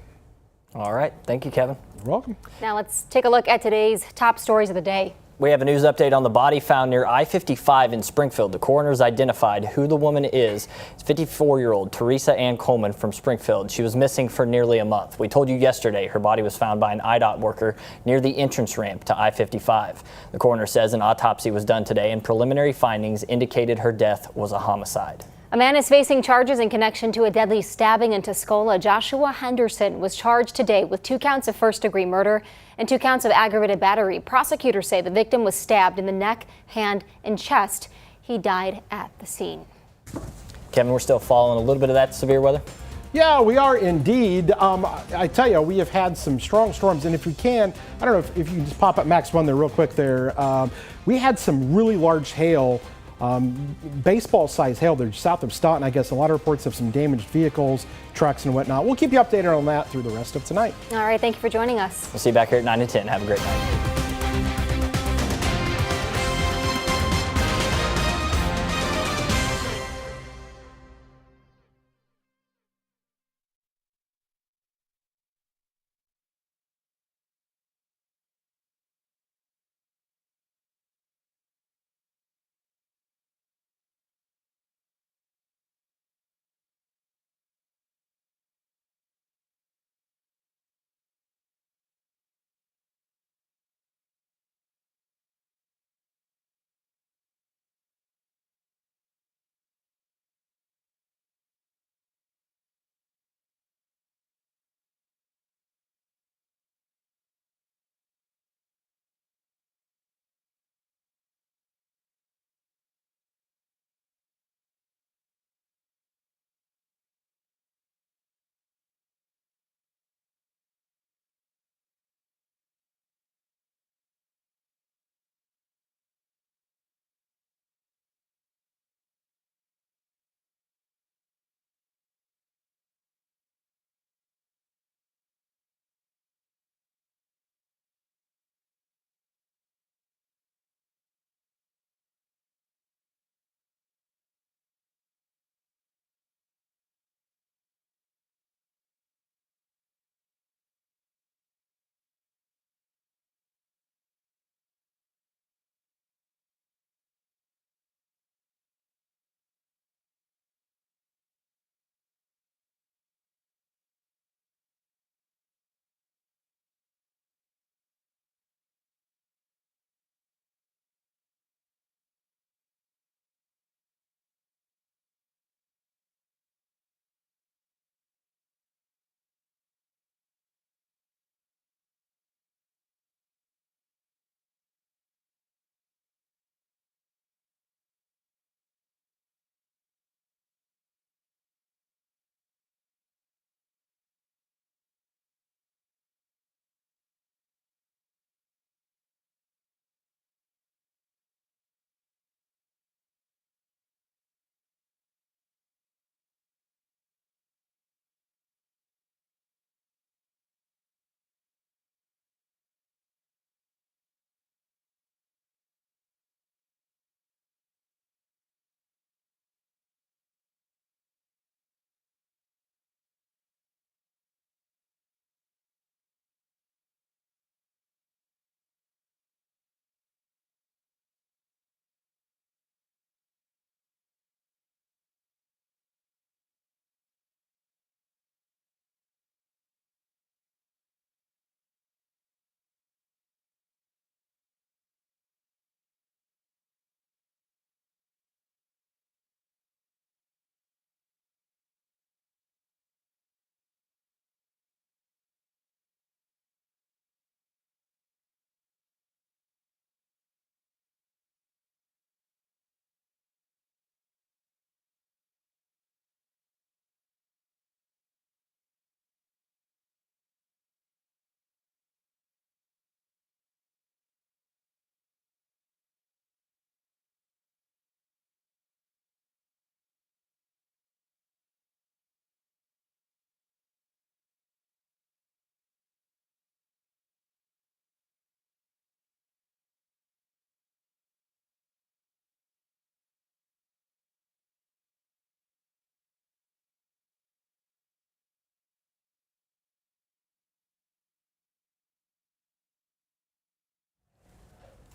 All right. Thank you, Kevin. You're welcome. Now let's take a look at today's top stories of the day. We have a news update on the body found near I-55 in Springfield. The coroner's identified who the woman is. It's 54-year-old Teresa Ann Coleman from Springfield. She was missing for nearly a month. We told you yesterday her body was found by an IDOT worker near the entrance ramp to I-55. The coroner says an autopsy was done today and preliminary findings indicated her death was a homicide. A man is facing charges in connection to a deadly stabbing in Tuscola. Joshua Henderson was charged today with 2 counts of first-degree murder and 2 counts of aggravated battery. Prosecutors say the victim was stabbed in the neck, hand, and chest. He died at the scene. Kevin, we're still following a little bit of that severe weather? Yeah, we are indeed. I tell you, we have had some strong storms, and if we can, I don't know if you can just pop up Max 1 there real quick there. We had some really large hail. Baseball-sized hail there south of Staunton. I guess a lot of reports of some damaged vehicles, trucks, and whatnot. We'll keep you updated on that through the rest of tonight. All right, thank you for joining us. We'll see you back here at 9 to 10. Have a great night.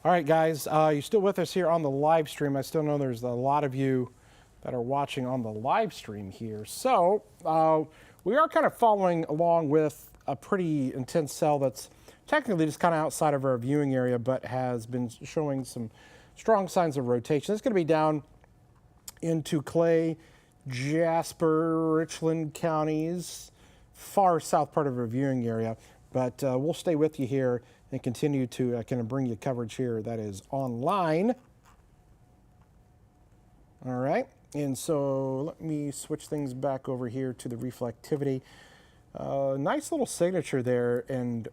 All right, guys, you still with us here on the live stream? I still know there's a lot of you that are watching on the live stream here. So we are kind of following along with a pretty intense cell that's technically just kind of outside of our viewing area, but has been showing some strong signs of rotation. It's going to be down into Clay, Jasper, Richland counties, far south part of our viewing area. But we'll stay with you here and continue to kind of bring you coverage here that is online. All right, and so let me switch things back over here to the reflectivity. Nice little signature there, and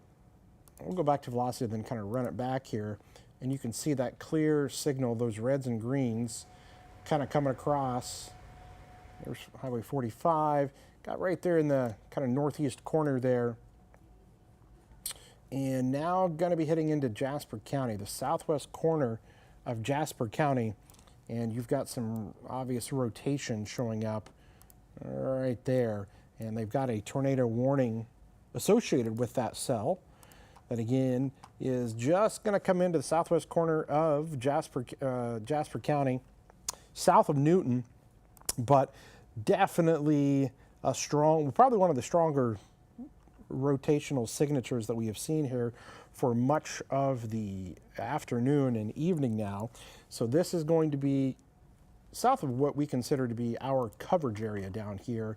we'll go back to velocity and then kind of run it back here. And you can see that clear signal, those reds and greens kind of coming across. There's Highway 45, got right there in the kind of northeast corner there. And now going to be heading into Jasper County, the southwest corner of Jasper County. And you've got some obvious rotation showing up right there. And they've got a tornado warning associated with that cell. That again is just going to come into the southwest corner of Jasper County, south of Newton, but definitely a strong, probably one of the stronger rotational signatures that we have seen here for much of the afternoon and evening now. So this is going to be south of what we consider to be our coverage area down here.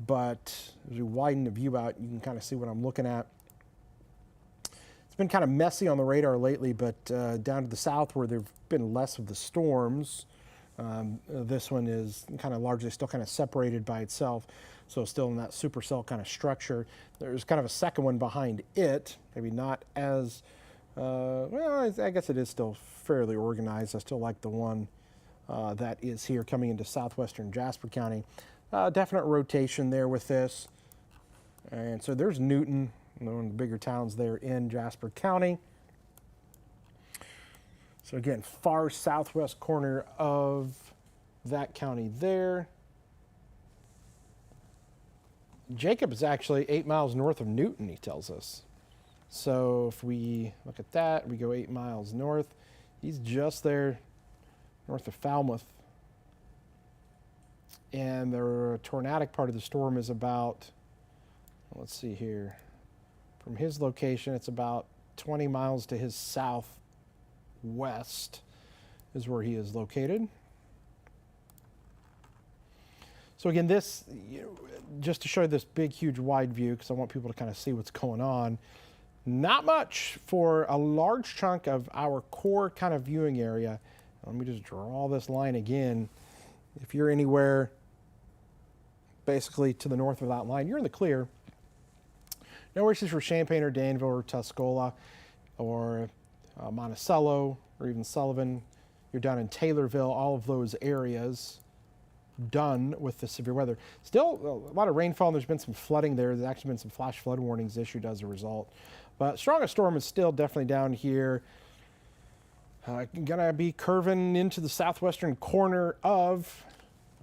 But as we widen the view out, you can kind of see what I'm looking at. It's been kind of messy on the radar lately, but down to the south where there have been less of the storms, this one is kind of largely still kind of separated by itself, so still in that supercell kind of structure. There's kind of a second one behind it, maybe not as, well, I guess it is still fairly organized. I still like the one that is here coming into southwestern Jasper County. Definite rotation there with this. And so there's Newton, one of the bigger towns there in Jasper County. So again, far southwest corner of that county there. Jacob is actually 8 miles north of Newton, he tells us. So if we look at that, we go 8 miles north. He's just there north of Falmouth. And the tornadic part of the storm is about, let's see here, from his location, it's about 20 miles to his southwest is where he is located. So again, this, just to show you this big, huge, wide view, because I want people to kind of see what's going on. Not much for a large chunk of our core kind of viewing area. Let me just draw this line again. If you're anywhere basically to the north of that line, you're in the clear. No issues for Champaign or Danville or Tuscola or Monticello or even Sullivan. You're down in Taylorville, all of those areas done with the severe weather. Still a lot of rainfall, and there's been some flooding there. There's actually been some flash flood warnings issued as a result. But strongest storm is still definitely down here. Gonna be curving into the southwestern corner of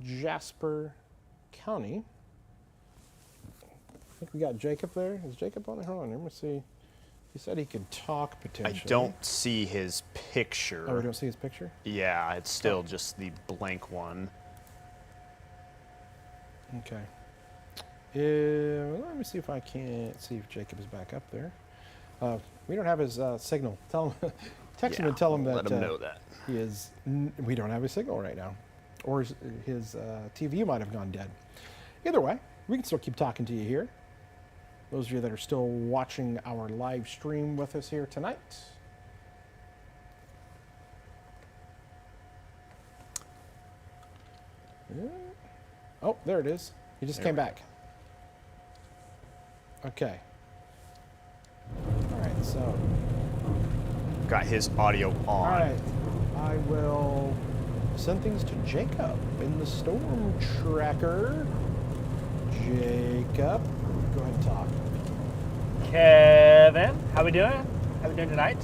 Jasper County. I think we got Jacob there. Is Jacob on there? Hold on, let me see. He said he could talk potentially. I don't see his picture. Oh, we don't see his picture? Yeah, it's still just the blank one. Okay. Let me see if I can't see if Jacob is back up there. We don't have his signal. Tell him, text him and tell him that. Let him know that. He is. We don't have his signal right now, or his TV might have gone dead. Either way, we can still keep talking to you here. Those of you that are still watching our live stream with us here tonight. Oh, there it is. He just came back. Okay. All right, so. Got his audio on. All right. I will send things to Jacob in the storm tracker. Jacob, go ahead and talk. Kevin, how we doing? How we doing tonight?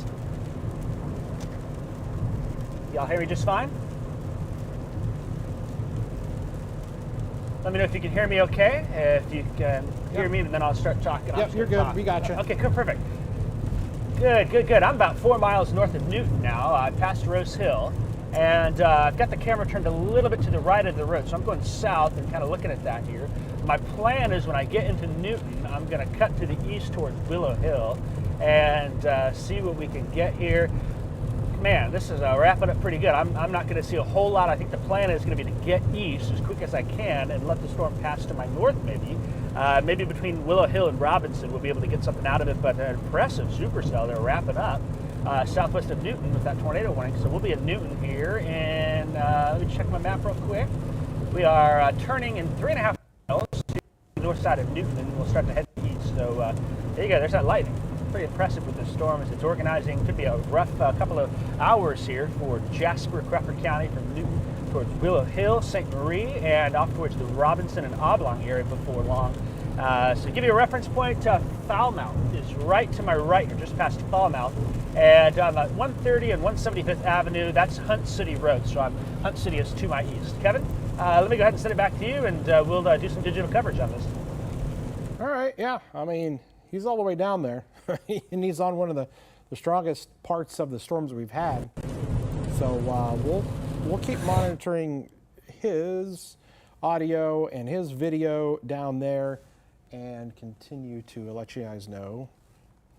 Y'all hear me just fine? Let me know if you can hear me okay. If you can hear me, then I'll start talking. Yep, you're good. We got you. Okay, cool, perfect. Good, good, good. I'm about 4 miles north of Newton now. I passed Rose Hill, and I've got the camera turned a little bit to the right of the road, so I'm going south and kind of looking at that here. My plan is when I get into Newton, I'm going to cut to the east towards Willow Hill and see what we can get here. Man, this is wrapping up pretty good. I'm not going to see a whole lot. I think the plan is going to be to get east as quick as I can and let the storm pass to my north maybe. Maybe between Willow Hill and Robinson we'll be able to get something out of it, but an impressive supercell they're wrapping up southwest of Newton with that tornado warning. So we'll be in Newton here, and let me check my map real quick. We are turning in 3.5 miles to the north side of Newton, and we'll start to head east. So there you go, there's that lightning. Pretty impressive with this storm as it's organizing. Could be a rough couple of hours here for Jasper, Crawford County from Newton towards Willow Hill, St. Marie, and off towards the Robinson and Oblong area before long. So to give you a reference point, Falmouth is right to my right here, just past Falmouth. And at 130 and 175th Avenue, that's Hunt City Road. So Hunt City is to my east. Kevin, let me go ahead and send it back to you, and we'll do some digital coverage on this. All right, yeah. I mean, he's all the way down there, and he's on one of the strongest parts of the storms we've had. So we'll keep monitoring his audio and his video down there and continue to let you guys know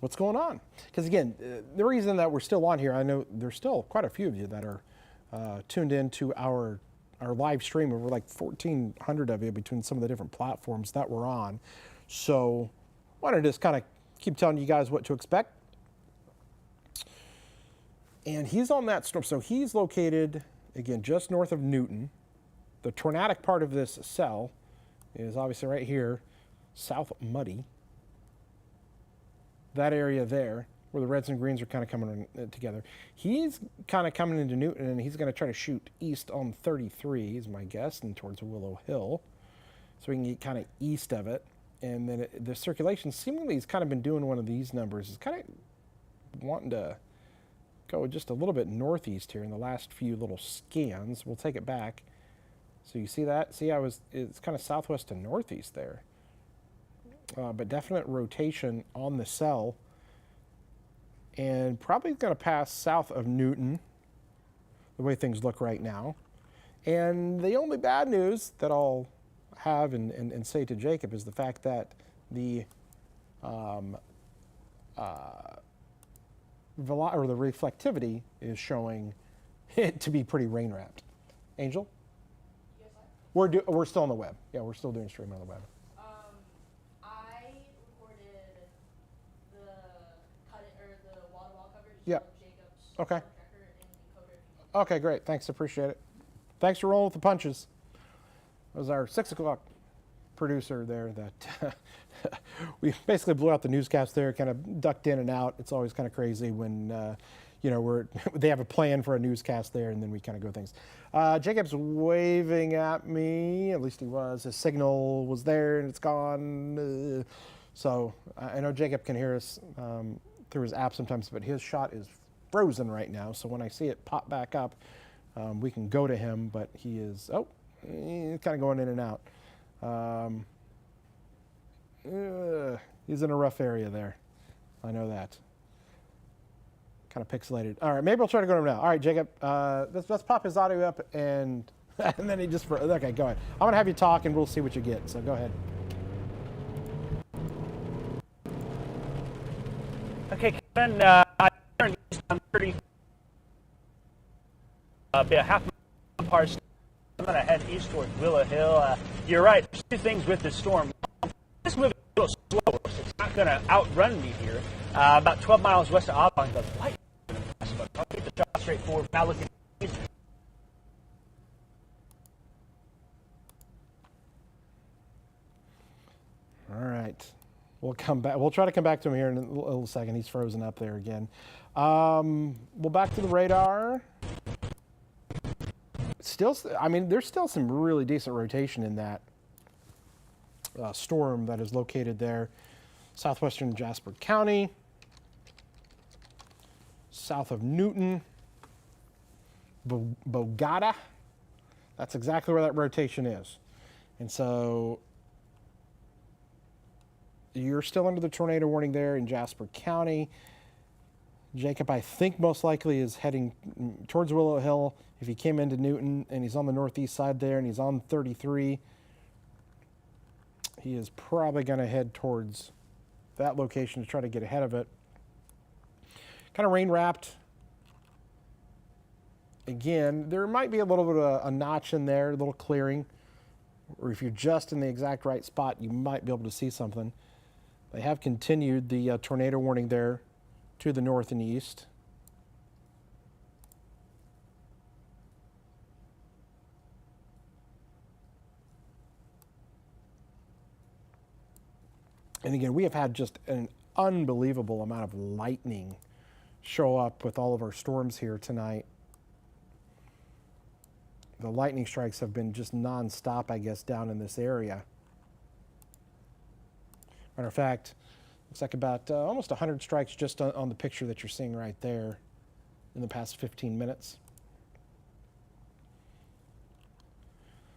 what's going on. Because again, the reason that we're still on here, I know there's still quite a few of you that are tuned in to our live stream. Over like 1,400 of you between some of the different platforms that we're on. So I wanted to just kind of keep telling you guys what to expect. And he's on that storm. So he's located, again, just north of Newton. The tornadic part of this cell is obviously right here, South Muddy. That area there, where the reds and greens are kind of coming together. He's kind of coming into Newton, and he's going to try to shoot east on 33, is my guess, and towards Willow Hill. So we can get kind of east of it. And then the circulation, seemingly he's kind of been doing one of these numbers. He's kind of wanting to go just a little bit northeast here in the last few little scans. We'll take it back. So you see that? See how it's kind of southwest to northeast there. But definite rotation on the cell. And probably going to pass south of Newton, the way things look right now. And the only bad news that I'll have and say to Jacob is the fact that the reflectivity is showing it to be pretty rain wrapped. Angel? We're still on the web. Yeah, we're still doing stream on the web. I recorded the wall to wall coverage. Yeah. Jacob's Okay. tracker and decoder. Okay, great. Thanks. Appreciate it. Thanks for rolling with the punches. That was our 6 o'clock producer there that we basically blew out the newscast there, kind of ducked in and out. It's always kind of crazy when they have a plan for a newscast there, and then we kind of go things. Jacob's waving at me, at least he was. His signal was there and it's gone. So I know Jacob can hear us through his app sometimes, but his shot is frozen right now. So when I see it pop back up, we can go to him, but he is, he's kind of going in and out. He's in a rough area there. I know that. Kind of pixelated. All right, maybe I'll try to go to him now. All right, Jacob, let's pop his audio up and then he just, okay, go ahead. I'm gonna have you talk and we'll see what you get, so go ahead. Okay, Kevin, I turned east on 30, be a half mile parts. I'm going to head east towards Willow Hill. You're right, there's two things with this storm. It's moving a little slower, so it's not going to outrun me here. About 12 miles west of Oblong, the light. I'll keep the shot straight forward. Now looking east. All right. We'll come back. We'll try to come back to him here in a little second. He's frozen up there again. We'll back to the radar. Still, I mean, there's still some really decent rotation in that storm that is located there. Southwestern Jasper County, south of Newton, Bogota. That's exactly where that rotation is. And so you're still under the tornado warning there in Jasper County. Jacob, I think most likely is heading towards Willow Hill. If he came into Newton and he's on the northeast side there and he's on 33, he is probably going to head towards that location to try to get ahead of it. Kind of rain wrapped. Again, there might be a little bit of a notch in there, a little clearing, or if you're just in the exact right spot, you might be able to see something. They have continued the tornado warning there to the north and east. And again, we have had just an unbelievable amount of lightning show up with all of our storms here tonight. The lightning strikes have been just nonstop, I guess, down in this area. Matter of fact, looks like about almost 100 strikes just on the picture that you're seeing right there in the past 15 minutes.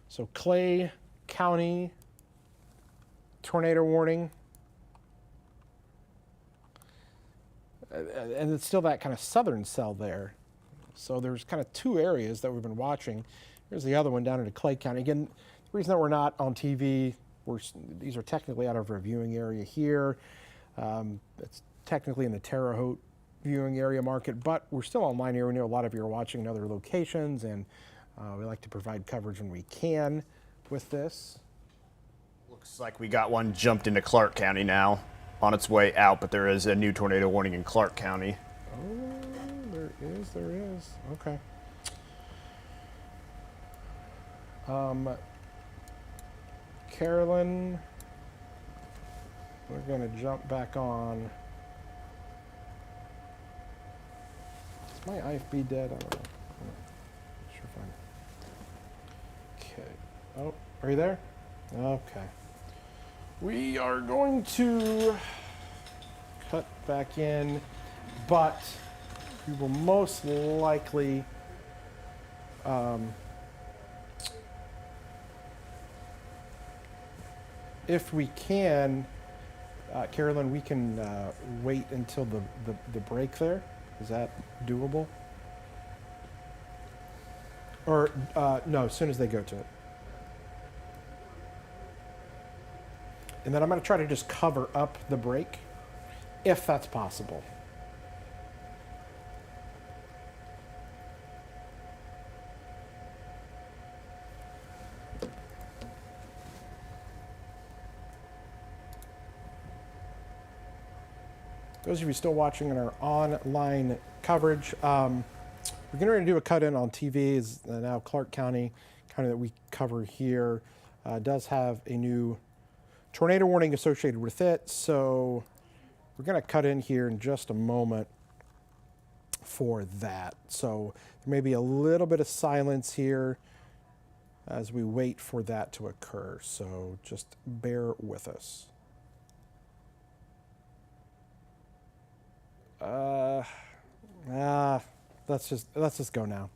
So Clay County tornado warning. And it's still that kind of southern cell there. So there's kind of two areas that we've been watching. Here's the other one down into Clay County. Again, the reason that we're not on TV, these are technically out of our viewing area here. It's technically in the Terre Haute viewing area market, but we're still online here. We know a lot of you are watching in other locations, and we like to provide coverage when we can with this. Looks like we got one jumped into Clark County now, on its way out, but there is a new tornado warning in Clark County. Oh, there is. Okay. Carolyn, we're going to jump back on. Is my IFB dead? I don't know. I'm not sure if I'm... Okay. Oh, are you there? Okay. We are going to cut back in, but we will most likely if we can, Carolyn, we can wait until the break there. Is that doable? Or no, as soon as they go to it. And then I'm going to try to just cover up the break, if that's possible. Those of you still watching in our online coverage, we're going to do a cut-in on TV. Is now Clark County that we cover here does have a new tornado warning associated with it, so we're going to cut in here in just a moment for that. So there may be a little bit of silence here as we wait for that to occur, so just bear with us. Let's just go now.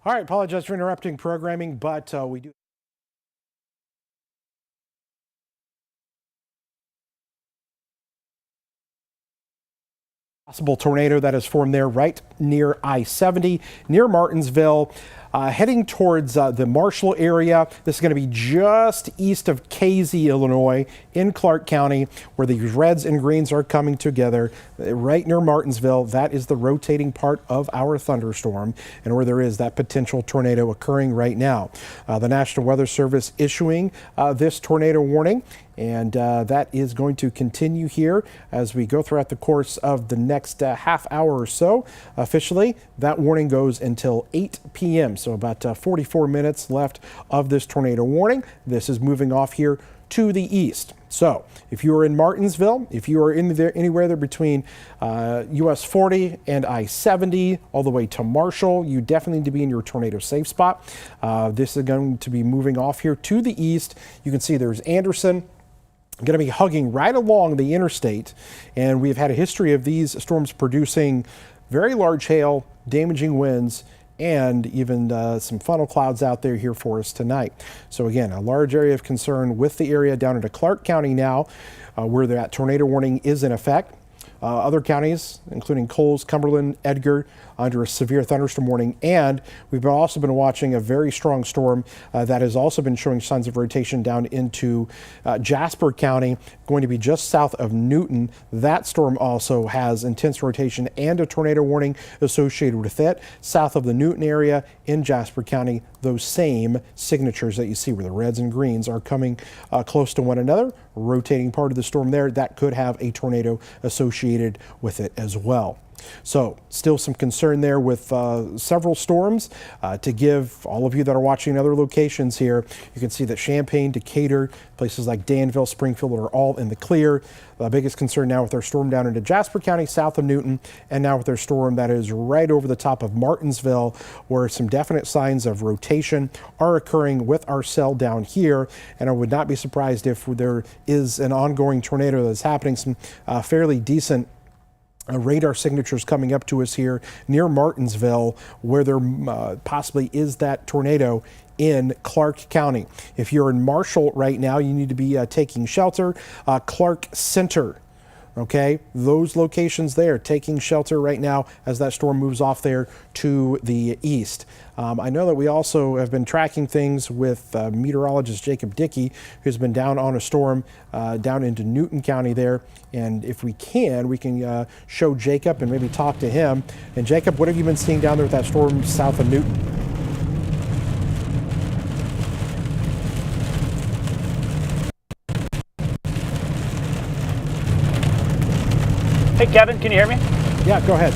All right, apologize for interrupting programming, but we do. Possible tornado that has formed there right near I-70, near Martinsville, heading towards the Marshall area. This is going to be just east of Casey, Illinois, in Clark County, where the reds and greens are coming together. Right near Martinsville, that is the rotating part of our thunderstorm, and where there is that potential tornado occurring right now. The National Weather Service issuing this tornado warning, and that is going to continue here as we go throughout the course of the next half hour or so. Officially, that warning goes until 8 p.m., so about 44 minutes left of this tornado warning. This is moving off here to the east. So if you are in Martinsville, if you are in there anywhere there between US 40 and I-70 all the way to Marshall, you definitely need to be in your tornado safe spot. This is going to be moving off here to the east. You can see there's Anderson going to be hugging right along the interstate, and we've had a history of these storms producing very large hail, damaging winds, and even some funnel clouds out there here for us tonight. So again, a large area of concern with the area down into Clark County now, where that tornado warning is in effect. Other counties, including Coles, Cumberland, Edgar, under a severe thunderstorm warning. And we've also been watching a very strong storm that has also been showing signs of rotation down into Jasper County, going to be just south of Newton. That storm also has intense rotation and a tornado warning associated with it. South of the Newton area in Jasper County, those same signatures that you see where the reds and greens are coming close to one another, rotating part of the storm there, that could have a tornado associated with it as well. So still some concern there with several storms. To give all of you that are watching other locations here, you can see that Champaign, Decatur, places like Danville, Springfield are all in the clear. The biggest concern now with our storm down into Jasper County, south of Newton, and now with their storm that is right over the top of Martinsville, where some definite signs of rotation are occurring with our cell down here. And I would not be surprised if there is an ongoing tornado that's happening, some fairly decent radar signatures coming up to us here near Martinsville, where there possibly is that tornado in Clark County. If you're in Marshall right now, you need to be taking shelter. Clark Center, okay, those locations there, taking shelter right now as that storm moves off there to the east. I know that we also have been tracking things with meteorologist Jacob Dickey, who's been down on a storm down into Newton County there. And if we can show Jacob and maybe talk to him. And Jacob, what have you been seeing down there with that storm south of Newton? Hey, Kevin, can you hear me? Yeah, go ahead.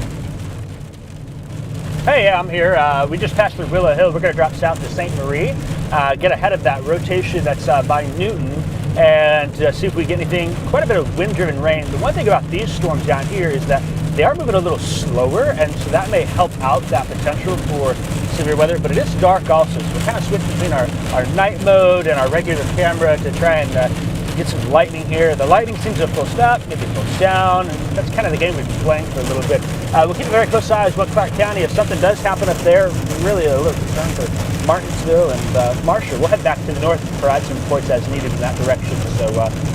Hey, I'm here. We just passed through Willow Hill. We're going to drop south to St. Marie, get ahead of that rotation that's by Newton, and see if we get anything, quite a bit of wind-driven rain. The one thing about these storms down here is that they are moving a little slower, and so that may help out that potential for severe weather, but it is dark also, so we're kind of switching between our night mode and our regular camera to try and get some lightning here. The lightning seems to have closed up, maybe it closed down, and that's kind of the game we've been playing for a little bit. We'll keep a very close eye as well, Clark County. If something does happen up there, really a little concern for Martinsville and Marshall. We'll head back to the north and provide some reports as needed in that direction. So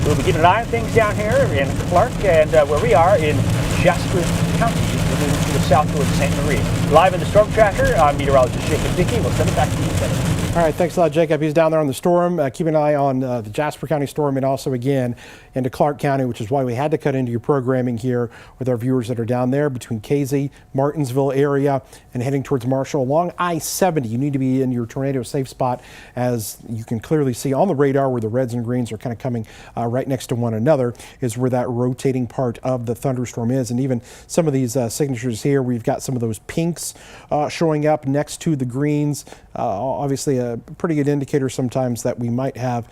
we'll be keeping an eye on things down here in Clark and where we are in Jasper County. We're moving to the south towards St. Marie. Live in the Storm Tracker, I'm meteorologist Jacob Dickey. We'll send it back to you, Kevin. All right, thanks a lot, Jacob. He's down there on the storm. Keep an eye on the Jasper County storm and also, again, into Clark County, which is why we had to cut into your programming here with our viewers that are down there between Casey, Martinsville area, and heading towards Marshall along I-70. You need to be in your tornado safe spot, as you can clearly see on the radar where the reds and greens are kind of coming right next to one another is where that rotating part of the thunderstorm is. And even some of these signatures here, we've got some of those pinks showing up next to the greens. Obviously a pretty good indicator sometimes that we might have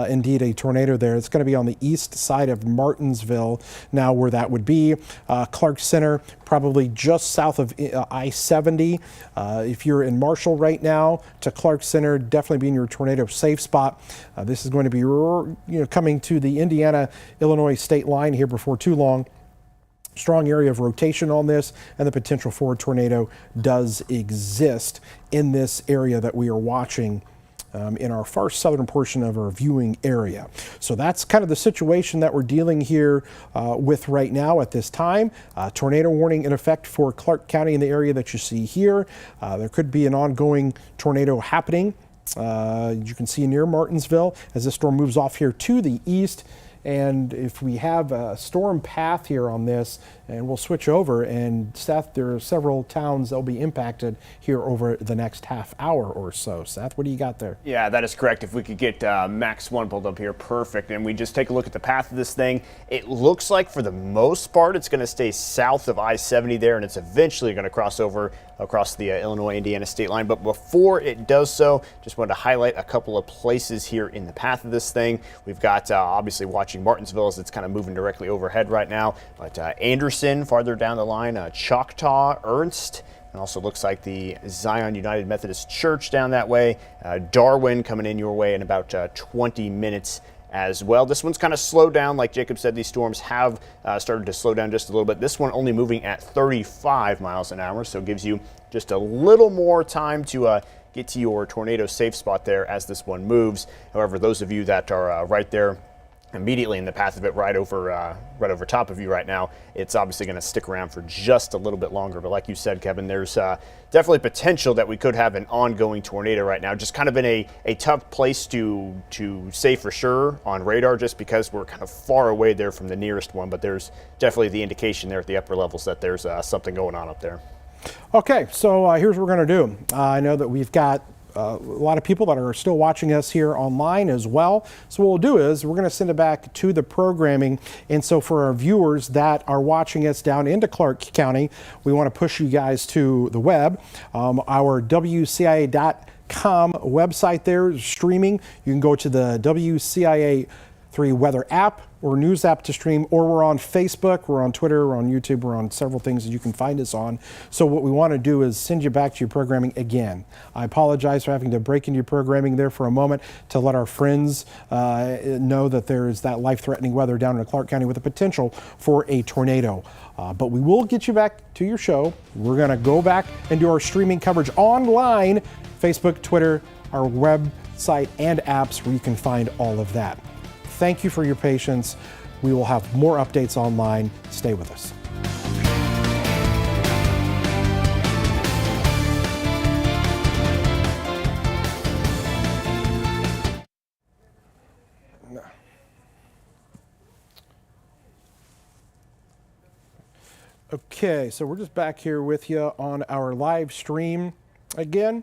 indeed a tornado there. It's going to be on the east side of Martinsville now, where that would be. Clark Center, probably just south of I-70. If you're in Marshall right now to Clark Center, definitely be in your tornado safe spot. This is going to be coming to the Indiana-Illinois state line here before too long. Strong area of rotation on this, and the potential for a tornado does exist in this area that we are watching in our far southern portion of our viewing area. So that's kind of the situation that we're dealing here with right now at this time. Tornado warning in effect for Clark County in the area that you see here. There could be an ongoing tornado happening. You can see near Martinsville as this storm moves off here to the east. And if we have a storm path here on this, and we'll switch over, and Seth, there are several towns that will be impacted here over the next half hour or so. Seth, what do you got there? Yeah, that is correct. If we could get Max 1 pulled up here, perfect. And we just take a look at the path of this thing. It looks like for the most part it's going to stay south of I-70 there, and it's eventually going to cross over across the Illinois-Indiana state line. But before it does so, just wanted to highlight a couple of places here in the path of this thing. We've got obviously watching Martinsville as it's kind of moving directly overhead right now, but Anderson farther down the line, Choctaw, Ernst, and also looks like the Zion United Methodist Church down that way, Darwin coming in your way in about 20 minutes as well. This one's kind of slowed down. Like Jacob said, these storms have started to slow down just a little bit. This one only moving at 35 miles an hour, so it gives you just a little more time to get to your tornado safe spot there as this one moves. However, those of you that are right there immediately in the path of it, right over top of you right now, it's obviously going to stick around for just a little bit longer. But like you said, Kevin, there's definitely potential that we could have an ongoing tornado right now, just kind of in a tough place to say for sure on radar, just because we're kind of far away there from the nearest one. But there's definitely the indication there at the upper levels that there's something going on up there. Okay, so here's what we're going to do. I know that we've got a lot of people that are still watching us here online as well. So what we'll do is we're going to send it back to the programming. And so for our viewers that are watching us down into Clark County, we want to push you guys to the web. Our WCIA.com website there is streaming. You can go to the WCIA 3 weather app or news app to stream, or we're on Facebook, we're on Twitter, we're on YouTube, we're on several things that you can find us on. So what we want to do is send you back to your programming again. I apologize for having to break into your programming there for a moment to let our friends know that there is that life-threatening weather down in Clark County with the potential for a tornado. But we will get you back to your show. We're going to go back and do our streaming coverage online, Facebook, Twitter, our website, and apps where you can find all of that. Thank you for your patience. We will have more updates online. Stay with us. Okay, so we're just back here with you on our live stream again.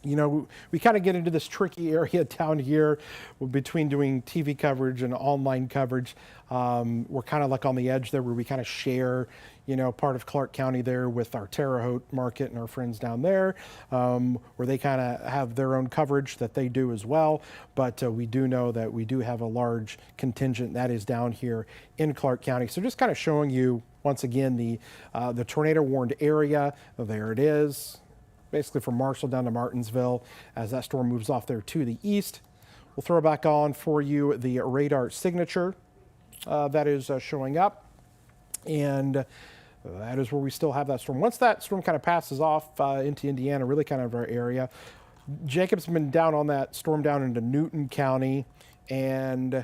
You know, we kind of get into this tricky area down here between doing TV coverage and online coverage. We're kind of like on the edge there where we kind of share, you know, part of Clark County there with our Terre Haute market and our friends down there, where they kind of have their own coverage that they do as well. But we do know that we do have a large contingent that is down here in Clark County. So just kind of showing you once again the tornado warned area. There it is. Basically from Marshall down to Martinsville as that storm moves off there to the east. We'll throw back on for you the radar signature that is showing up. And that is where we still have that storm. Once that storm kind of passes off into Indiana, really kind of our area, Jacob's been down on that storm down into Newton County, and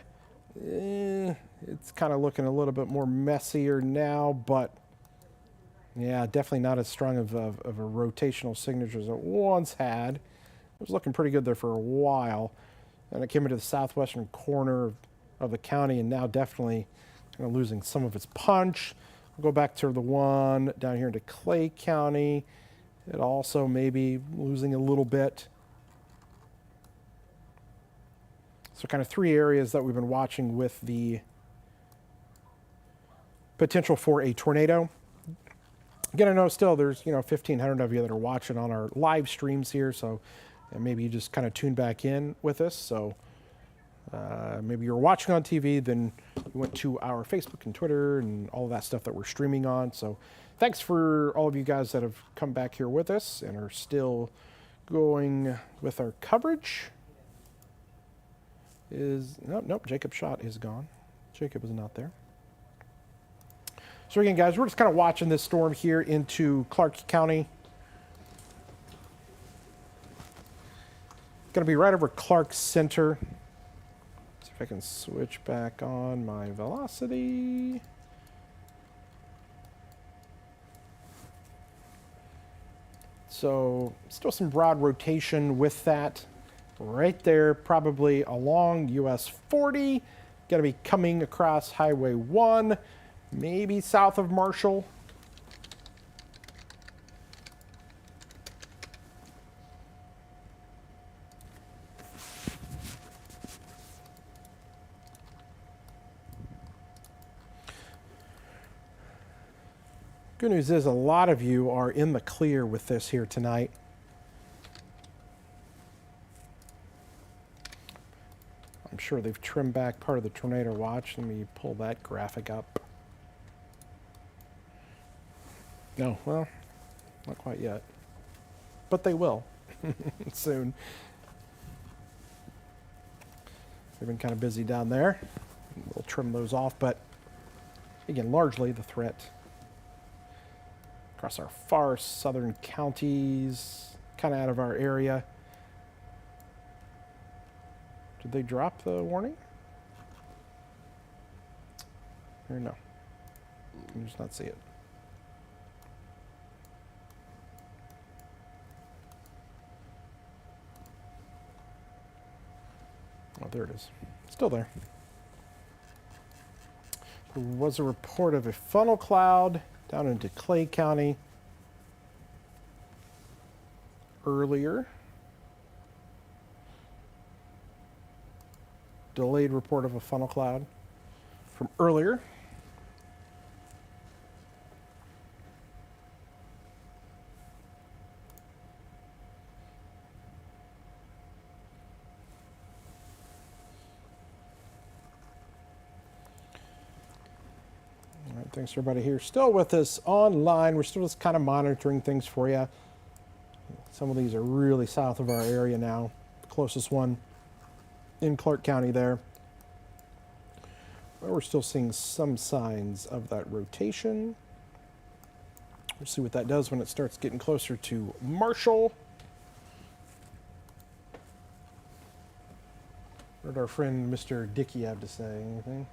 it's kind of looking a little bit more messier now, but yeah, definitely not as strong of a rotational signature as it once had. It was looking pretty good there for a while. And it came into the southwestern corner of the county, and now definitely kind of losing some of its punch. We'll go back to the one down here into Clay County. It also may be losing a little bit. So kind of three areas that we've been watching with the potential for a tornado. Again, I know still there's 1,500 of you that are watching on our live streams here, so maybe you just kind of tune back in with us. So maybe you're watching on TV, then you went to our Facebook and Twitter and all of that stuff that we're streaming on. So thanks for all of you guys that have come back here with us and are still going with our coverage. Nope, Jacob's shot is gone. Jacob is not there. So again, guys, we're just kind of watching this storm here into Clark County. Going to be right over Clark Center. See if I can switch back on my velocity. So still some broad rotation with that right there, probably along US 40, going to be coming across Highway 1, maybe south of Marshall. Good news is a lot of you are in the clear with this here tonight. I'm sure they've trimmed back part of the tornado watch. Let me pull that graphic up. No, well, not quite yet. But they will soon. They've been kind of busy down there. We'll trim those off, but again, largely the threat across our far southern counties, kind of out of our area. Did they drop the warning? Or no? Can you just not see it? Oh, there it is. Still there. There was a report of a funnel cloud down into Clay County earlier. Delayed report of a funnel cloud from earlier. All right, thanks everybody here still with us online. We're still just kind of monitoring things for you. Some of these are really south of our area now. The closest one in Clark County there. But we're still seeing some signs of that rotation. We'll see what that does when it starts getting closer to Marshall. What did our friend Mr. Dickey have to say? Anything?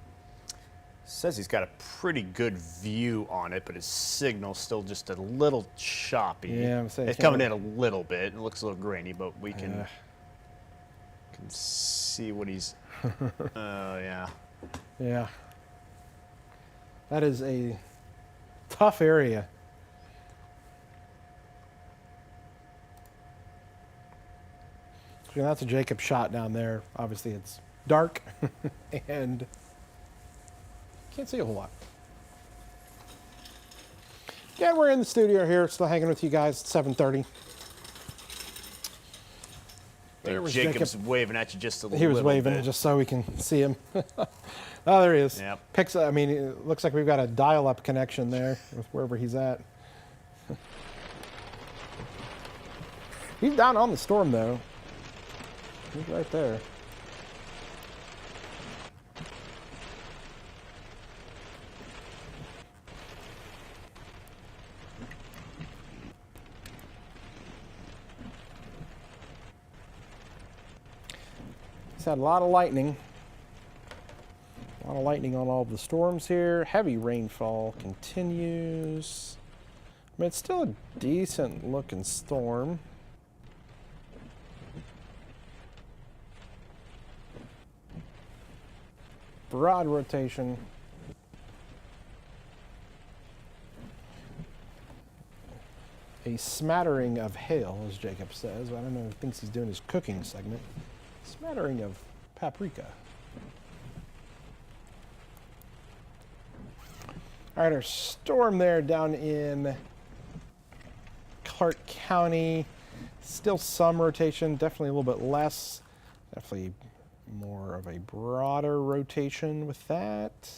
Says he's got a pretty good view on it, but his signal's still just a little choppy. Yeah, I'm saying it's coming in a little bit. It looks a little grainy, but we can see what he's. Oh yeah. Yeah. That is a tough area. So that's a Jacob shot down there. Obviously, it's dark and can't see a whole lot. Again, we're in the studio here, still hanging with you guys at 7:30. There was Jacob's Jacob. waving at you just a little bit. He was waving just so we can see him. Oh, there he is. Yep. Picks. I mean, it looks like we've got a dial-up connection there with wherever he's at. He's down on the storm, though. He's right there. He's had a lot of lightning. A lot of lightning on all of the storms here. Heavy rainfall continues. I mean, it's still a decent looking storm. Broad rotation. A smattering of hail, as Jacob says. I don't know, he thinks he's doing his cooking segment. Smattering of paprika. All right, our storm there down in Clark County. Still some rotation, definitely a little bit less. Definitely more of a broader rotation with that.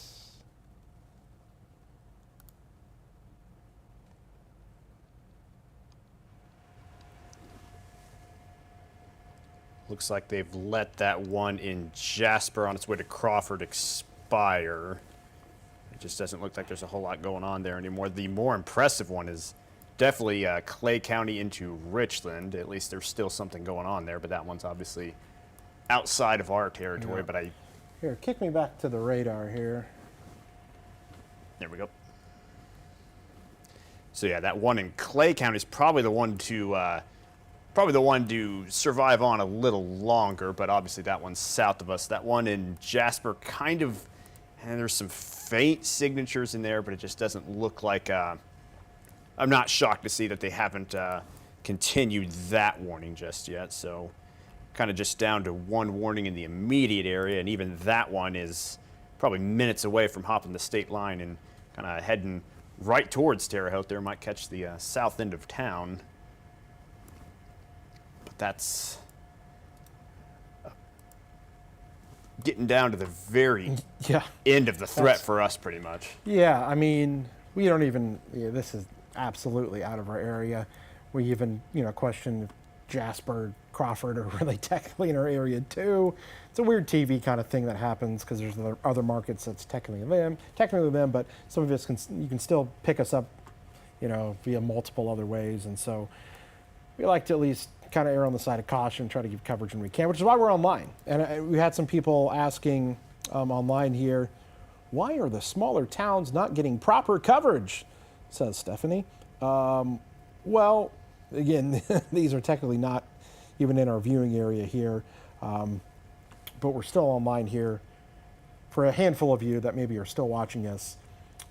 Looks like they've let that one in Jasper on its way to Crawford expire. It just doesn't look like there's a whole lot going on there anymore. The more impressive one is definitely Clay County into Richland. At least there's still something going on there, but that one's obviously outside of our territory. Yeah. But Here, kick me back to the radar here. There we go. So yeah, that one in Clay County is probably the one to probably the one to survive on a little longer, but obviously that one's south of us. That one in Jasper kind of, and there's some faint signatures in there, but it just doesn't look like, I'm not shocked to see that they haven't continued that warning just yet. So kind of just down to one warning in the immediate area, and even that one is probably minutes away from hopping the state line and kind of heading right towards Terre Haute. There might catch the south end of town. But that's getting down to the very end of the threat for us, pretty much. Yeah, I mean, we don't even, this is absolutely out of our area. We even, question if Jasper, Crawford are really technically in our area too. It's a weird TV kind of thing that happens because there's other markets that's technically them, but some of us you can still pick us up, via multiple other ways. And so we like to at least kind of err on the side of caution, try to give coverage when we can, which is why we're online. And we had some people asking online here, why are the smaller towns not getting proper coverage, says Stephanie. Well, again, these are technically not even in our viewing area here, but we're still online here for a handful of you that maybe are still watching us.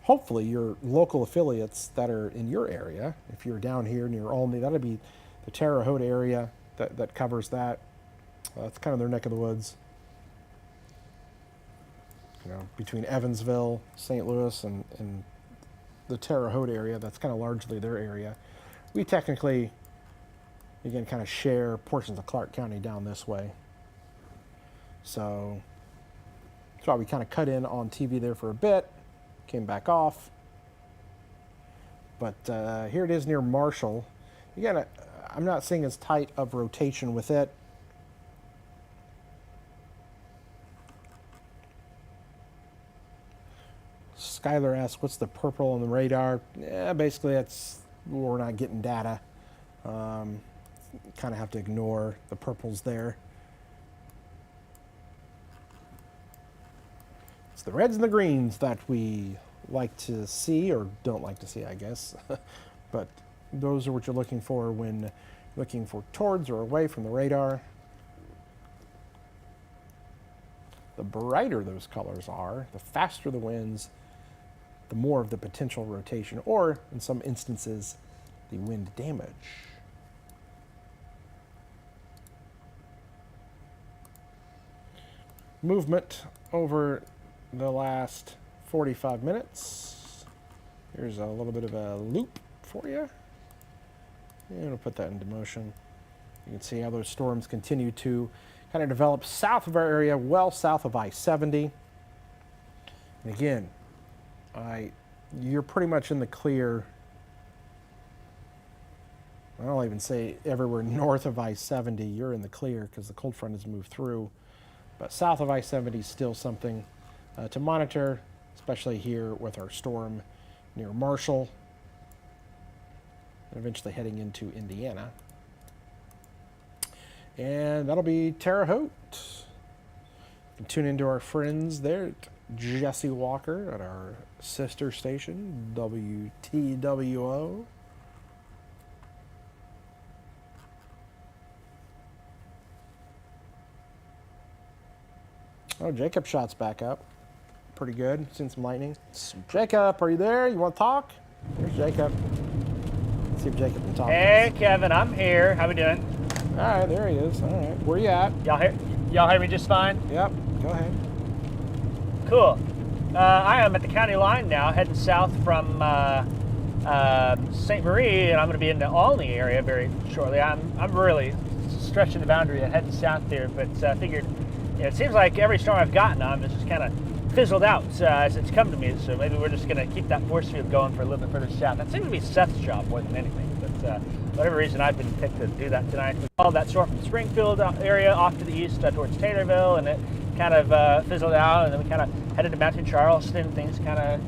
Hopefully your local affiliates that are in your area, if you're down here near Olney, that'll be the Terre Haute area that covers that. That's kind of their neck of the woods. Between Evansville, St. Louis, and the Terre Haute area, that's kind of largely their area. We technically, again, kind of share portions of Clark County down this way. So that's why we kind of cut in on TV there for a bit, came back off. But here it is near Marshall. Again, I'm not seeing as tight of rotation with it. Skylar asks, what's the purple on the radar? Yeah, basically that's, we're not getting data. Kind of have to ignore the purples there. It's the reds and the greens that we like to see, or don't like to see, I guess. But those are what you're looking for when looking for towards or away from the radar. The brighter those colors are, the faster the winds, the more of the potential rotation, or in some instances, the wind damage. Movement over the last 45 minutes. Here's a little bit of a loop for you. And we'll put that into motion. You can see how those storms continue to kind of develop south of our area, well south of I-70. And again, you're pretty much in the clear. I'll even say everywhere north of I-70, you're in the clear because the cold front has moved through. But south of I-70 is still something to monitor, especially here with our storm near Marshall, and eventually heading into Indiana. And that'll be Terre Haute. You can tune into our friends there at Jesse Walker at our sister station, WTWO. Oh, Jacob shot's back up. Pretty good. Seen some lightning. Jacob, are you there? You want to talk? Here's Jacob. Let's see if Jacob can talk. Hey, Kevin, I'm here. How we doing? All right, there he is. All right, where you at? Y'all hear me just fine? Yep, go ahead. Cool. I am at the county line now, heading south from St. Marie, and I'm going to be in the Olney area very shortly. I'm really stretching the boundary and heading south there, but I figured it seems like every storm I've gotten on has just kind of fizzled out as it's come to me, so maybe we're just going to keep that force field going for a little bit further south. That seems to be Seth's job more than anything, but whatever reason I've been picked to do that tonight. We followed that storm from the Springfield area off to the east towards Taylorville, and it kind of fizzled out, and then we kind of headed to Mountain Charleston. Things kind of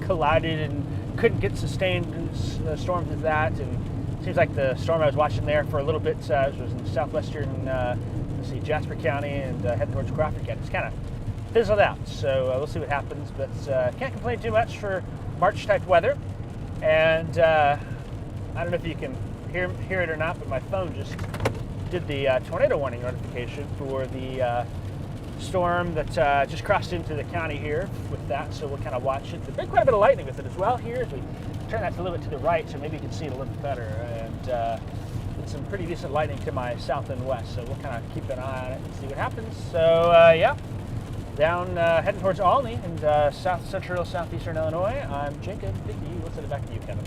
collided and couldn't get sustained storms as that, and it seems like the storm I was watching there for a little bit was in southwestern Jasper County and heading towards Crawford County. It's kind of fizzled out, so we'll see what happens, but can't complain too much for March type weather. And I don't know if you can hear it or not, but my phone just did the tornado warning notification for the storm that just crossed into the county here with that. So we'll kind of watch it. There's been quite a bit of lightning with it as well here as we turn that a little bit to the right, so maybe you can see it a little bit better. And it's some pretty decent lightning to my south and west, so we'll kind of keep an eye on it and see what happens. So yeah, down heading towards Olney and south central southeastern Illinois. I'm Jacob Dickey. Let's send it back to you, Kevin.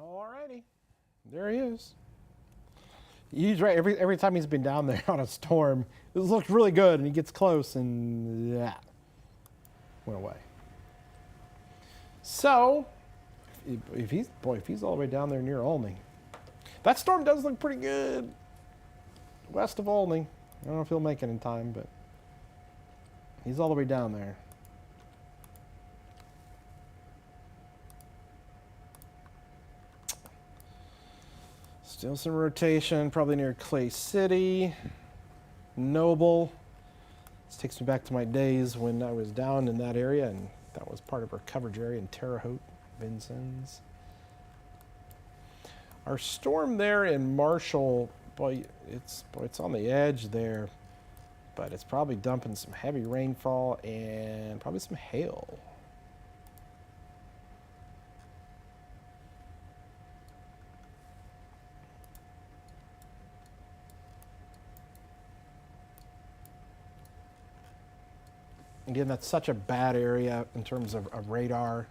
Alrighty, there he is. He's right. Every time he's been down there on a storm, it looks really good, and he gets close, and yeah, went away. So, if he's all the way down there near Olney, that storm does look pretty good. West of Olney, I don't know if he'll make it in time, but he's all the way down there. Still some rotation, probably near Clay City, Noble. This takes me back to my days when I was down in that area, and that was part of our coverage area in Terre Haute, Vincennes. Our storm there in Marshall, boy, it's on the edge there, but it's probably dumping some heavy rainfall and probably some hail. Again, that's such a bad area in terms of radar.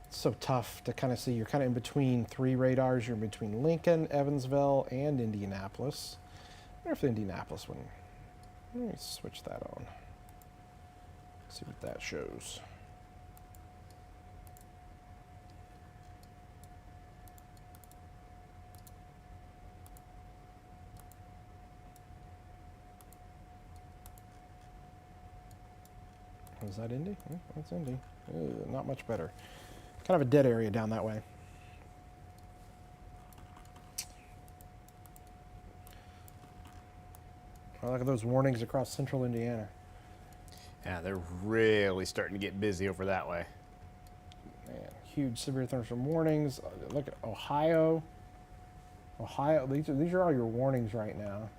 It's so tough to kind of see. You're kind of in between three radars. You're in between Lincoln, Evansville, and Indianapolis. I wonder if the Indianapolis one, let me switch that on. See what that shows. Is that Indy? Oh, that's Indy. Not much better. Kind of a dead area down that way. Oh, look at those warnings across central Indiana. Yeah, they're really starting to get busy over that way. Man, huge severe thunderstorm warnings. Look at Ohio. Ohio, these are all your warnings right now.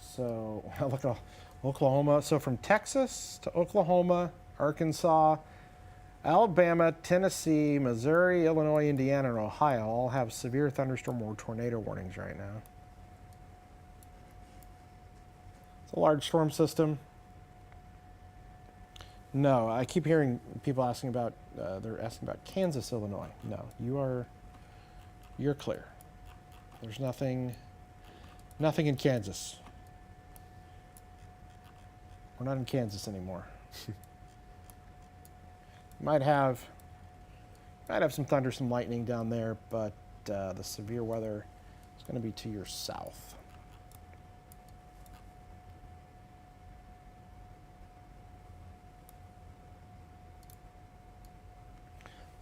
So look at Oklahoma. So from Texas to Oklahoma, Arkansas, Alabama, Tennessee, Missouri, Illinois, Indiana, and Ohio all have severe thunderstorm or tornado warnings right now. It's a large storm system. No, I keep hearing people asking about, they're asking about Kansas, Illinois. No, you're clear. There's nothing in Kansas. We're not in Kansas anymore. Might have some thunder, some lightning down there, but the severe weather is going to be to your south.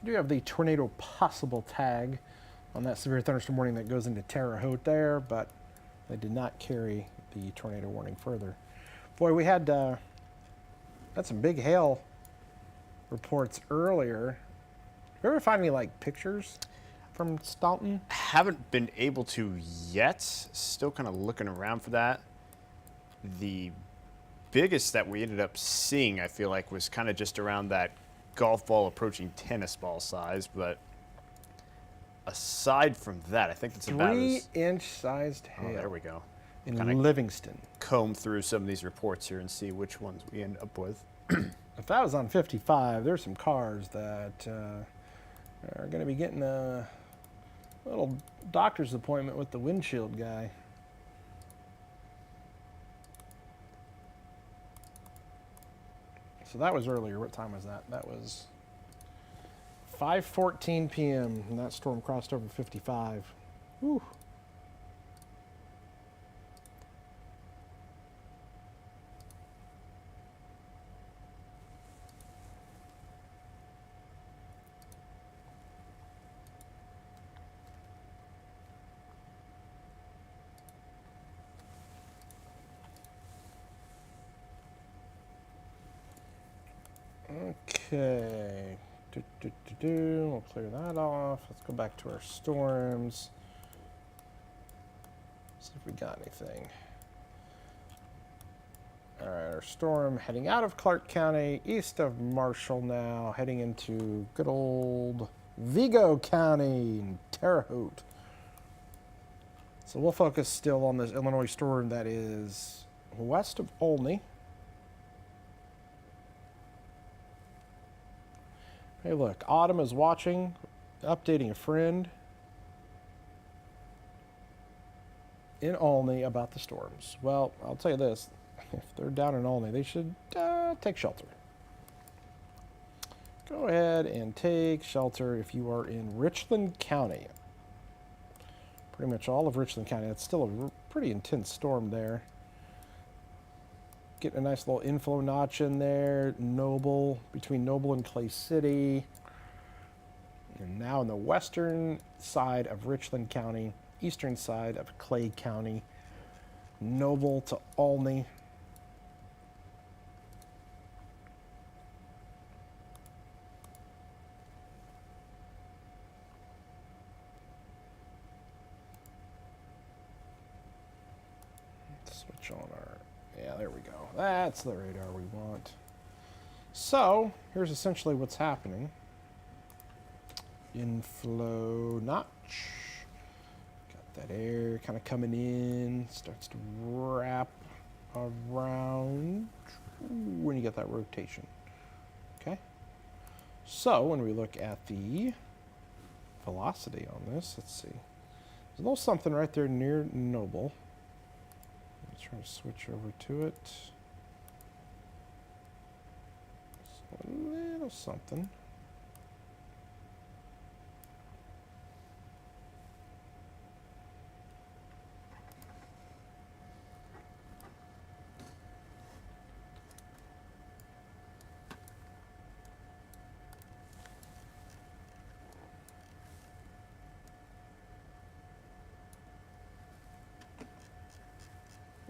We do have the tornado possible tag on that severe thunderstorm warning that goes into Terre Haute there, but they did not carry the tornado warning further. Boy, we had some big hail reports earlier. You ever find any pictures from Staunton? Haven't been able to yet. Still kind of looking around for that. The biggest that we ended up seeing, I feel like, was kind of just around that golf ball approaching tennis ball size. But aside from that, I think it's about 3-inch sized hail. Oh, there we go. In kinda Livingston. Comb through some of these reports here and see which ones we end up with. If that was on 55, there's some cars that are going to be getting a little doctor's appointment with the windshield guy. So that was earlier. What time was that? That was 5:14 p.m. and that storm crossed over 55. Whew. Okay. We'll clear that off. Let's go back to our storms. See if we got anything. All right, our storm heading out of Clark County, east of Marshall now, heading into good old Vigo County and Terre Haute. So we'll focus still on this Illinois storm that is west of Olney. Hey, look, Autumn is watching, updating a friend in Olney about the storms. Well, I'll tell you this, if they're down in Olney, they should take shelter. Go ahead and take shelter if you are in Richland County. Pretty much all of Richland County. It's still a pretty intense storm there. Getting a nice little inflow notch in there. Noble, between Noble and Clay City. And now on the western side of Richland County, eastern side of Clay County, Noble to Olney. Switch on our, yeah, there we go. That's the radar we want. So here's essentially what's happening. Inflow notch. Got that air kind of coming in, starts to wrap around when you get that rotation. Okay. So when we look at the velocity on this, let's see. There's a little something right there near Noble. Try to switch over to it. So a little something.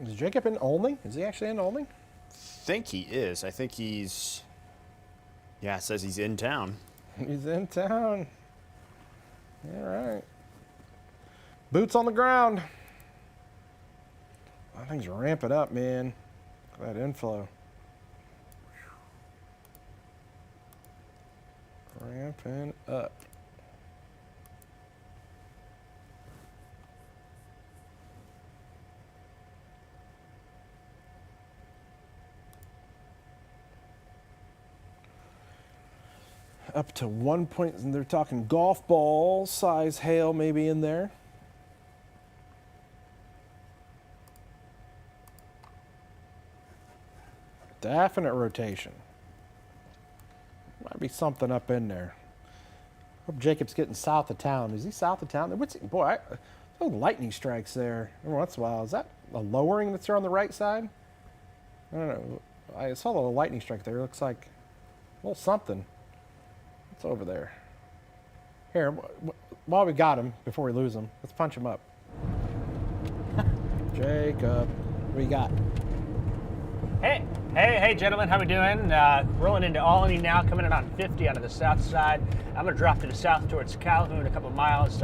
Is Jacob in Olney? Is he actually in Olney? I think he is. I think he's, yeah, it says he's in town. He's in town. All right. Boots on the ground. That thing's ramping up, man. Look at that inflow. Ramping up. Up to 1 point, and they're talking golf ball size hail maybe in there. Definite rotation. Might be something up in there. Hope Jacob's getting south of town. Is he south of town? What's, boy, lightning strikes there every once in a while. Is that a lowering that's there on the right side? I don't know. I saw the lightning strike there. It looks like a little something. It's over there. Here, while we got him, before we lose him, let's punch him up. Jacob, what you got? Hey, gentlemen, how we doing? Rolling into Olney now, coming in on 50 onto the south side. I'm gonna drop to the south towards Calhoun, a couple of miles.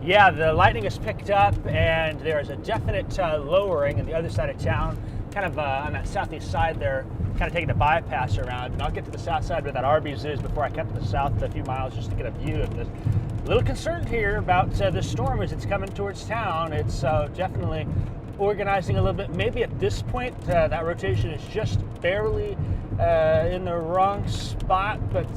Yeah, the lightning has picked up, and there's a definite lowering on the other side of town, kind of on that southeast side there, kind of taking a bypass around. And I'll get to the south side where that Arby's is before I cut to the south a few miles just to get a view of this. A little concerned here about this storm as it's coming towards town. It's definitely organizing a little bit. Maybe at this point that rotation is just barely in the wrong spot, but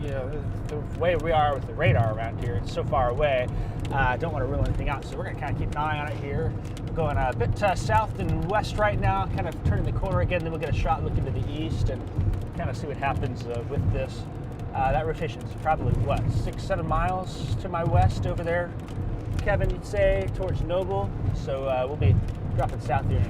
you know, the way we are with the radar around here, it's so far away. I don't want to rule anything out, so we're going to kind of keep an eye on it here. We're going a bit south and west right now, kind of turning the corner again, then we'll get a shot looking to the east and kind of see what happens with this. That rotation is probably, what, 6-7 miles to my west over there, Kevin, you'd say, towards Noble. So we'll be dropping south here in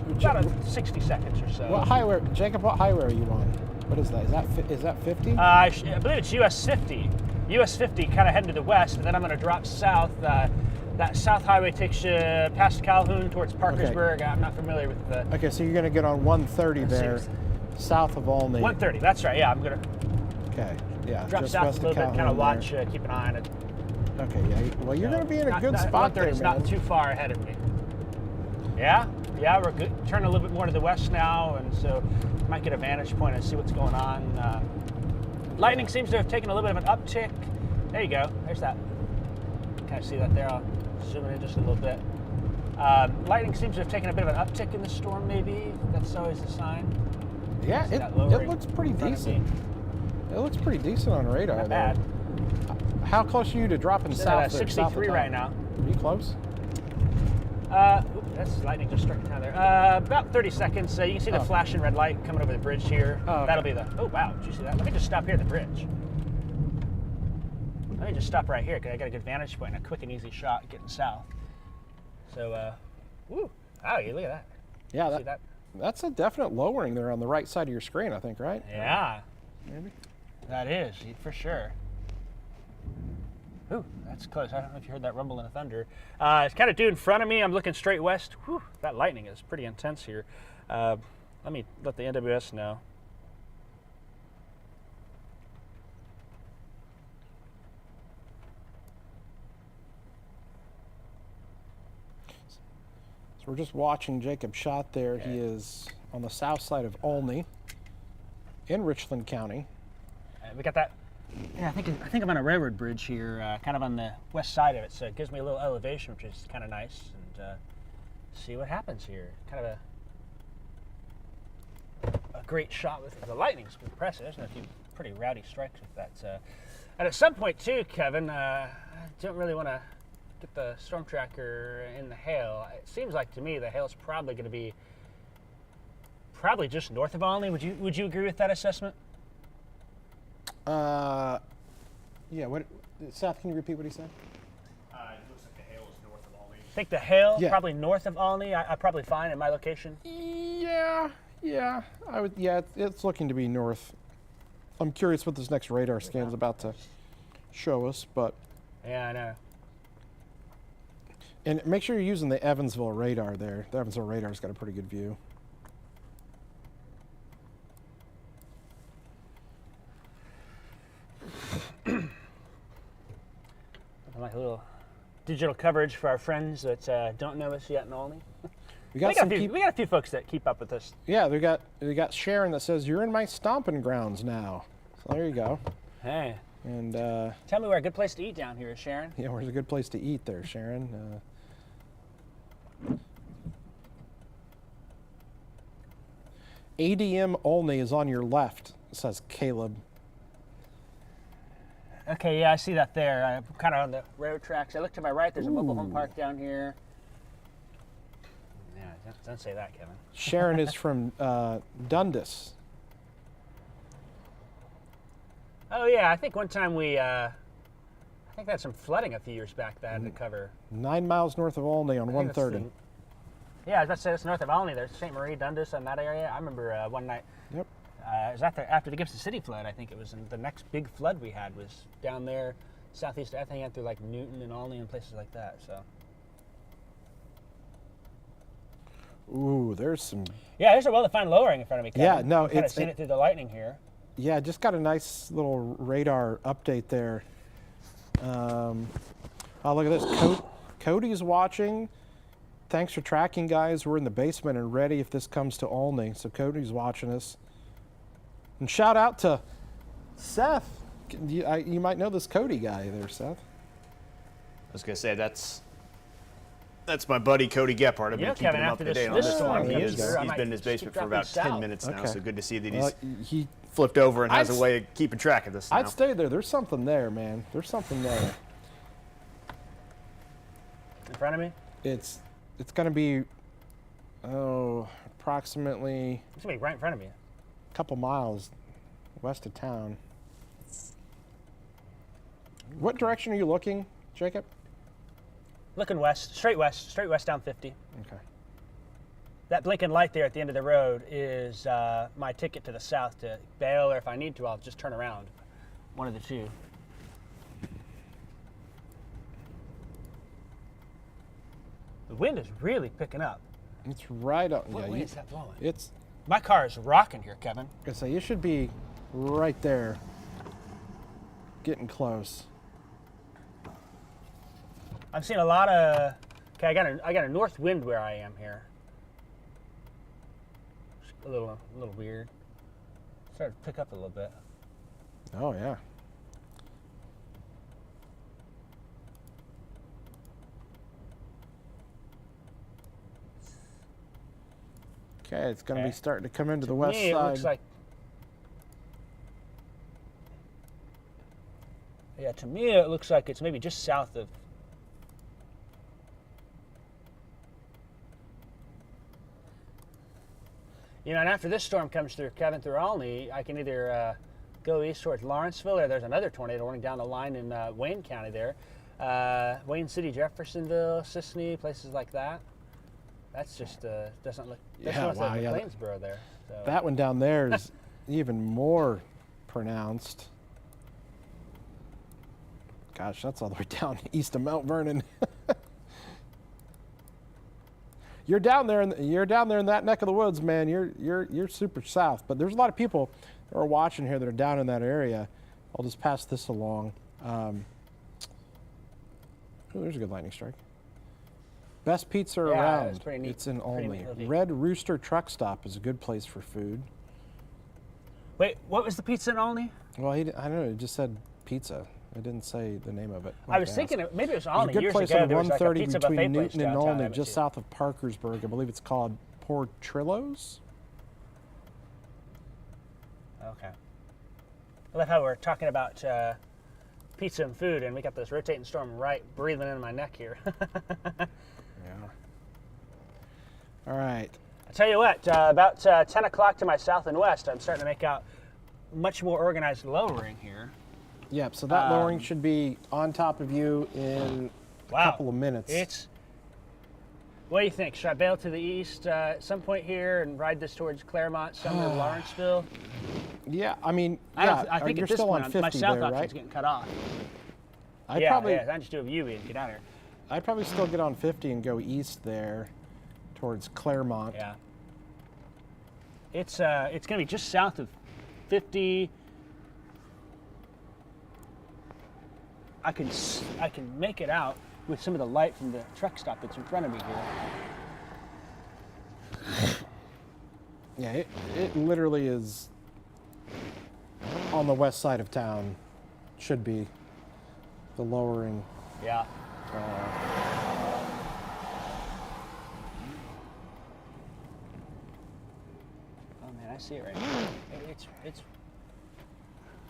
about 60 seconds or so. What highway, Jacob, what highway are you on? What is that? Is that 50? I believe it's US 50. US 50 kind of heading to the west, and then I'm going to drop south. That south highway takes you past Calhoun towards Parkersburg. Okay. I'm not familiar with the... Okay, so you're going to get on 130 there, south of Olney. 130, that's right, yeah, I'm going to... Okay. Yeah, drop just south west a little bit, Calhoun kind of watch, there. keep an eye on it. Okay, yeah. Well, you're going to be in a good spot there, 130's man. not too far ahead of me. Yeah, we're good. Turning a little bit more to the west now, and so might get a vantage point and see what's going on. Lightning seems to have taken a little bit of an uptick. There you go. There's that. Kind of see that there. I'll zoom in just a little bit. Lightning seems to have taken a bit of an uptick in the storm, maybe. That's always a sign. Yeah, it looks pretty decent. It looks pretty decent on radar. Not bad. How close are you to dropping It's south? at 63 right now. Are you close? That's lightning just struck down there. About 30 seconds. You can see the flashing red light coming over the bridge here. Oh, okay. That'll be the. Oh wow! Did you see that? Let me just stop here at the bridge. Let me just stop right here because I got a good vantage point and a quick and easy shot getting south. So, woo! Wow, you look at that. Yeah, See that? that's a definite lowering there on the right side of your screen, I think, right? Yeah. Maybe. That is for sure. Ooh, that's close. I don't know if you heard that rumble and the thunder. It's kind of due in front of me. I'm looking straight west. Whew, that lightning is pretty intense here. Let me let the NWS know. So we're just watching Jacob shot there. Okay. He is on the south side of Olney in Richland County. We got that. Yeah, I think I'm on a railroad bridge here, kind of on the west side of it, so it gives me a little elevation, which is kind of nice. And see what happens here. Kind of a great shot with the lightning's impressive. There's a few pretty rowdy strikes with that. And at some point too, Kevin, I don't really want to get the storm tracker in the hail. It seems like to me the hail's probably going to be just north of Olney. Would you agree with that assessment? Yeah. What? Seth, can you repeat what he said? It looks like the hail is north of Olney. I think the hail Yeah. probably north of Olney. I probably find in my location. Yeah. I would. Yeah, it's looking to be north. I'm curious what this next radar scan's about to show us, but. Yeah, I know. And make sure you're using the Evansville radar there. The Evansville radar's got a pretty good view. Like a little digital coverage for our friends that don't know us yet in Olney. We got we got a few folks that keep up with us. Yeah, we got Sharon that says you're in my stomping grounds now. So there you go. Hey. And tell me where a good place to eat down here is, Sharon. yeah, where's a good place to eat there, Sharon? ADM Olney is on your left, says Caleb. Okay, yeah, I see that there. I'm kind of on the railroad tracks. I look to my right. There's a mobile home park down here. Yeah, don't say that, Kevin. Sharon is from Dundas. Oh yeah, I think one time I think that's some flooding a few years back that I had to cover. 9 miles north of Olney on I think that's 130. Yeah, I was about to say it's north of Olney. There's St. Marie, Dundas, and that area. I remember one night. Yep. It was after the Gibson City flood. I think it was the next big flood we had was down there, southeast. I think through like Newton and Olney and places like that. So. Ooh, there's some. Yeah, there's a well-defined lowering in front of me, Kevin. Yeah, no, I've kind of it's- seen it through the lightning here. Yeah, just got a nice little radar update there. Oh, look at this. Cody's watching. Thanks for tracking, guys. We're in the basement and ready if this comes to Olney. So Cody's watching us. And shout out to Seth. You might know this Cody guy there, Seth. I was gonna say that's my buddy Cody Gephardt. I've been keeping Kevin, him up after to date on this this storm one. comes through, I He's might been in his just basement keep for about dropping 10 south. minutes now, Okay. so good to see that Well, he's he. flipped over and has I'd a way of keeping track of this now. I'd stay there. There's something there, man. There's something there. In front of me? It's going to be, approximately It's going to be right in front of me. a couple miles west of town. What direction are you looking, Jacob? Looking west, straight west down 50. Okay. That blinking light there at the end of the road is my ticket to the south to bail, or if I need to, I'll just turn around. One of the two. The wind is really picking up. It's right up. What Yeah, way is that blowing? It's. My car is rocking here, Kevin. I say you should be right there. getting close. I'm seeing a lot of. Okay, I got a north wind where I am here. A little weird. Started to pick up a little bit. Oh yeah. Okay, it's going to be starting to come into the west Me, it side. looks like. Yeah, to me it looks like it's maybe just south of. You know, and after this storm comes through, Kevin, through Olney, I can either go east towards Lawrenceville, or there's another tornado running down the line in Wayne County there. Wayne City, Jeffersonville, Sisney, places like that. That's just, doesn't look, that's Yeah, north wow, of yeah. Plainsboro there. So. That one down there is even more pronounced. Gosh, that's all the way down east of Mount Vernon. You're down there in that neck of the woods, man. You're super south. But there's a lot of people that are watching here that are down in that area. I'll just pass this along. Oh, there's a good lightning strike. Best pizza around. It's pretty neat. It's in Pretty Olney. neat. Red Rooster Truck Stop is a good place for food. Wait, what was the pizza in Olney? Well, I don't know. It just said pizza. It didn't say the name of it. I was thinking maybe it was Olney There's a good years place ago. on There was like a 130 pizza buffet between place Newton and downtown, I Olney, haven't just seen. south of Parkersburg. I believe it's called Portrillo's. Okay. I love how we're talking about pizza and food, and we got this rotating storm right breathing into my neck here. Yeah. All right. I tell you what, about 10 o'clock to my south and west, I'm starting to make out much more organized lowering here. Yep, so that lowering should be on top of you in a couple of minutes. What do you think? Should I bail to the east at some point here and ride this towards Claremont, Sumner, Lawrenceville? Yeah, I mean, I think you're at this still point, on 50 my south there, option's right? getting cut off. I just do a U and get out of here. I'd probably still get on 50 and go east there towards Claremont. Yeah. It's going to be just south of 50. I can make it out with some of the light from the truck stop that's in front of me here. Yeah, it literally is on the west side of town. Should be the lowering. Yeah. Oh man, I see it right now. It's.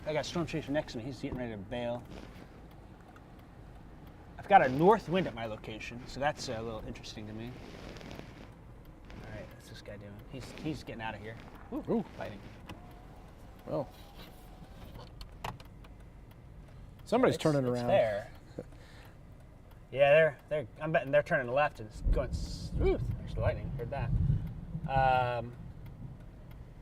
I got Storm Chaser next to me. He's getting ready to bail. I've got a north wind at my location, so that's a little interesting to me. All right, what's this guy doing? He's getting out of here. Ooh. Fighting. Well, somebody's turning It's around. there. Yeah, they're. I'm betting they're turning left and it's going. Ooh, there's lightning. Heard that.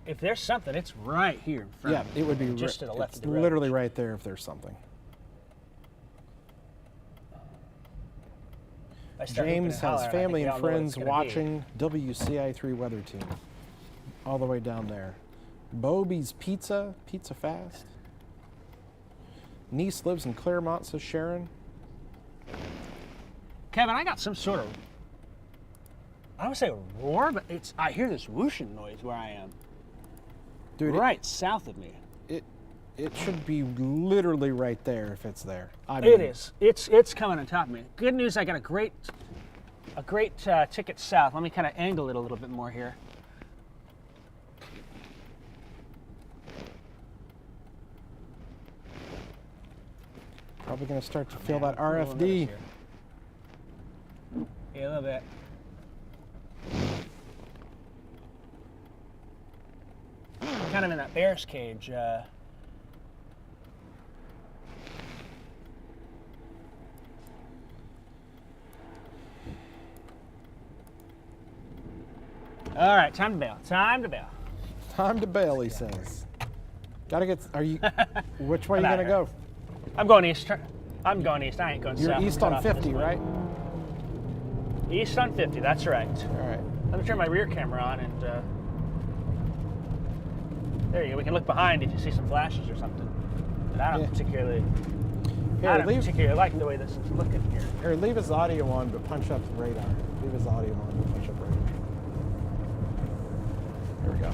If there's something, it's right here in front. Yeah, of me, it would be just to the left it's of the road. literally right there if there's something. I start hooping James and has hollering, I think family we and all know what it's friends gonna be. watching WCIA3 weather team all the way down there. Bobby's Pizza Fast. Niece lives in Claremont, says Sharon. Kevin, I got some sort of, I don't say a roar, but I hear this whooshing noise where I am. Dude, right south of me. It should be literally right there if it's there. I It mean, is. It's coming on top of me. Good news, I got a great ticket south. Let me kind of angle it a little bit more here. Probably going to start to feel that A little nervous RFD. here. Yeah, a little bit. Kind of in that bear's cage. All right, time to bail. Time to bail. Time to bail, he says. Gotta get. Are you? Which way are you I'm gonna outta go? I'm going east. I'm going east. I ain't going You're south. east I'm on cut off this 50, way. right? East on 50. That's right. All right. Let me turn my rear camera on and. There you go. We can look behind if you see some flashes or something. But I don't particularly like the way this is looking here. Here, leave his audio on, but punch up the radar. Leave his audio on, but punch up radar. There we go.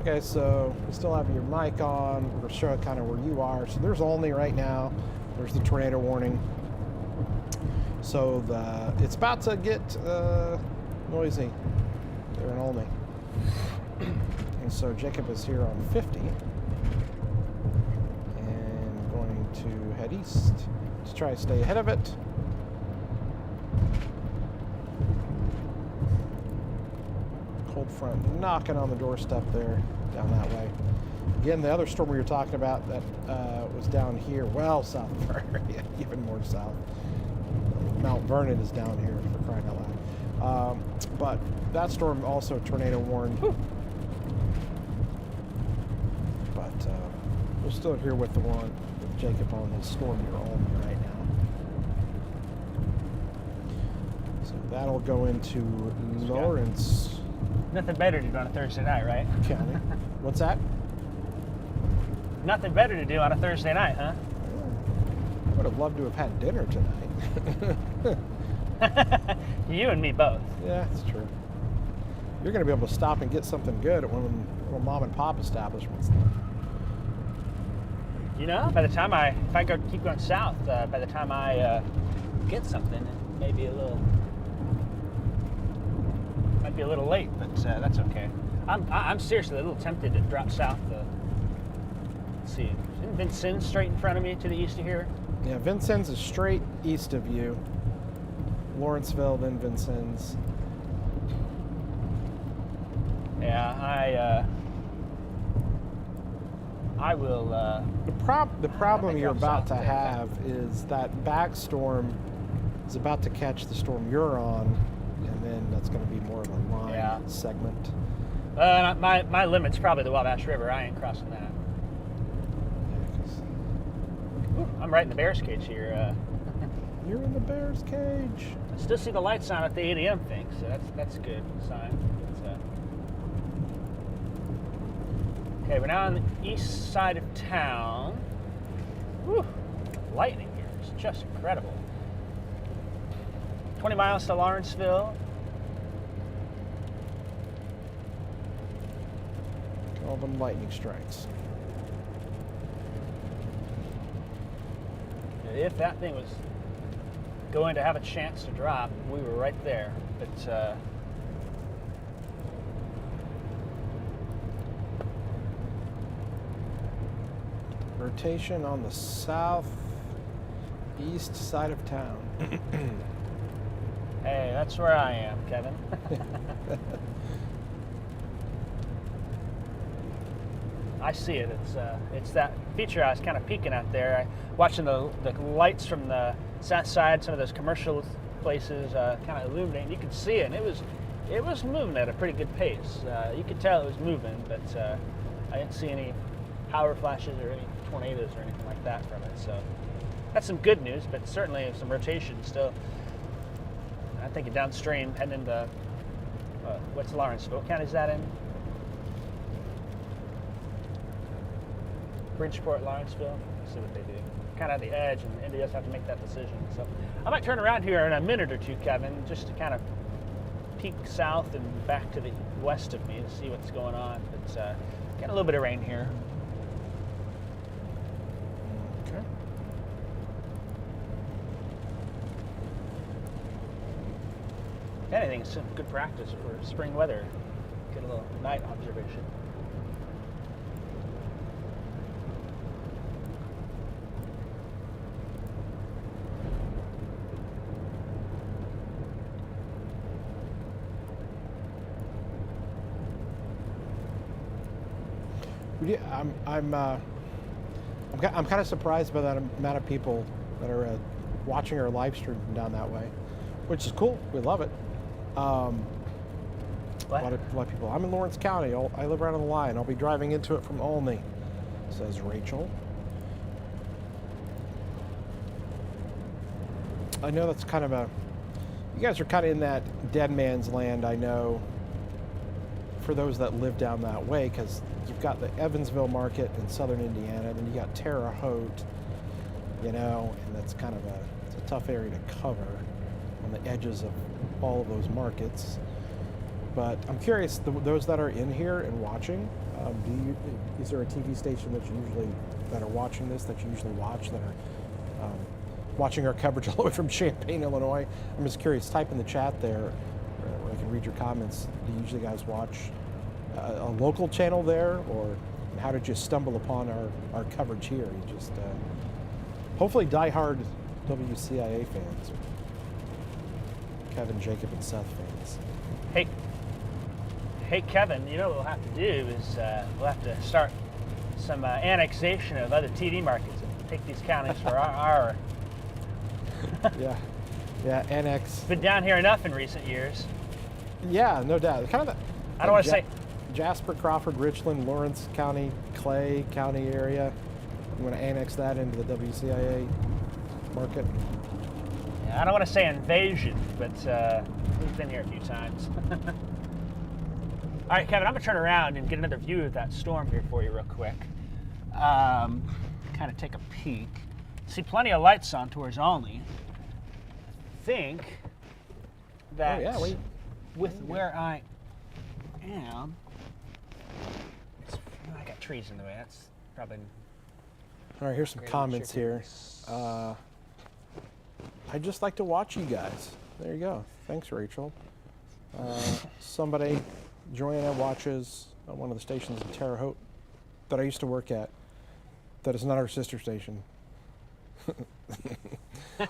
Okay, so we still have your mic on. We're going to show it kind of where you are. So there's Olney right now. There's the tornado warning. So it's about to get noisy there in Olney. And so Jacob is here on 50 and going to head east to try to stay ahead of it. Cold front knocking on the doorstep there down that way. Again, the other storm we were talking about that was down here, well south of our area, even more south. Mount Vernon is down here for crying out loud. But that storm also tornado warned. But we're still here with the one with Jacob on his storm near Olney right now. So that'll go into Lawrence. Nothing better to do on a Thursday night, right? County. What's that? Nothing better to do on a Thursday night, huh? I would have loved to have had dinner tonight. You and me both. Yeah, that's true. You're going to be able to stop and get something good at one of them little mom and pop establishments. You know, by the time if I keep going south, by the time I get something, it may be might be a little late, but that's okay. I'm seriously a little tempted to drop south. Let's see, isn't Vincennes straight in front of me to the east of here? Yeah, Vincennes is straight east of you. Lawrenceville, then Vincennes. Yeah, I will. The problem you're about to have is that back storm is about to catch the storm you're on, and then that's going to be more of a line segment. My limit's probably the Wabash River. I ain't crossing that. I'm right in the bear's cage here. You're in the bear's cage. I still see the lights on at the 8 a.m. thing, so that's a good sign. Okay, we're now on the east side of town. Whew, lightning here is just incredible. 20 miles to Lawrenceville. All them lightning strikes. If that thing was going to have a chance to drop, we were right there. But rotation on the southeast side of town. Hey, that's where I am, Kevin. I see it. It's that feature I was kind of peeking at there. Watching the lights from the south side, some of those commercial places kind of illuminating. You could see it, and it was moving at a pretty good pace. You could tell it was moving, but I didn't see any power flashes or any tornadoes or anything like that from it. So that's some good news, but certainly some rotation still. I'm thinking downstream, heading into what's Lawrenceville? What county is that in? Bridgeport, Lawrenceville. Let's see what they do. Kind of at the edge, and Indians have to make that decision. So I might turn around here in a minute or two, Kevin, just to kind of peek south and back to the west of me to see what's going on. But got a little bit of rain here. Okay. If anything, it's some good practice for spring weather. Get a little night observation. Yeah, I'm kind of surprised by that amount of people that are watching our live stream from down that way, which is cool. We love it. A lot of people. I'm in Lawrence County. I live right on the line. I'll be driving into it from Olney, says Rachel. I know that's kind of you guys are kind of in that dead man's land, I know, for those that live down that way, because you've got the Evansville market in southern Indiana, then you got Terre Haute, you know, and that's kind of it's a tough area to cover on the edges of all of those markets. But I'm curious, those that are in here and watching, is there a TV station that are watching this that you usually watch, that are watching our coverage all the way from Champaign, Illinois? I'm just curious, type in the chat there where I can read your comments. Do you usually guys watch a local channel there, or how did you stumble upon our coverage here? You just hopefully diehard WCIA fans, or Kevin, Jacob, and Seth fans. Hey, Kevin, you know what we'll have to do is we'll have to start some annexation of other TV markets and take these counties for our Yeah, annex. Been down here enough in recent years. Yeah, no doubt. Kind of I don't want to say Jasper, Crawford, Richland, Lawrence County, Clay County area. You want to annex that into the WCIA market? Yeah, I don't want to say invasion, but we've been here a few times. All right, Kevin, I'm going to turn around and get another view of that storm here for you real quick. Kind of take a peek. See plenty of lights on towards Olney. I think that with where I am, I got trees in the way. That's probably... All right, here's some comments here. I just like to watch you guys. There you go. Thanks, Rachel. Somebody... Joanna watches one of the stations in Terre Haute that I used to work at. That is not our sister station.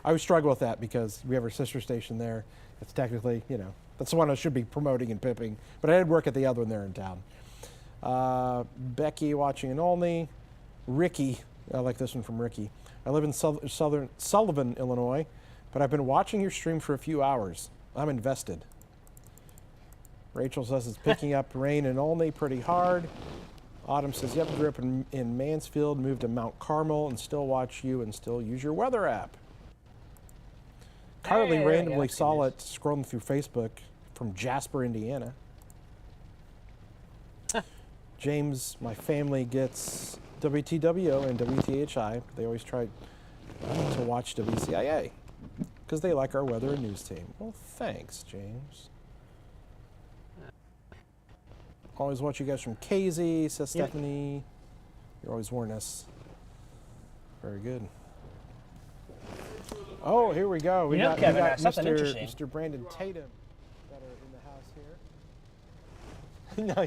I would struggle with that because we have our sister station there. It's technically, you know, that's the one I should be promoting and pimping. But I did work at the other one there in town. Becky watching in Olney. Ricky, I like this one from Ricky. I live in Sullivan, Illinois, but I've been watching your stream for a few hours. I'm invested. Rachel says it's picking up rain in Olney pretty hard. Autumn says, yep, grew up in Mansfield, moved to Mount Carmel, and still watch you and still use your weather app. Carly randomly saw it scrolling through Facebook from Jasper, Indiana. James, my family gets WTWO and WTHI. They always try to watch WCIA because they like our weather and news team. Well, thanks, James. Always watch you guys from KZ, says Stephanie. You're always warning us. Very good. Oh, here we go. We got Mr. Brandon Tatum that are in the house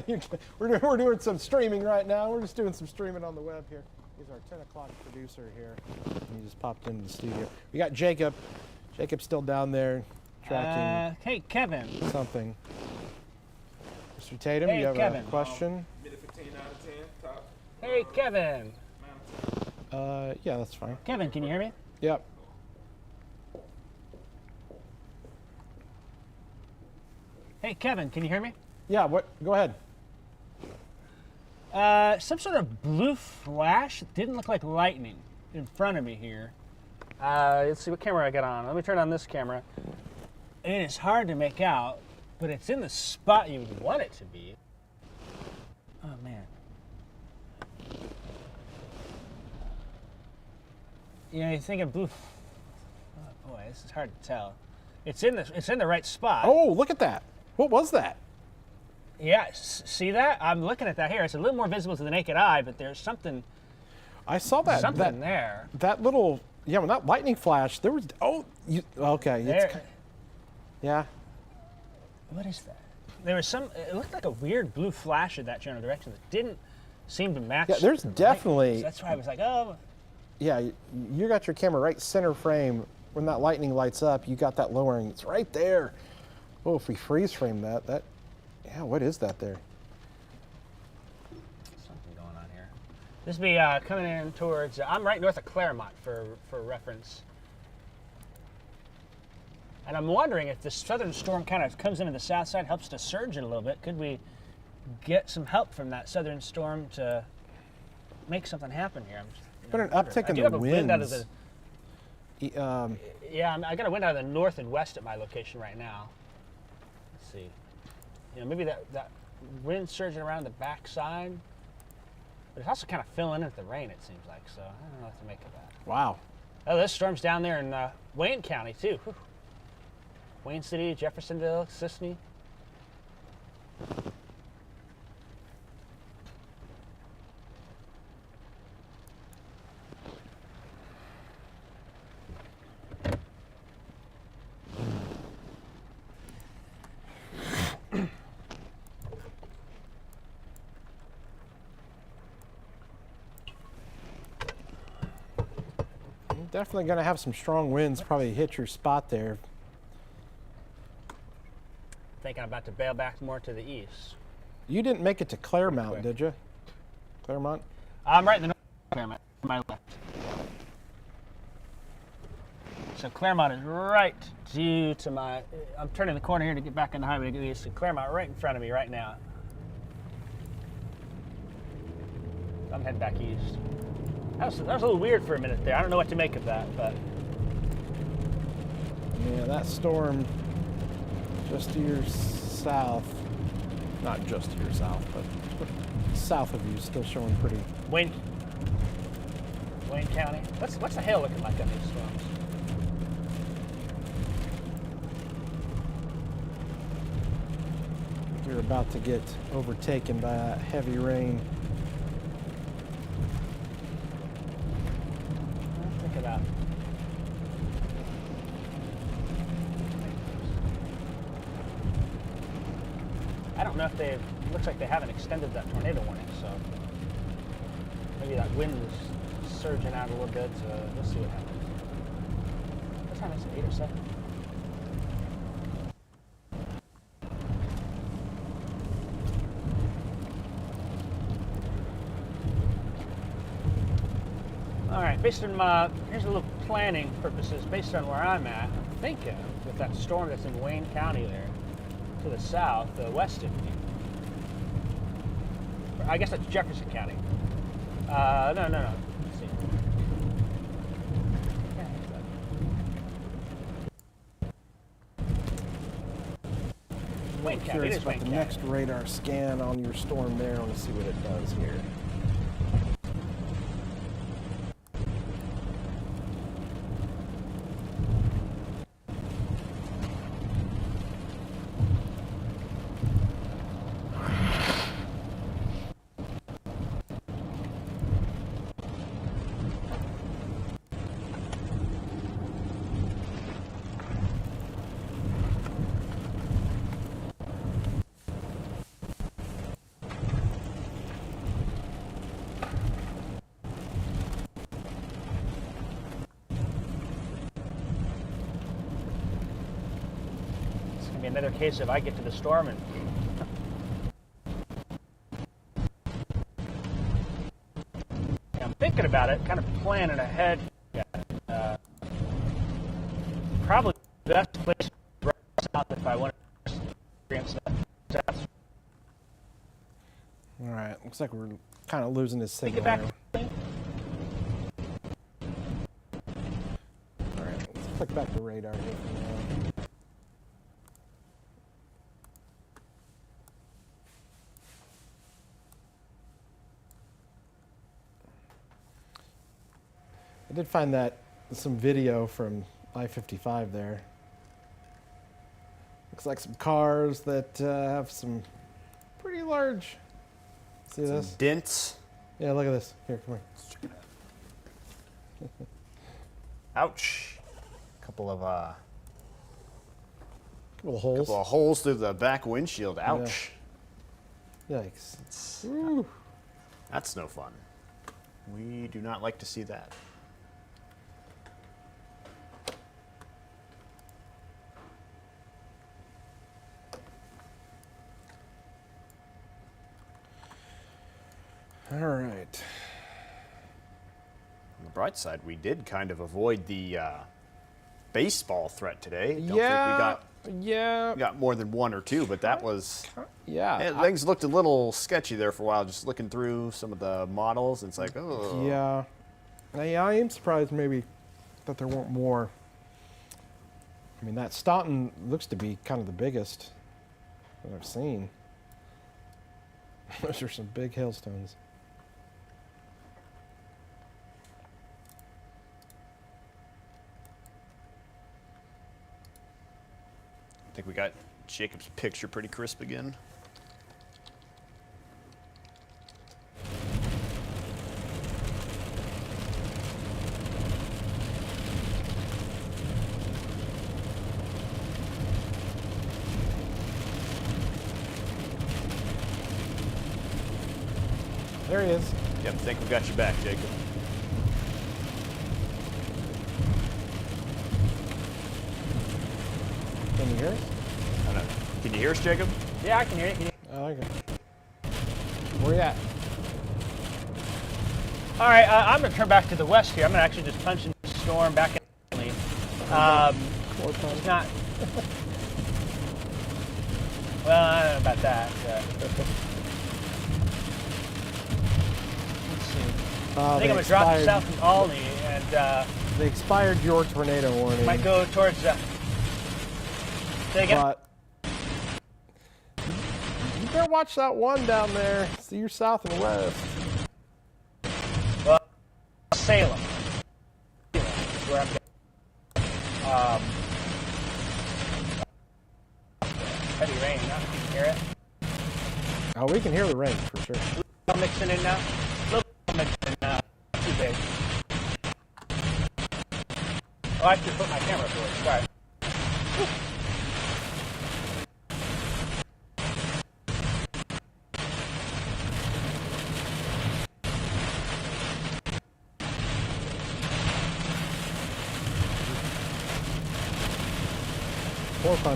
here. No, we're doing some streaming right now. We're just doing some streaming on the web here. He's our 10 o'clock producer here. And he just popped into the studio. We got Jacob. Jacob's still down there tracking. Hey, Kevin. Something. Mr. Tatum, you have a question? Mid 15 out of 10, top. Hey, Kevin. Yeah, that's fine. Kevin, can you hear me? Yep. Hey, Kevin, can you hear me? Yeah, what? Go ahead. Some sort of blue flash. It didn't look like lightning in front of me here. Let's see what camera I got on. Let me turn on this camera. And it's hard to make out, but it's in the spot you would want it to be. Oh, man. You know, you think of blue. Oh, boy, this is hard to tell. It's in the right spot. Oh, look at that. What was that? Yeah, see that? I'm looking at that here. It's a little more visible to the naked eye, but there's something. I saw that. Something there. That little, when that lightning flash, there was. Oh, okay. There. Yeah. What is that? There was some. It looked like a weird blue flash in that general direction that didn't seem to match. Yeah, there's definitely. So that's why I was like, oh. Yeah, you got your camera right center frame. When that lightning lights up, you got that lowering. It's right there. Oh, if we freeze frame that. Yeah, what is that there? Something going on here. This will be coming in towards. I'm right north of Claremont for reference. And I'm wondering if this southern storm kind of comes into the south side, helps to surge it a little bit. Could we get some help from that southern storm to make something happen here? But an uptick in the winds. Yeah, I got a wind out of the north and west at my location right now. Let's see. Maybe that wind surging around the backside. But it's also kind of filling in with the rain, it seems like. So I don't know what to make of that. Wow. Oh, this storm's down there in Wayne County, too. Whew. Wayne City, Jeffersonville, Sisney. Definitely going to have some strong winds, probably hit your spot there. Thinking I'm about to bail back more to the east. You didn't make it to Claremont, did you? Claremont? I'm right in the north of Claremont, to my left. So Claremont is right due to my, I'm turning the corner here to get back on the highway to get east. So Claremont right in front of me right now. I'm heading back east. That was a little weird for a minute there. I don't know what to make of that, but. Yeah, that storm just to your south, not just to your south, but south of you is still showing pretty. Wayne County. What's the hail looking like on these storms? You're about to get overtaken by that heavy rain. Think about it. I don't know if they've, looks like they haven't extended that tornado warning, so maybe that wind is surging out a little bit, so we'll see what happens. What time is it, 8 or 7? All right, based on my, here's a little planning purposes, based on where I'm at, I'm thinking with that storm that's in Wayne County there, to the south, west of me. I guess that's Jefferson County. No. Let's see. Wayne County. It Curious is about Wayne the County. next radar scan on your storm there. I want to see what it does here. Be another case if I get to the storm and I'm thinking about it, kind of planning ahead. Probably the best place right south if I want to experience that. All right, looks like we're kind of losing this signal. back. Here. All right, let's click back to radar here for now. I did find that some video from I-55 there. Looks like some cars that have some pretty large. See Some this? dents. Yeah, look at this. Here, come here. Ouch. Couple of holes. holes through the back windshield. Ouch. Yeah. Yikes. That's no fun. We do not like to see that. All right. On the bright side, we did kind of avoid the baseball threat today. Don't Yeah. think Yeah. we got more than one or two, but that was. Yeah. Things looked a little sketchy there for a while, just looking through some of the models. And it's like, oh. Yeah. I am surprised maybe that there weren't more. I mean, that Staunton looks to be kind of the biggest that I've seen. Those are some big hailstones. I think we got Jacob's picture pretty crisp again. There he is. Yep, I think we got you back, Jacob. Can you hear us? I don't know. Can you hear us, Jacob? Yeah, I can hear you. Oh, okay. Where you at? All right, I'm going to turn back to the west here. I'm going to actually just punch in the storm back in. It's not. Well, I don't know about that. Let's see. I think I'm going to drop south from Albany and. They expired your tornado warning. Might go towards. Say again. But you better watch that one down there. See your south and west. Well, Salem. Where I'm going. Heavy rain. Now you can hear it. Oh, we can hear the rain for sure. I'm mixing in now. Little mixing in now. Too big. Oh, I should put my camera forward. Sorry.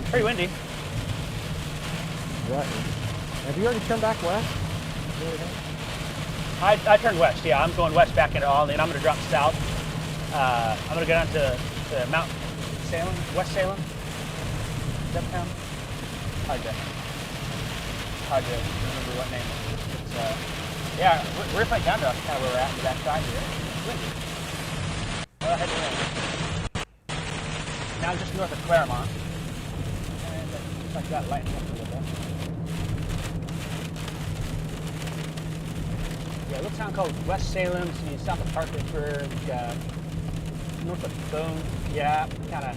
Pretty windy. Right. Have you already turned back west? I turned west, yeah. I'm going west back into Albany, and I'm going to drop south. I'm going to go down to Mount Salem, West Salem. Is that the town? Hard to remember what name it is. It's, yeah, we're right down to kind of where we're at, the back side here. It's windy. Well, I had to rain. Now just north of Claremont. And it looks like that lightning up a little bit. Yeah, a little town called West Salem, so south of Parkersburg, north of Bone. Yeah, kind of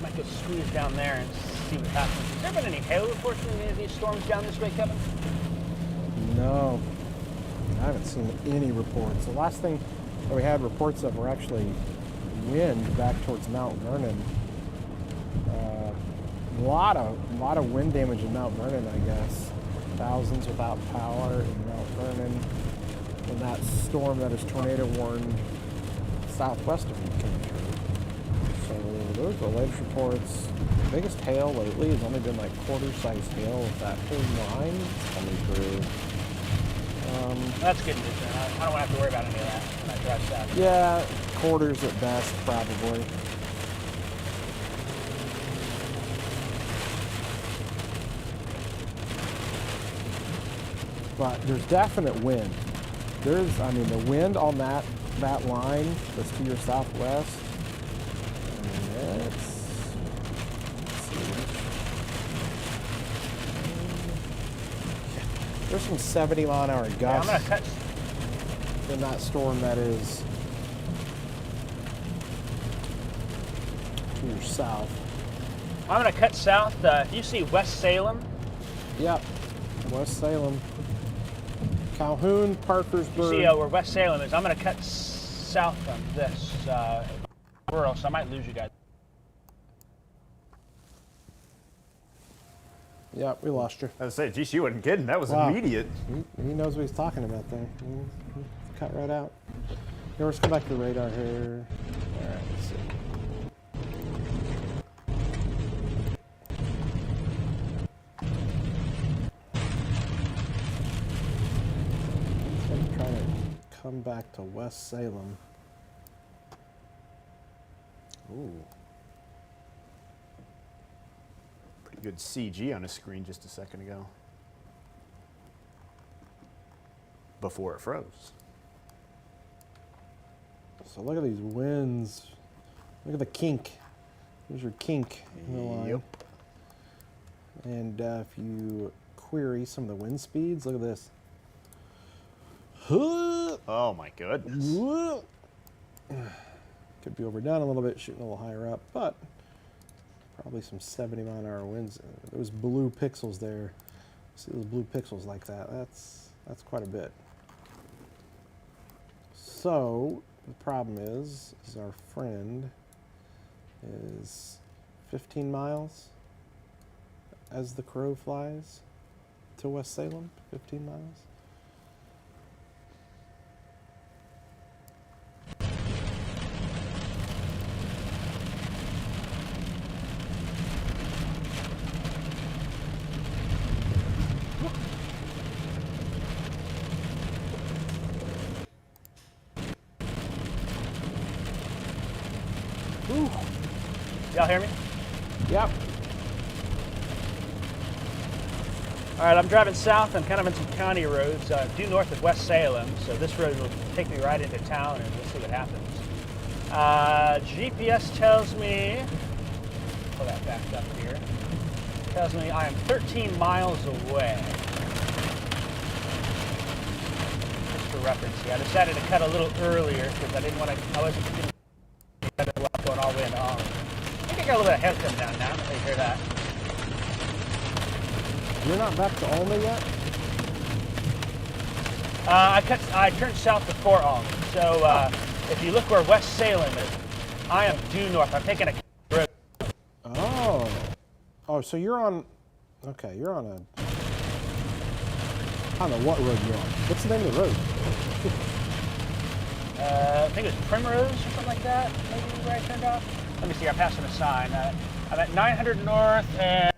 might go squeeze down there and see what happens. Has there been any hail reports from any of these storms down this way, Kevin? No, I haven't seen any reports. The last thing that we had reports of were actually wind back towards Mount Vernon. A lot of wind damage in Mount Vernon, I guess. Thousands without power in Mount Vernon. When that storm that is tornado warned southwest of you came through. So those are the latest reports. The biggest hail lately has only been like quarter-sized hail with that whole line coming through. That's good news, man. I don't want to have to worry about any of that when I drive south. Yeah, quarters at best, probably. But there's definite wind. I mean, the wind on that line that's to your southwest. Let's see. There's some 70-mile-an-hour gusts. Yeah, I'm gonna cut. In that storm that is to your south. I'm gonna cut south. If you see West Salem. Yep, West Salem. Calhoun, Parkersburg. You see where West Salem is. I'm gonna cut south from this rural, so I might lose you guys. Yeah, we lost you. I was saying, geez, you wasn't kidding. That was immediate. He knows what he's talking about there. He cut right out. Here, let's go back to the radar here. All right, let's see. I'm trying to come back to West Salem. Ooh. Pretty good CG on a screen just a second ago. Before it froze. So look at these winds. Look at the kink. There's your kink in the line. Yep. And if you query some of the wind speeds. Look at this. Oh my goodness. Could be overdone a little bit, shooting a little higher up, but probably some 70-mile-an-hour winds. Those blue pixels there. See those blue pixels like that? That's quite a bit. So the problem is our friend is 15 miles as the crow flies to West Salem. 15 miles. Y'all hear me? Yep. All right, I'm driving south. I'm kind of in some county roads due north of West Salem, so this road will take me right into town, and we'll see what happens. GPS tells me, pull that back up here, tells me I am 13 miles away. Just for reference here, I decided to cut a little earlier because I didn't want to, I wasn't going all the way into Allen. I think I got a little bit of head coming down now, if you hear that. You're not back to Olney yet? I turned south before Alney. So if you look where West Salem is, I am due north. I'm taking a road. Oh, so you're on, okay, you're on a, I don't know what road you're on. What's the name of the road? I think it was Primrose or something like that, maybe where I turned off. Let me see, I'm passing a sign. I'm at 900 north and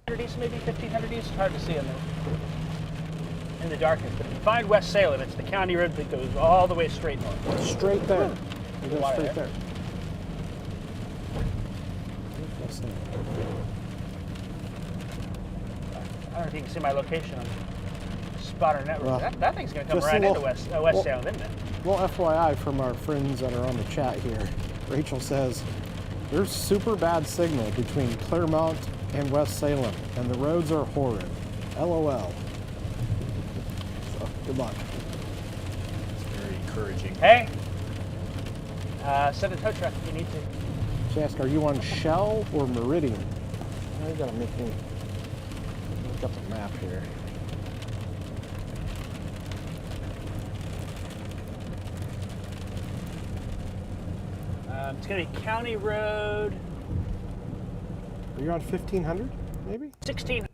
100 east, maybe 1500 east. It's hard to see in the darkness. But if you find West Salem, it's the county road that goes all the way straight north. Straight there. You go straight there. I don't know if you can see my location on Spotter Network. Well, that thing's going to come right into West Salem, isn't it? Well, FYI from our friends that are on the chat here, Rachel says, there's super bad signal between Claremont and West Salem, and the roads are horrid. LOL. So, good luck. It's very encouraging. Hey, send a tow truck if you need to. She asked, are you on Shell or Meridian? Now you gotta make me look up the map here. It's going to be County Road. Are you on 1500, maybe? 1600.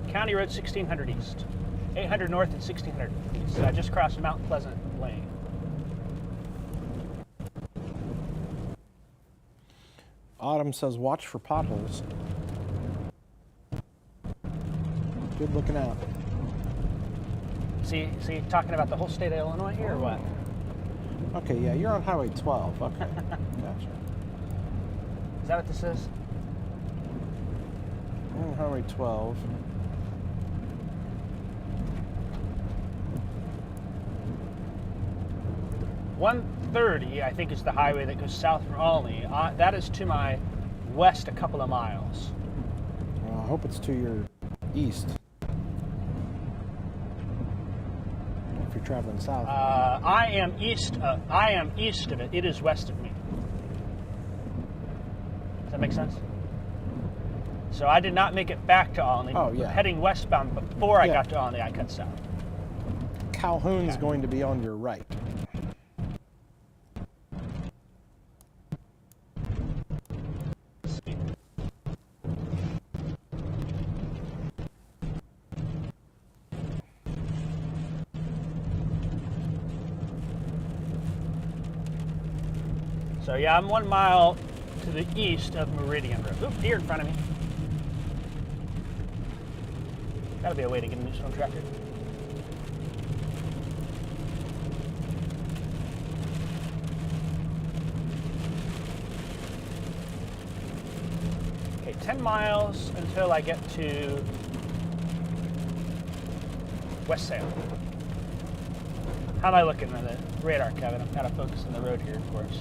County Road 1600 East. 800 North and 1600 East. I just crossed Mount Pleasant Lane. Autumn says, watch for potholes. Good looking out. See, talking about the whole state of Illinois here or what? Okay, yeah, you're on Highway 12. Okay, gotcha. Is that what this is? You're on Highway 12. .130, I think, is the highway that goes south from Olney. That is to my west a couple of miles. Well, I hope it's to your east. If you're traveling south. I am east of it. It is west of me. Does that make sense? So I did not make it back to Olney. Oh, yeah. Heading westbound before I got to Olney, I cut south. Calhoun's going to be on your right. So yeah, I'm 1 mile to the east of Meridian Road. Oop, deer in front of me. Gotta be a way to get a new swim tractor. Okay, 10 miles until I get to West Salem. How am I looking on the radar, Kevin? I'm kind of focused on the road here, of course.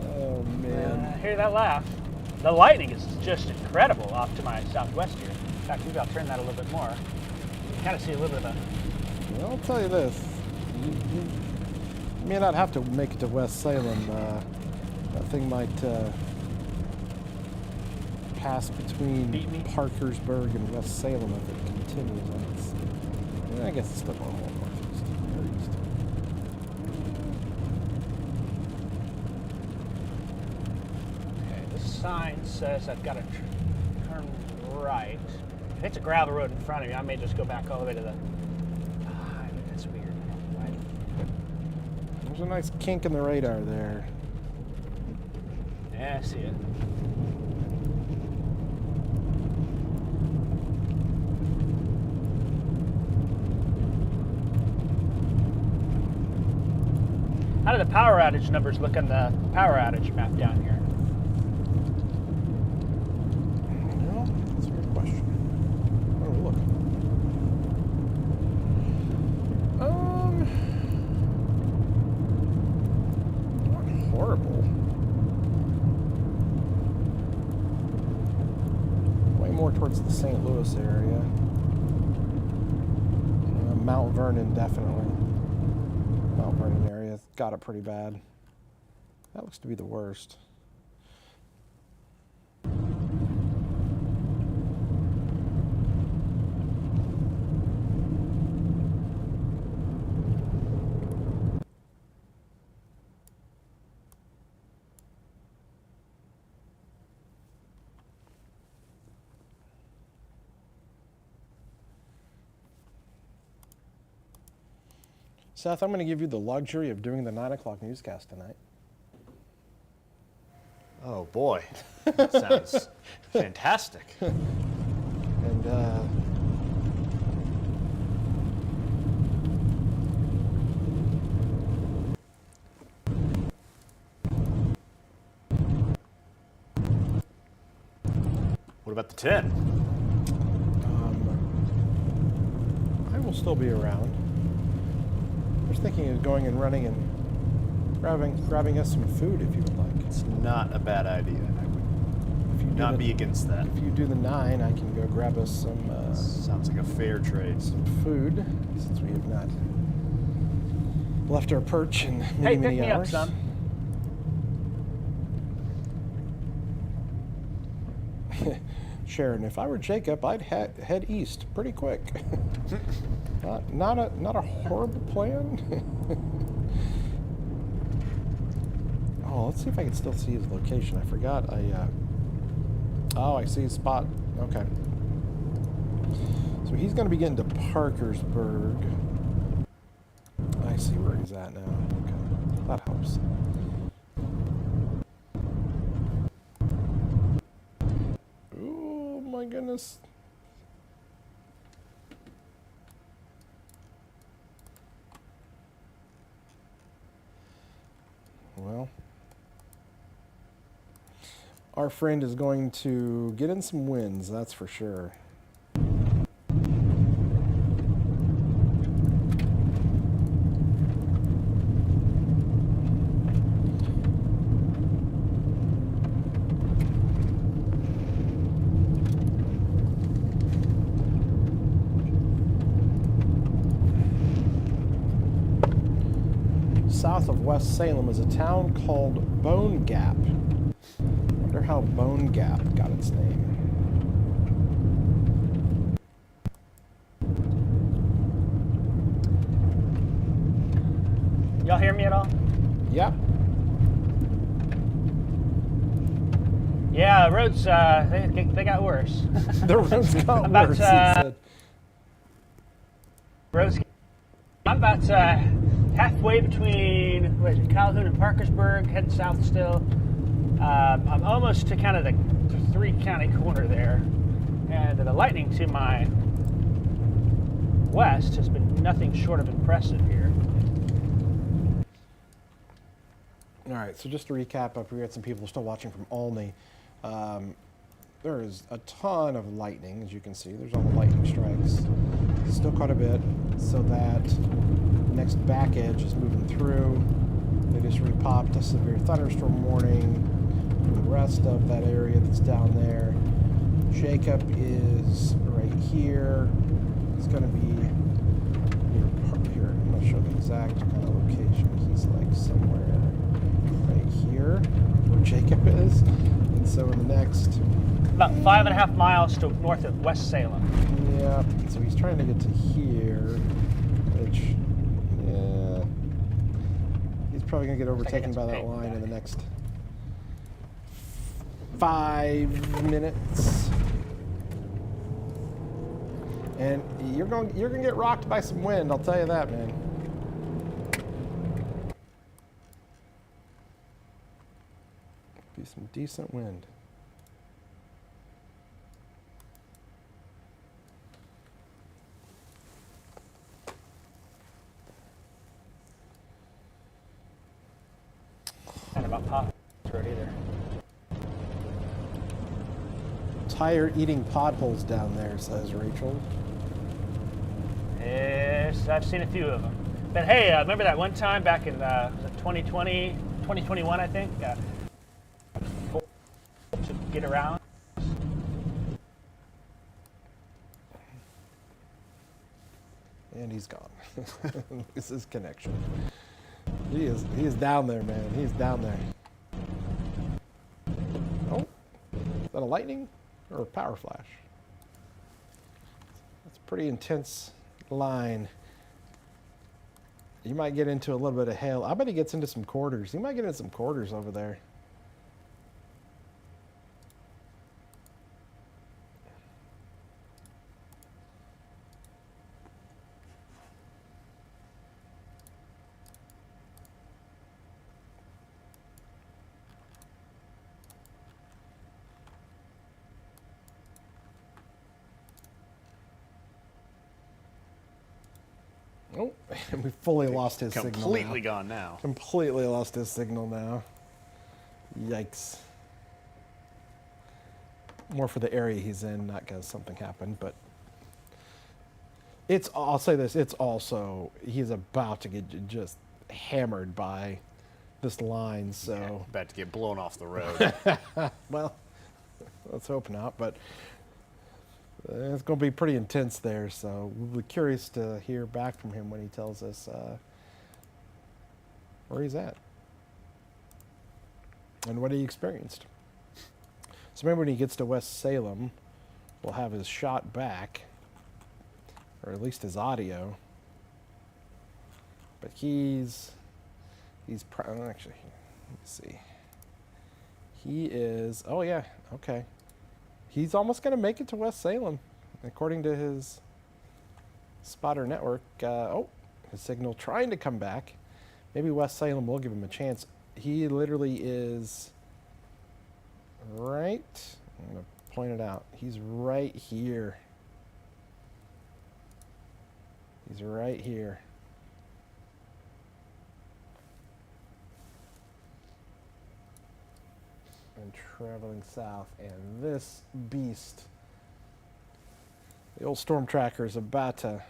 Oh man! Hear that laugh? The lightning is just incredible off to my southwest here. In fact, maybe I'll turn that a little bit more. You can kind of see a little bit of a... Well, I'll tell you this. You may not have to make it to West Salem. That thing might pass between Parkersburg and West Salem if it continues on its... I guess it's still going more northeast or east. Okay, this sign says I've got to turn right. If it's a gravel road in front of me, I may just go back all the way to the... that's weird. Right. There's a nice kink in the radar there. Yeah, I see it. How do the power outage numbers look on the power outage map down here? Well, that's a good question. Oh, look. Not horrible. Way more towards the St. Louis area. Mount Vernon, definitely. Mount Vernon area got it pretty bad. That looks to be the worst. Seth, I'm going to give you the luxury of doing the 9 o'clock newscast tonight. Oh boy, that sounds fantastic. And what about the 10? I will still be around. I was thinking of going and running and grabbing us some food if you would like. It's not a bad idea. I would not be against that. If you do the 9, I can go grab us some... sounds like a fair trade. Some food, since we have not left our perch in many, many hours. Hey, pick me up, son. Sharon, if I were Jacob, I'd head east pretty quick. Not a horrible plan. Oh, let's see if I can still see his location. I forgot. Oh, I see his spot. Okay. So he's going to be getting to Parkersburg. I see where he's at now. Okay, that helps. Oh my goodness. Well, our friend is going to get in some wins, that's for sure. South of West Salem is a town called Bone Gap. I wonder how Bone Gap got its name. Y'all hear me at all? Yep. Yeah, roads, they got worse. The roads got about, worse, it said. Roads, I'm about halfway between, what is it, Calhoun and Parkersburg, heading south still. I'm almost to kind of the 3-county corner there. And the lightning to my west has been nothing short of impressive here. All right, so just to recap, up here, we had some people still watching from Olney. There is a ton of lightning, as you can see. There's all the lightning strikes. Still quite a bit, so that next back edge is moving through. They just repopped a severe thunderstorm warning the rest of that area that's down there. Jacob is right here. He's going to be here. I'm going to show the exact kind of location. He's like somewhere right here where Jacob is. And so in the next... About 5.5 miles to north of West Salem. Yeah, so he's trying to get to here, which, yeah, he's probably going to get overtaken by that line in the next 5 minutes. And you're going to get rocked by some wind, I'll tell you that, man. Be some decent wind. Not about pot road either. Tire eating potholes down there, says Rachel. Yes, I've seen a few of them. But hey, remember that one time back in was it 2020, 2021, I think? To get around. And he's gone. This is connection. He is down there, man. He's down there. Oh, is that a lightning or a power flash? That's a pretty intense line. You might get into a little bit of hail. I bet he gets into some quarters. He might get into some quarters over there. Oh, we fully lost his signal now. Completely gone now. Completely lost his signal now. Yikes. More for the area he's in, not because something happened, but I'll say this, it's also, he's about to get just hammered by this line, so. Yeah, about to get blown off the road. Well, let's hope not, but it's going to be pretty intense there, so we'll be curious to hear back from him when he tells us where he's at and what he experienced. So maybe when he gets to West Salem, we'll have his shot back, or at least his audio. But he's actually, let me see. He is, oh yeah, okay. He's almost going to make it to West Salem, according to his spotter network. Oh, his signal trying to come back. Maybe West Salem will give him a chance. He literally is right, I'm going to point it out. He's right here. He's right here. And traveling south, and this beast, the old storm tracker, is about to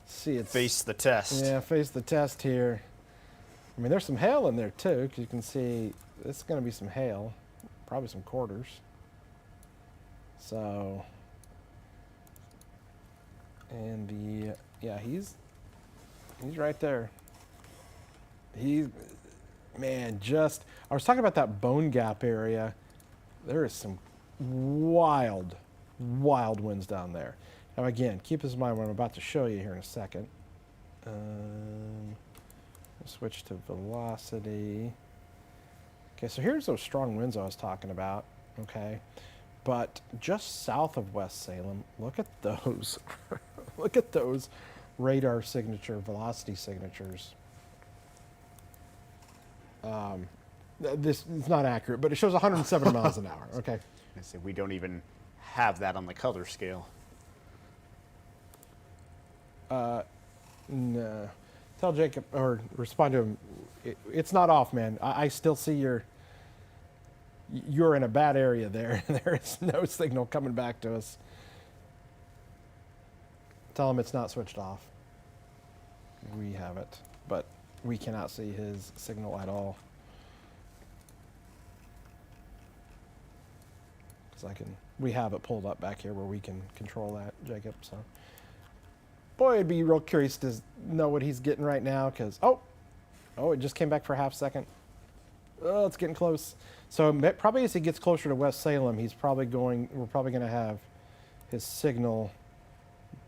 see it face the test. Yeah, face the test here. I mean, there's some hail in there too, because you can see this is going to be some hail, probably some quarters. So, and yeah, he's right there. Man, I was talking about that Bone Gap area. There is some wild winds down there. Now again, keep this in mind what I'm about to show you here in a second. Switch to velocity. Okay, so here's those strong winds I was talking about, okay? But just south of West Salem, look at those. Look at those radar signature, velocity signatures. This is not accurate, but it shows 107 miles an hour, okay? I say we don't even have that on the color scale. No. Tell Jacob, or respond to him, it's not off, man. I still see you're in a bad area there. There is no signal coming back to us. Tell him it's not switched off. We have it, but we cannot see his signal at all. because we have it pulled up back here where we can control that, Jacob. So, boy, I'd be real curious to know what he's getting right now, because oh, it just came back for a half second. Oh, it's getting close. So probably as he gets closer to West Salem, we're probably going to have his signal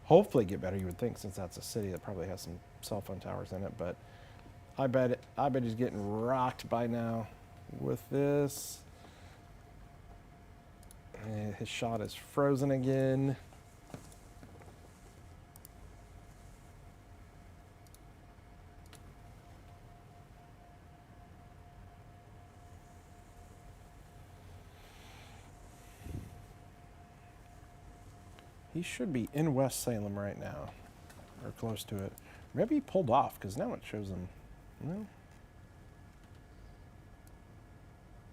hopefully get better, you would think, since that's a city that probably has some cell phone towers in it. But I bet he's getting rocked by now with this. And his shot is frozen again. He should be in West Salem right now, or close to it. Maybe he pulled off, because now it shows him.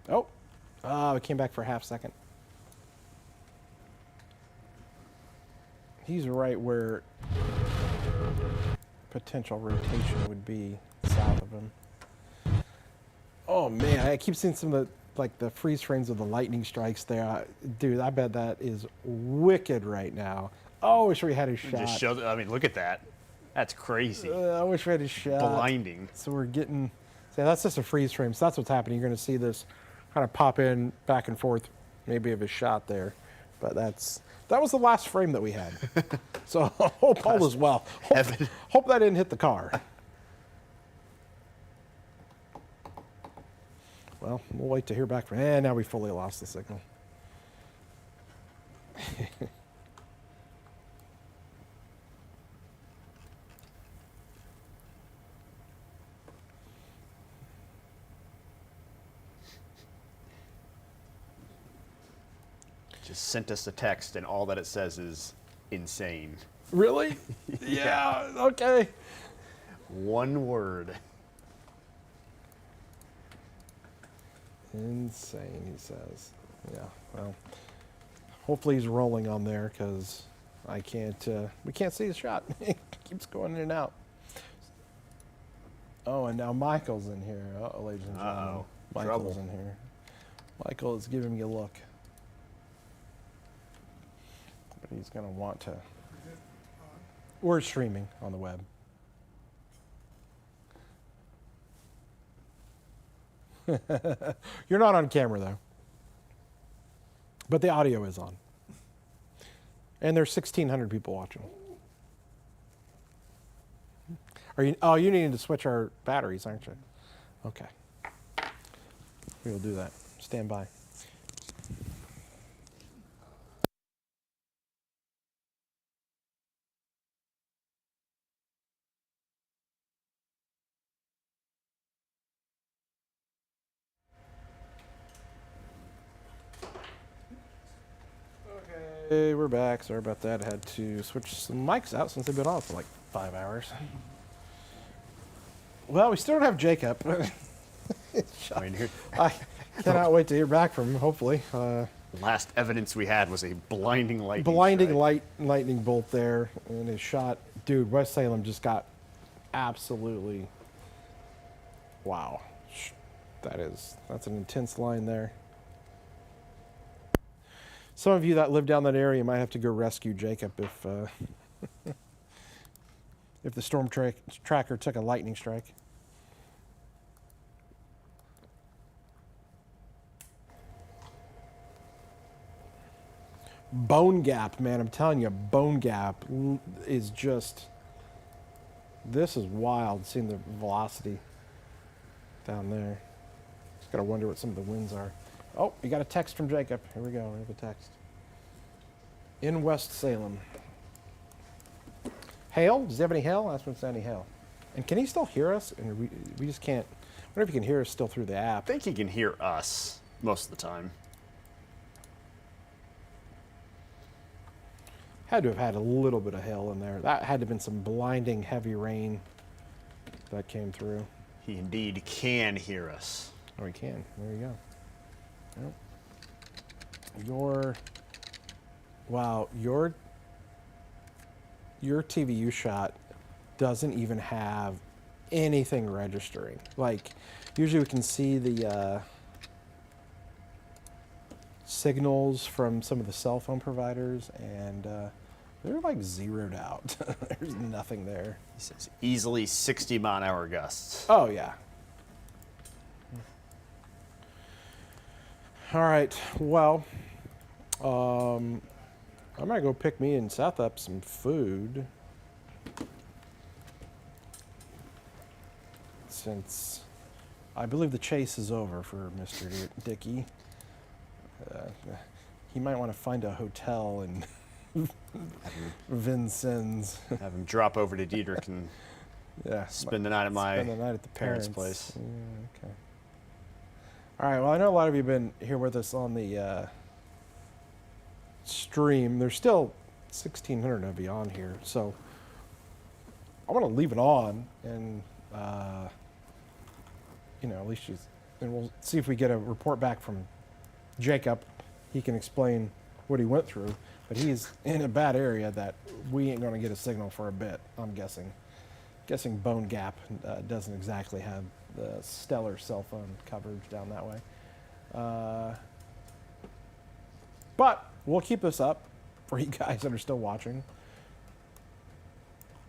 No. Oh, it came back for a half second. He's right where potential rotation would be south of him. Oh man, I keep seeing some of the freeze frames of the lightning strikes there. Dude, I bet that is wicked right now. Oh, I wish we had his shot. Just show, I mean, look at that. That's crazy. I wish we had his shot. Blinding. So we're getting, that's just a freeze frame. So that's what's happening. You're going to see this kind of pop in back and forth, maybe of his shot there. But that was the last frame that we had. So hope all is well. Hope that didn't hit the car. Well, we'll wait to hear back from. Now we fully lost the signal. Just sent us a text, and all that it says is insane. Really? Yeah. Okay. One word. Insane, he says. Yeah, well, hopefully he's rolling on there, because we can't see his shot. It keeps going in and out. Oh, and now Michael's in here. Uh-oh, ladies and gentlemen. Michael's in here. Michael is giving me a look. But he's going to want to. We're streaming on the web. You're not on camera, though. But the audio is on. And there's 1,600 people watching. You needing to switch our batteries, aren't you? Okay. We will do that. Stand by. Okay, we're back. Sorry about that. I had to switch some mics out since they've been on for like 5 hours. Well, we still don't have Jacob. I cannot wait to hear back from him, hopefully. Last evidence we had was a blinding lightning lightning bolt there, and his shot. Dude, West Salem just got absolutely, wow. That's an intense line there. Some of you that live down that area might have to go rescue Jacob if if the storm tracker took a lightning strike. Bone Gap, man, I'm telling you, Bone Gap is just, this is wild, seeing the velocity down there. Just gotta wonder what some of the winds are. Oh, you got a text from Jacob. Here we go, we have a text. In West Salem. Hail? Does he have any hail? Ask him if there's any hail. And can he still hear us? And we just can't, I wonder if he can hear us still through the app. I think he can hear us most of the time. Had to have had a little bit of hail in there. That had to have been some blinding heavy rain that came through. He indeed can hear us. Oh, he can. There you go. Yep. Your TVU shot doesn't even have anything registering. Like, usually we can see the signals from some of the cell phone providers, and they're like zeroed out. There's nothing there. He says easily 60-mile-an-hour gusts. Oh, yeah. All right, well, I might go pick me and Seth up some food, since I believe the chase is over for Mr. Dickey. He might want to find a hotel in Vincennes. Have him drop over to Diedrich and spend the night at the parents' place. Yeah, okay. All right, well, I know a lot of you have been here with us on the stream. There's still 1,600 of you on here, so I want to leave it on, and at least and we'll see if we get a report back from Jacob. He can explain what he went through, but he's in a bad area that we ain't going to get a signal for a bit, I'm guessing. Guessing Bone Gap doesn't exactly have the stellar cell phone coverage down that way. But we'll keep this up for you guys that are still watching.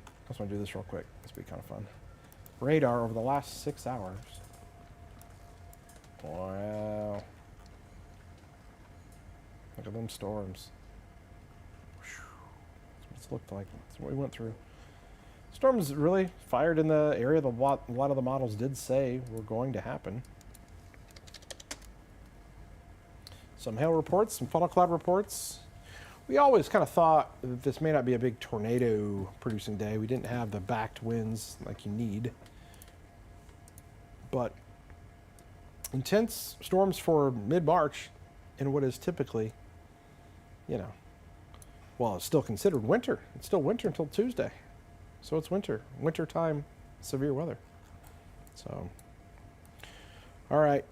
I just want to do this real quick. This will be kind of fun. Radar over the last 6 hours. Wow. Look at them storms. That's what it's looked like. That's what we went through. Storms really fired in the area that a lot of the models did say were going to happen. Some hail reports, some funnel cloud reports. We always kind of thought that this may not be a big tornado producing day. We didn't have the backed winds like you need. But intense storms for mid-March in what is typically, well, it's still considered winter. It's still winter until Tuesday. So it's winter. Wintertime severe weather. So, all right.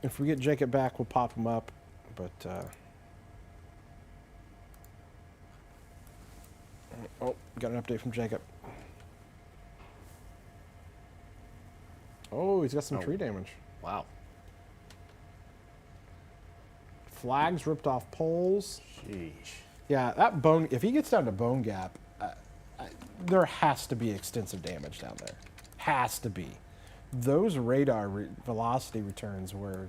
If we get Jacob back, we'll pop him up. But, oh, got an update from Jacob. Oh, he's got some tree damage. Wow. Flags ripped off poles. Sheesh. Yeah, if he gets down to Bone Gap, there has to be extensive damage down there. Has to be. Those radar velocity returns were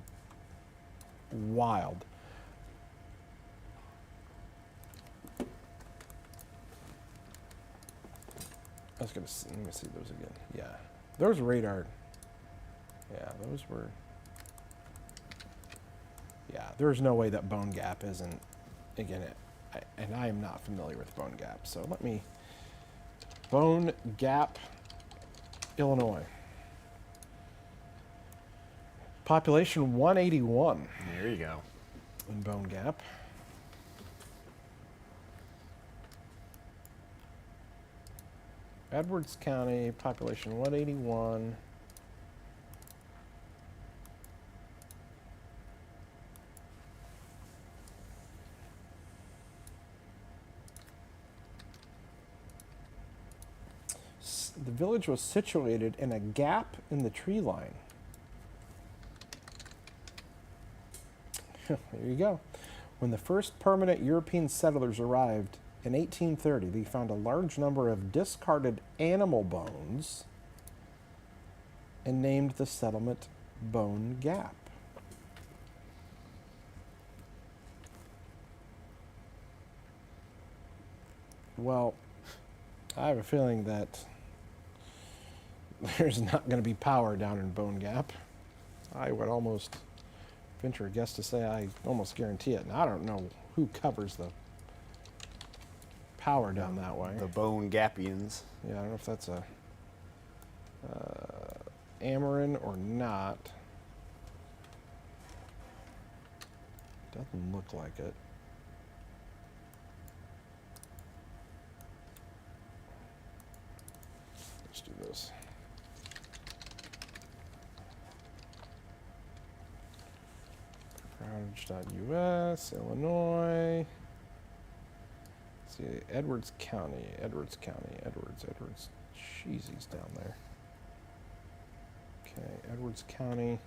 wild. Let me see those again. Yeah, those radar. Yeah, those were. Yeah, there's no way that Bone Gap isn't. Again, and I am not familiar with Bone Gap, so let me. Bone Gap, Illinois. Population 181. There you go. In Bone Gap. Edwards County, population 181. The village was situated in a gap in the tree line. There you go. When the first permanent European settlers arrived in 1830, they found a large number of discarded animal bones and named the settlement Bone Gap. Well, I have a feeling that there's not going to be power down in Bone Gap. I would almost venture a guess to say I almost guarantee it. And I don't know who covers the power down that way. The Bone Gapians. Yeah, I don't know if that's a Ameren or not. Doesn't look like it. Let's do this. Crowdage.us, Illinois. Let's see, Edwards County. Edwards. Jeez, he's down there. Okay, Edwards County.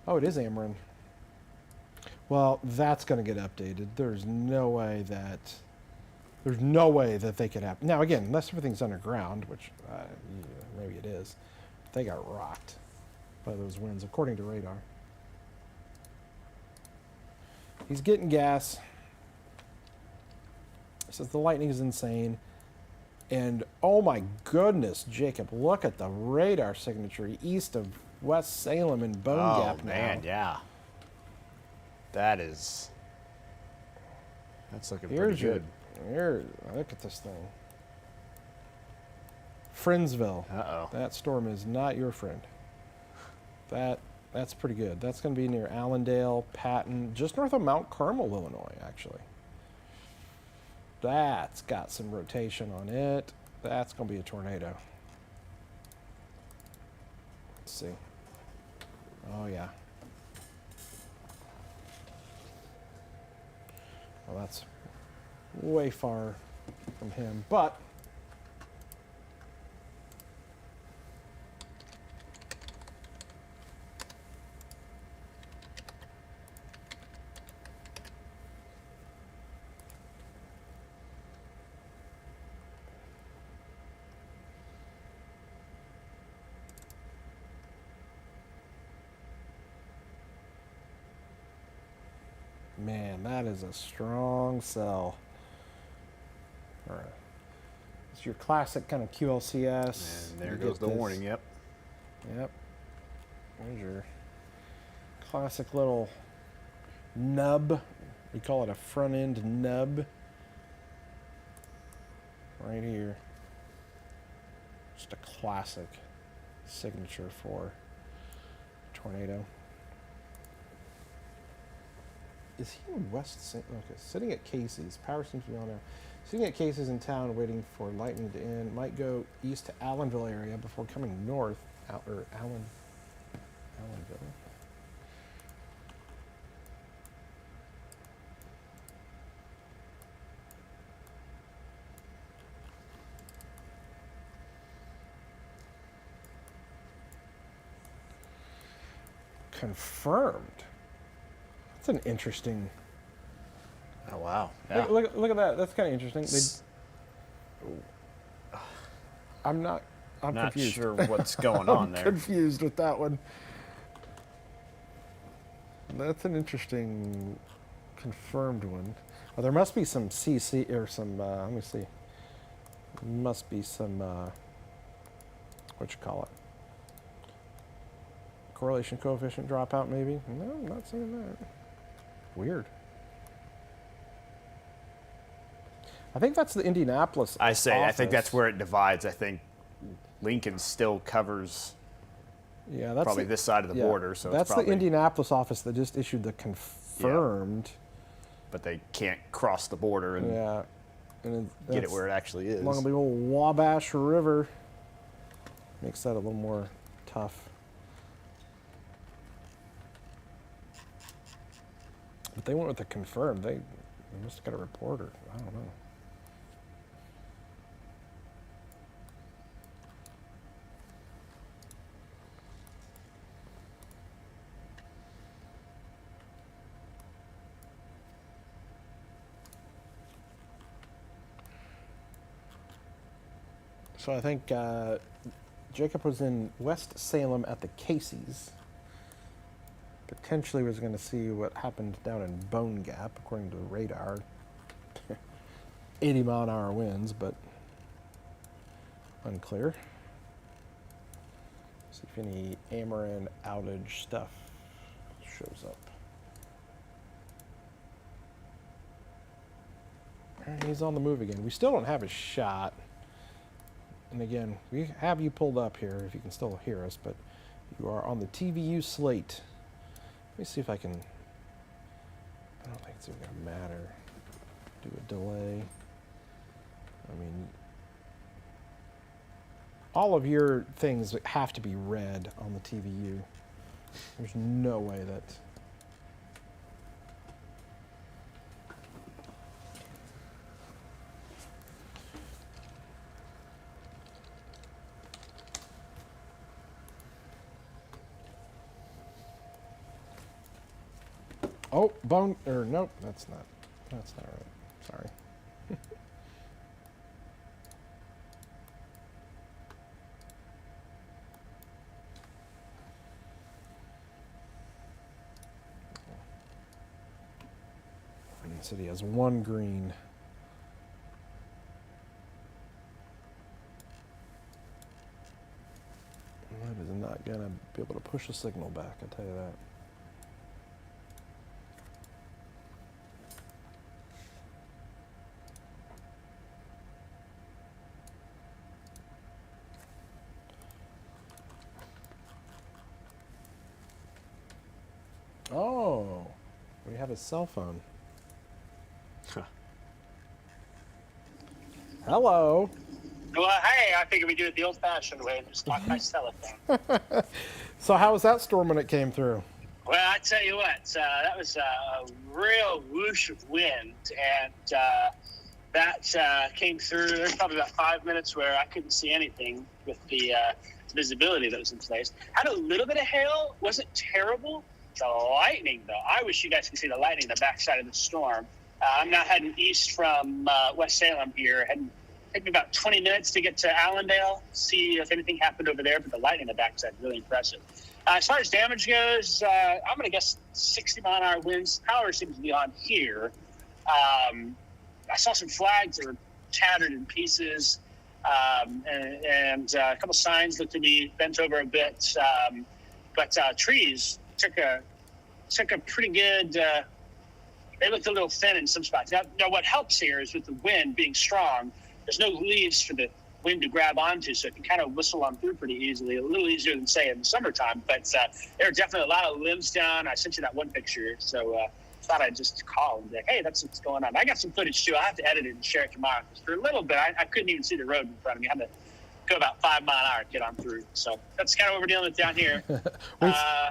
Oh, it is Ameren. Well, that's going to get updated. There's no way that they could have. Now, again, unless everything's underground, which maybe it is, they got rocked by those winds, according to radar. He's getting gas. He says the lightning is insane. And oh my goodness, Jacob, look at the radar signature east of West Salem and Bone Gap now. Oh man, yeah. That's looking pretty good. Here, look at this thing. Friendsville. Uh-oh. That storm is not your friend. That's pretty good. That's going to be near Allendale, Patton, just north of Mount Carmel, Illinois, actually. That's got some rotation on it. That's going to be a tornado. Let's see. Oh, yeah. Well, that's way far from him, but man, that is a strong sell. All right. It's your classic kind of QLCS. And there You goes get the this. warning, yep. Yep. There's your classic little nub. We call it a front end nub. Right here. Just a classic signature for tornado. Is he in West St. Okay, sitting at Casey's. Power seems to be on there. Sitting at Casey's in town waiting for lightning to end. Might go east to Allenville area before coming north. Allenville. Confirmed. That's an interesting. Oh wow! Yeah. Look at that. That's kind of interesting. I'm not confused. sure what's going on there. Confused with that one. That's an interesting confirmed one. Well, there must be some CC or some. Let me see. Must be some. What you call it? Correlation coefficient dropout, maybe. No, I'm not seeing that. Weird. I think that's the Indianapolis. I think office. that's where it divides. I think Lincoln still covers Yeah, that's probably this side of the border. So that's it's probably, the Indianapolis office that just issued the confirmed. but they can't cross the border and And get it that's where it actually is. along the old Wabash River. Makes that a little more tough. But they went with the confirmed. They must have got a reporter. I don't know. So I think Jacob was in West Salem at the Casey's. Potentially was going to see what happened down in Bone Gap, according to the radar. 80-mile-an-hour winds, but unclear. See if any Ameren outage stuff shows up. And he's on the move again. We still don't have a shot. And again, we have you pulled up here, if you can still hear us, but you are on the TVU slate. Let me see if I can. I don't think it's even going to matter. Do a delay. I mean, all of your things have to be red on the TVU. There's no way that. Oh, bone, or nope, that's not right. Sorry. Vernon City has one green. That is not going to be able to push a signal back, I'll tell you that. Oh, we have a cell phone. Hello. Well, hey, I figured we do it the old-fashioned way and just talk by telephone. So how was that storm when it came through? Well, I tell you what, that was a real whoosh of wind, and that came through. There's probably about 5 minutes where I couldn't see anything with the visibility that was in place. Had a little bit of hail, wasn't terrible. The lightning, though, I wish you guys could see the lightning, the backside of the storm. I'm now heading east from West Salem here, heading take me about 20 minutes to get to Allendale, see if anything happened over there, but the lightning in the backside really impressive. As far as damage goes, I'm going to guess 60-mile-an-hour winds. Power seems to be on here. I saw some flags that were tattered in pieces, and a couple signs looked to be bent over a bit. But trees took a pretty good. They looked a little thin in some spots. Now, what helps here is with the wind being strong, there's no leaves for the wind to grab onto, so it can kind of whistle on through pretty easily, a little easier than, say, in the summertime. But there are definitely a lot of limbs down. I sent you that one picture, so thought I'd just call and be like, hey, that's what's going on. I got some footage, too. I'll have to edit it and share it tomorrow. Because for a little bit, I couldn't even see the road in front of me. I had to go about 5 miles an hour to get on through. So that's kind of what we're dealing with down here.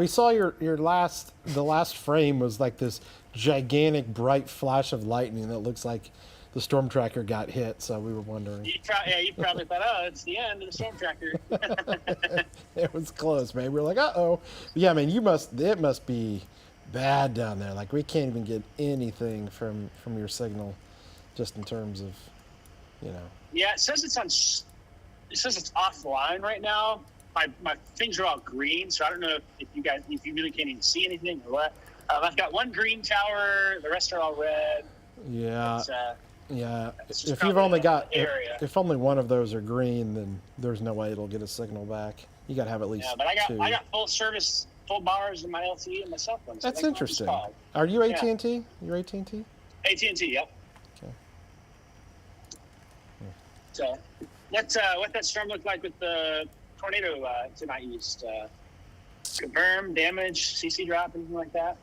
We saw the last frame was like this gigantic bright flash of lightning that looks like the storm tracker got hit, so we were wondering. You probably thought, oh, it's the end of the storm tracker. It was close, man. We were like, uh-oh. Yeah, I mean, it must be bad down there. Like, we can't even get anything from your signal, just in terms of, Yeah, it says it's offline right now. My things are all green, so I don't know if you really can't even see anything or what. I've got one green tower, the rest are all red. Yeah. Yeah, if only one of those are green, then there's no way it'll get a signal back. You got to have at least two. I got full service, full bars in my LTE and my cell phone. So that's interesting. Are you AT&T? Yeah. You're AT&T? AT&T, yep. Okay. So, what that storm look like with the tornado to my east? Confirmed damage, CC drop, anything like that?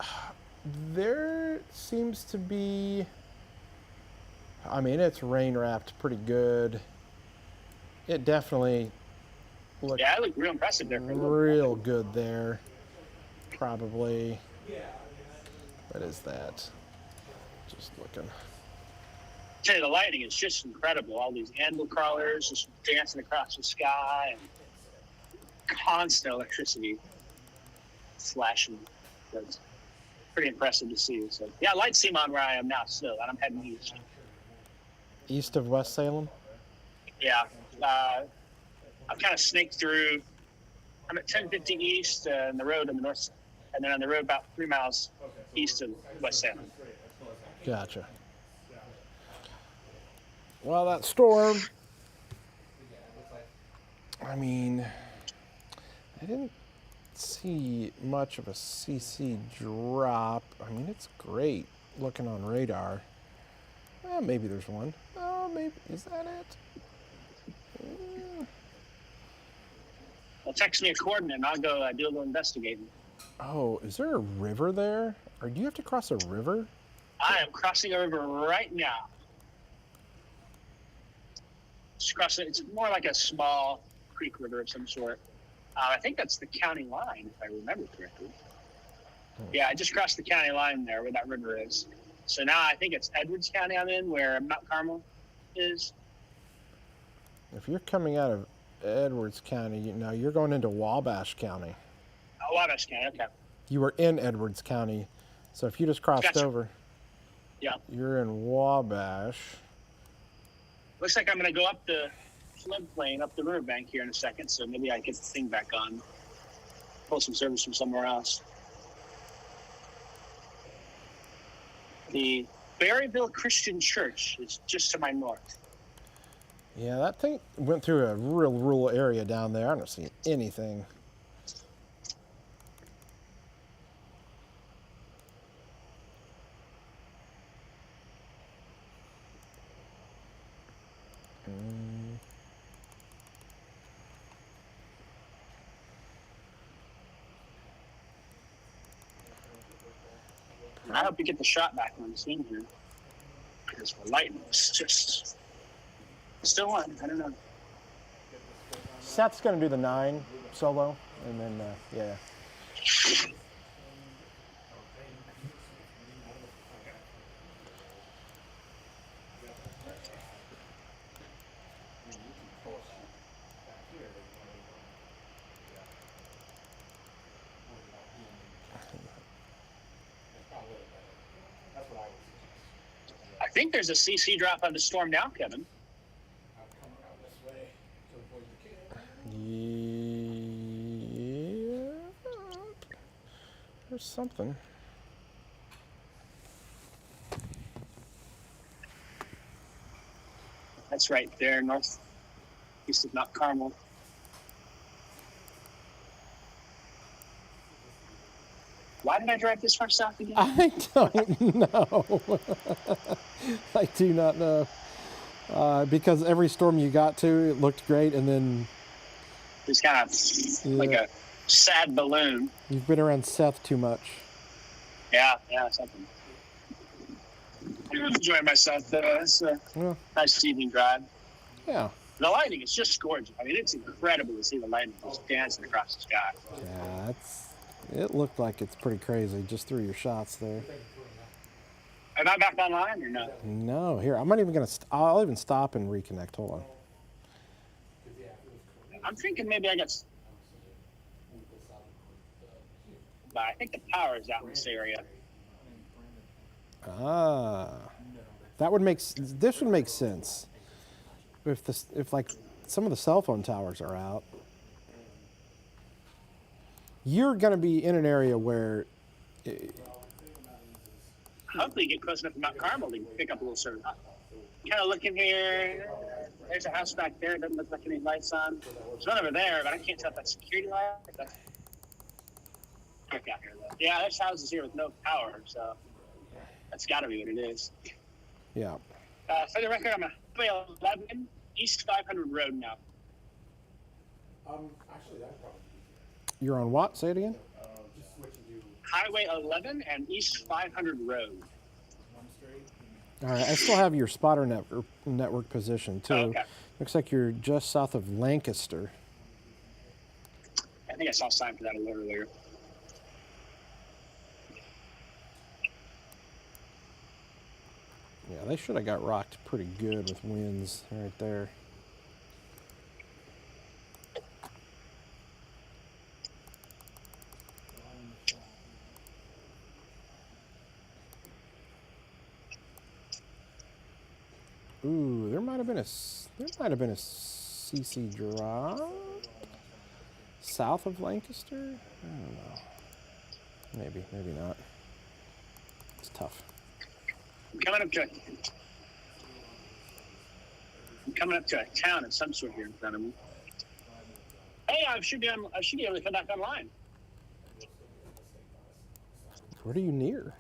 There seems to be. I mean, it's rain wrapped pretty good. It definitely looked. Yeah, it looked real impressive there. Real good there. Probably. What is that? Just looking. Tell you, the lightning is just incredible. All these anvil crawlers just dancing across the sky and constant electricity flashing. That's pretty impressive to see. So, yeah, lights seem on where I am now still, and I'm heading east. East of West Salem? Yeah. I've kind of snaked through. I'm at 1050 east on the road on the north side, and then on the road about 3 miles east of West Salem. Gotcha. Well, that storm, I mean, I didn't see much of a CC drop. I mean, it's great looking on radar. Maybe there's one. Oh, maybe. Is that it? Well, text me a coordinate and I'll go do a little investigating. Oh, is there a river there? Or do you have to cross a river? I am crossing a river right now. Just crossing. It's more like a small creek river of some sort. I think that's the county line, if I remember correctly. Yeah, I just crossed the county line there where that river is. So now I think it's Edwards County I'm in, where Mount Carmel is. If you're coming out of Edwards County, you're going into Wabash County. Oh, Wabash County, okay. You were in Edwards County So if you just crossed Gotcha. over, Yeah. you're in Wabash. Looks like I'm going to go up the floodplain, up the riverbank here in a second, so maybe I get the thing back on. Pull some service from somewhere else. The Berryville Christian Church is just to my north. Yeah, that thing went through a real rural area down there. I don't see anything. I hope you get the shot back when it's in here. Because the lightning is just still on. I don't know. Seth's going to do the 9 solo, and then, yeah. I think there's a CC drop on the storm now, Kevin. Yeah. There's something. That's right there, northeast of Mount Carmel. Why did I drive this far south again? I don't know. I do not know. Because every storm you got to, it looked great, and then It's kind of like a sad balloon. you've been around Seth too much. Yeah, something. I'm enjoying myself, though. It's a nice evening drive. Yeah. The lightning is just gorgeous. I mean, it's incredible to see the lightning just dancing across the sky. Yeah, it looked like it's pretty crazy just through your shots there. Am I back online or no? No, here, I'm not even going to, I'll even stop and reconnect. Hold on. I'm thinking maybe I got. But I think the power is out in this area. That would make, this would make sense. If like some of the cell phone towers are out. You're going to be in an area where Hopefully you get close enough to Mount Carmel to pick up a little service. Kind of looking here. There's a house back there. It doesn't look like any lights on. There's one over there, but I can't tell if that's security light. Okay, yeah, there's houses here with no power, so that's got to be what it is. Yeah. For the record, I'm on Highway 11, East 500 Road now. Actually, that's probably. You're on what? Say it again. Just switching to Highway 11 and East 500 Road. All right, I still have your spotter network position too. Okay. Looks like you're just south of Lancaster. I think I saw a sign for that a little earlier. Yeah, they should have got rocked pretty good with winds right there. Ooh, there might have been a CC drop south of Lancaster. I don't know. Maybe not. It's tough. I'm coming up to a town of some sort here in front of me. Hey, I should be able to come back online. What are you near?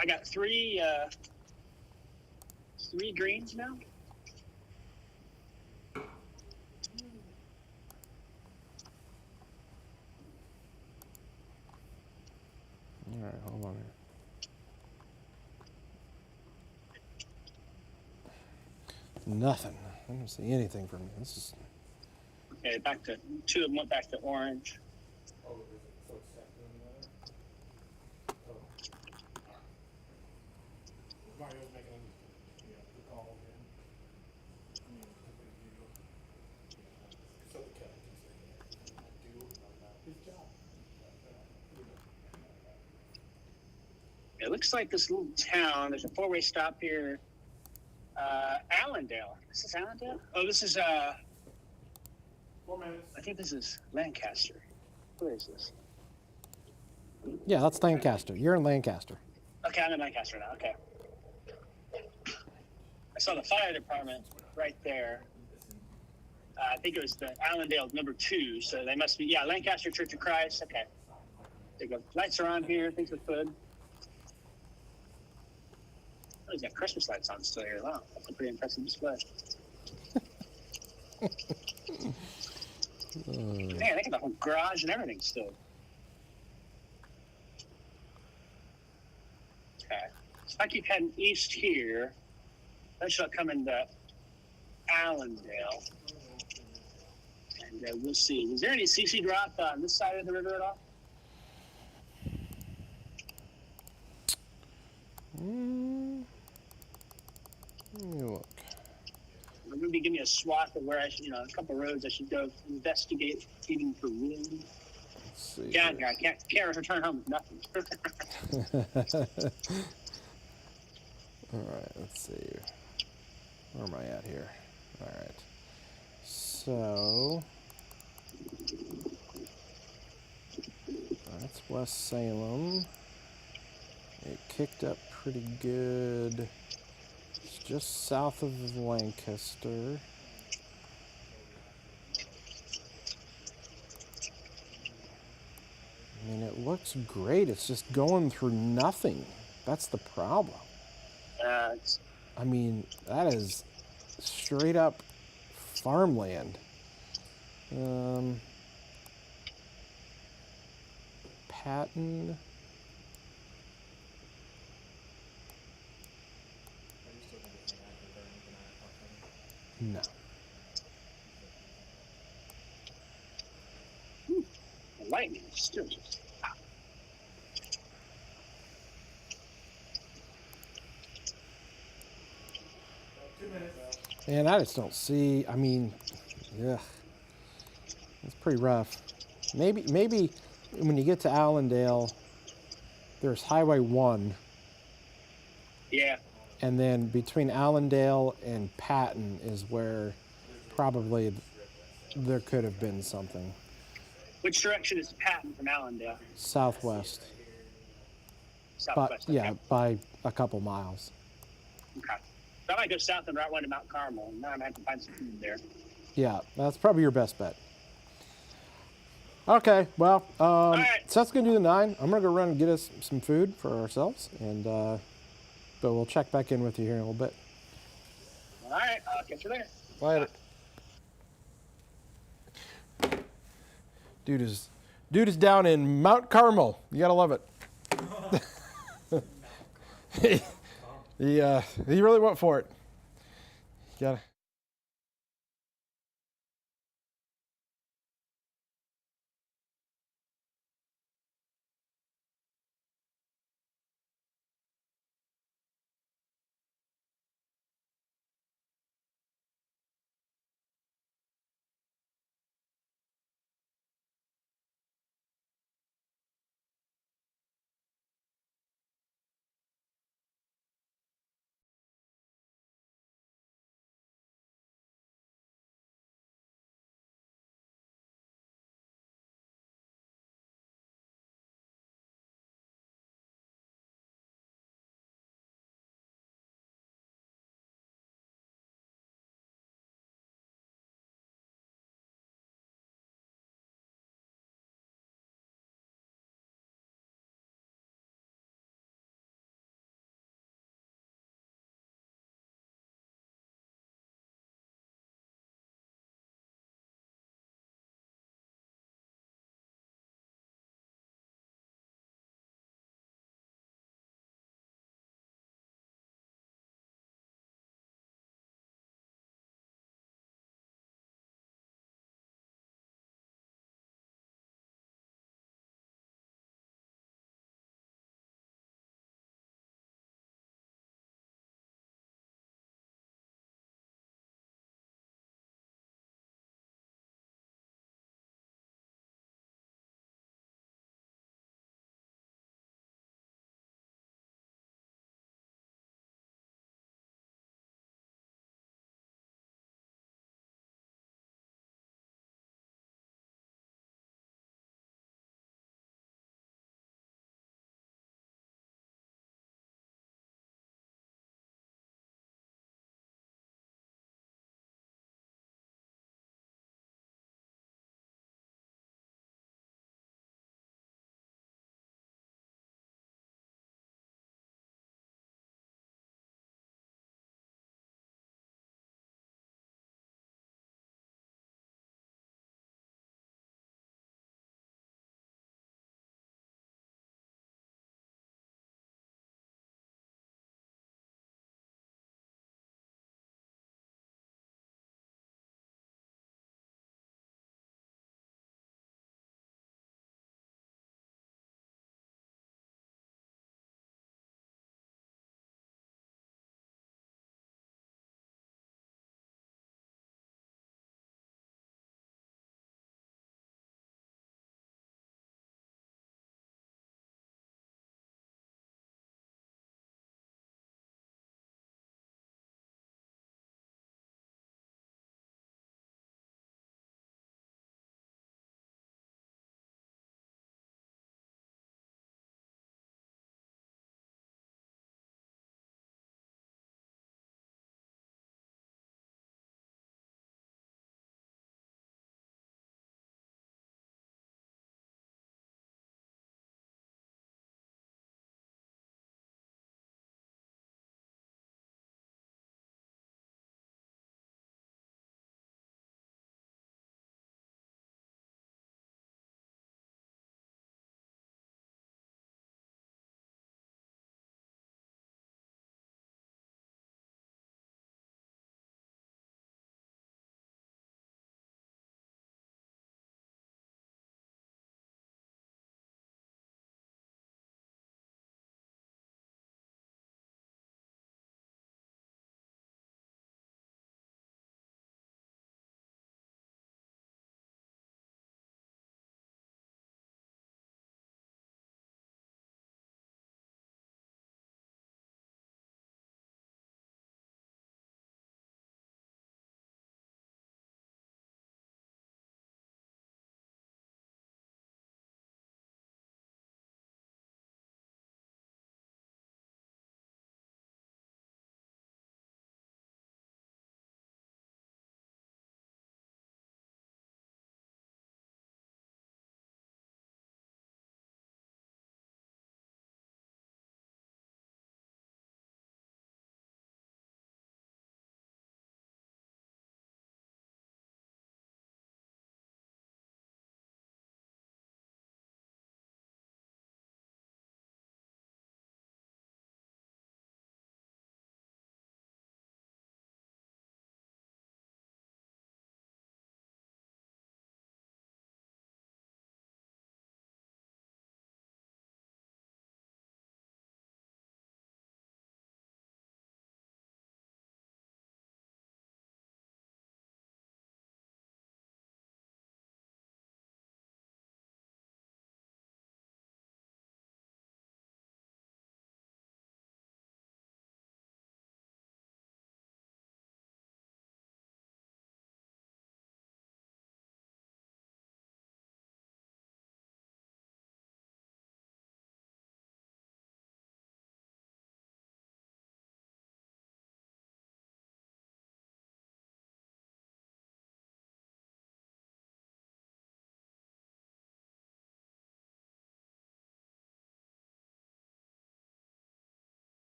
I got three greens now. All right, hold on here. Nothing. I don't see anything from you. This is. Okay, back to two of them went back to orange. Mario's making the call again. So the cat can do his job. It looks like this little town. There's a four-way stop here. Allendale. This is Allendale? Oh, this is, 4 minutes. I think this is Lancaster. Where is this? Yeah, that's Lancaster. You're in Lancaster. Okay, I'm in Lancaster now. Okay. I saw the fire department right there. I think it was the Allendale number 2, so they must be, yeah, Lancaster Church of Christ. Okay. There you go. Lights are on here. Things look good. Oh, he's got Christmas lights on still here. Wow, that's a pretty impressive display. Man, they got the whole garage and everything still. Okay. So if I keep heading east here, I shall come into Allendale. And we'll see. Is there any CC drop on this side of the river at all? Let me look. Maybe give me a swath of where I should, a couple roads I should go investigate, feeding for wind. Let's see. Down here, I can't return home with nothing. All right, let's see. Where am I at here? All right. So that's West Salem. It kicked up pretty good. It's just south of Lancaster. I mean, it looks great. It's just going through nothing. That's the problem. I mean, that is straight up farmland. Patton. No. The lightning is still just. And I just don't see. I mean, yeah, it's pretty rough. Maybe when you get to Allendale, there's Highway 1. Yeah. And then between Allendale and Patton is where probably there could have been something. Which direction is Patton from Allendale? Southwest. Southwest. But, yeah, by a couple miles. Okay. So I might go south and route 1 to Mount Carmel, and now I'm going to have to find some food there. Yeah, that's probably your best bet. Okay, well, right. Seth's going to do the 9. I'm going to go run and get us some food for ourselves, and but we'll check back in with you here in a little bit. All right, I'll catch you later. Later. Dude is down in Mount Carmel. You gotta love it. He really went for it. You gotta.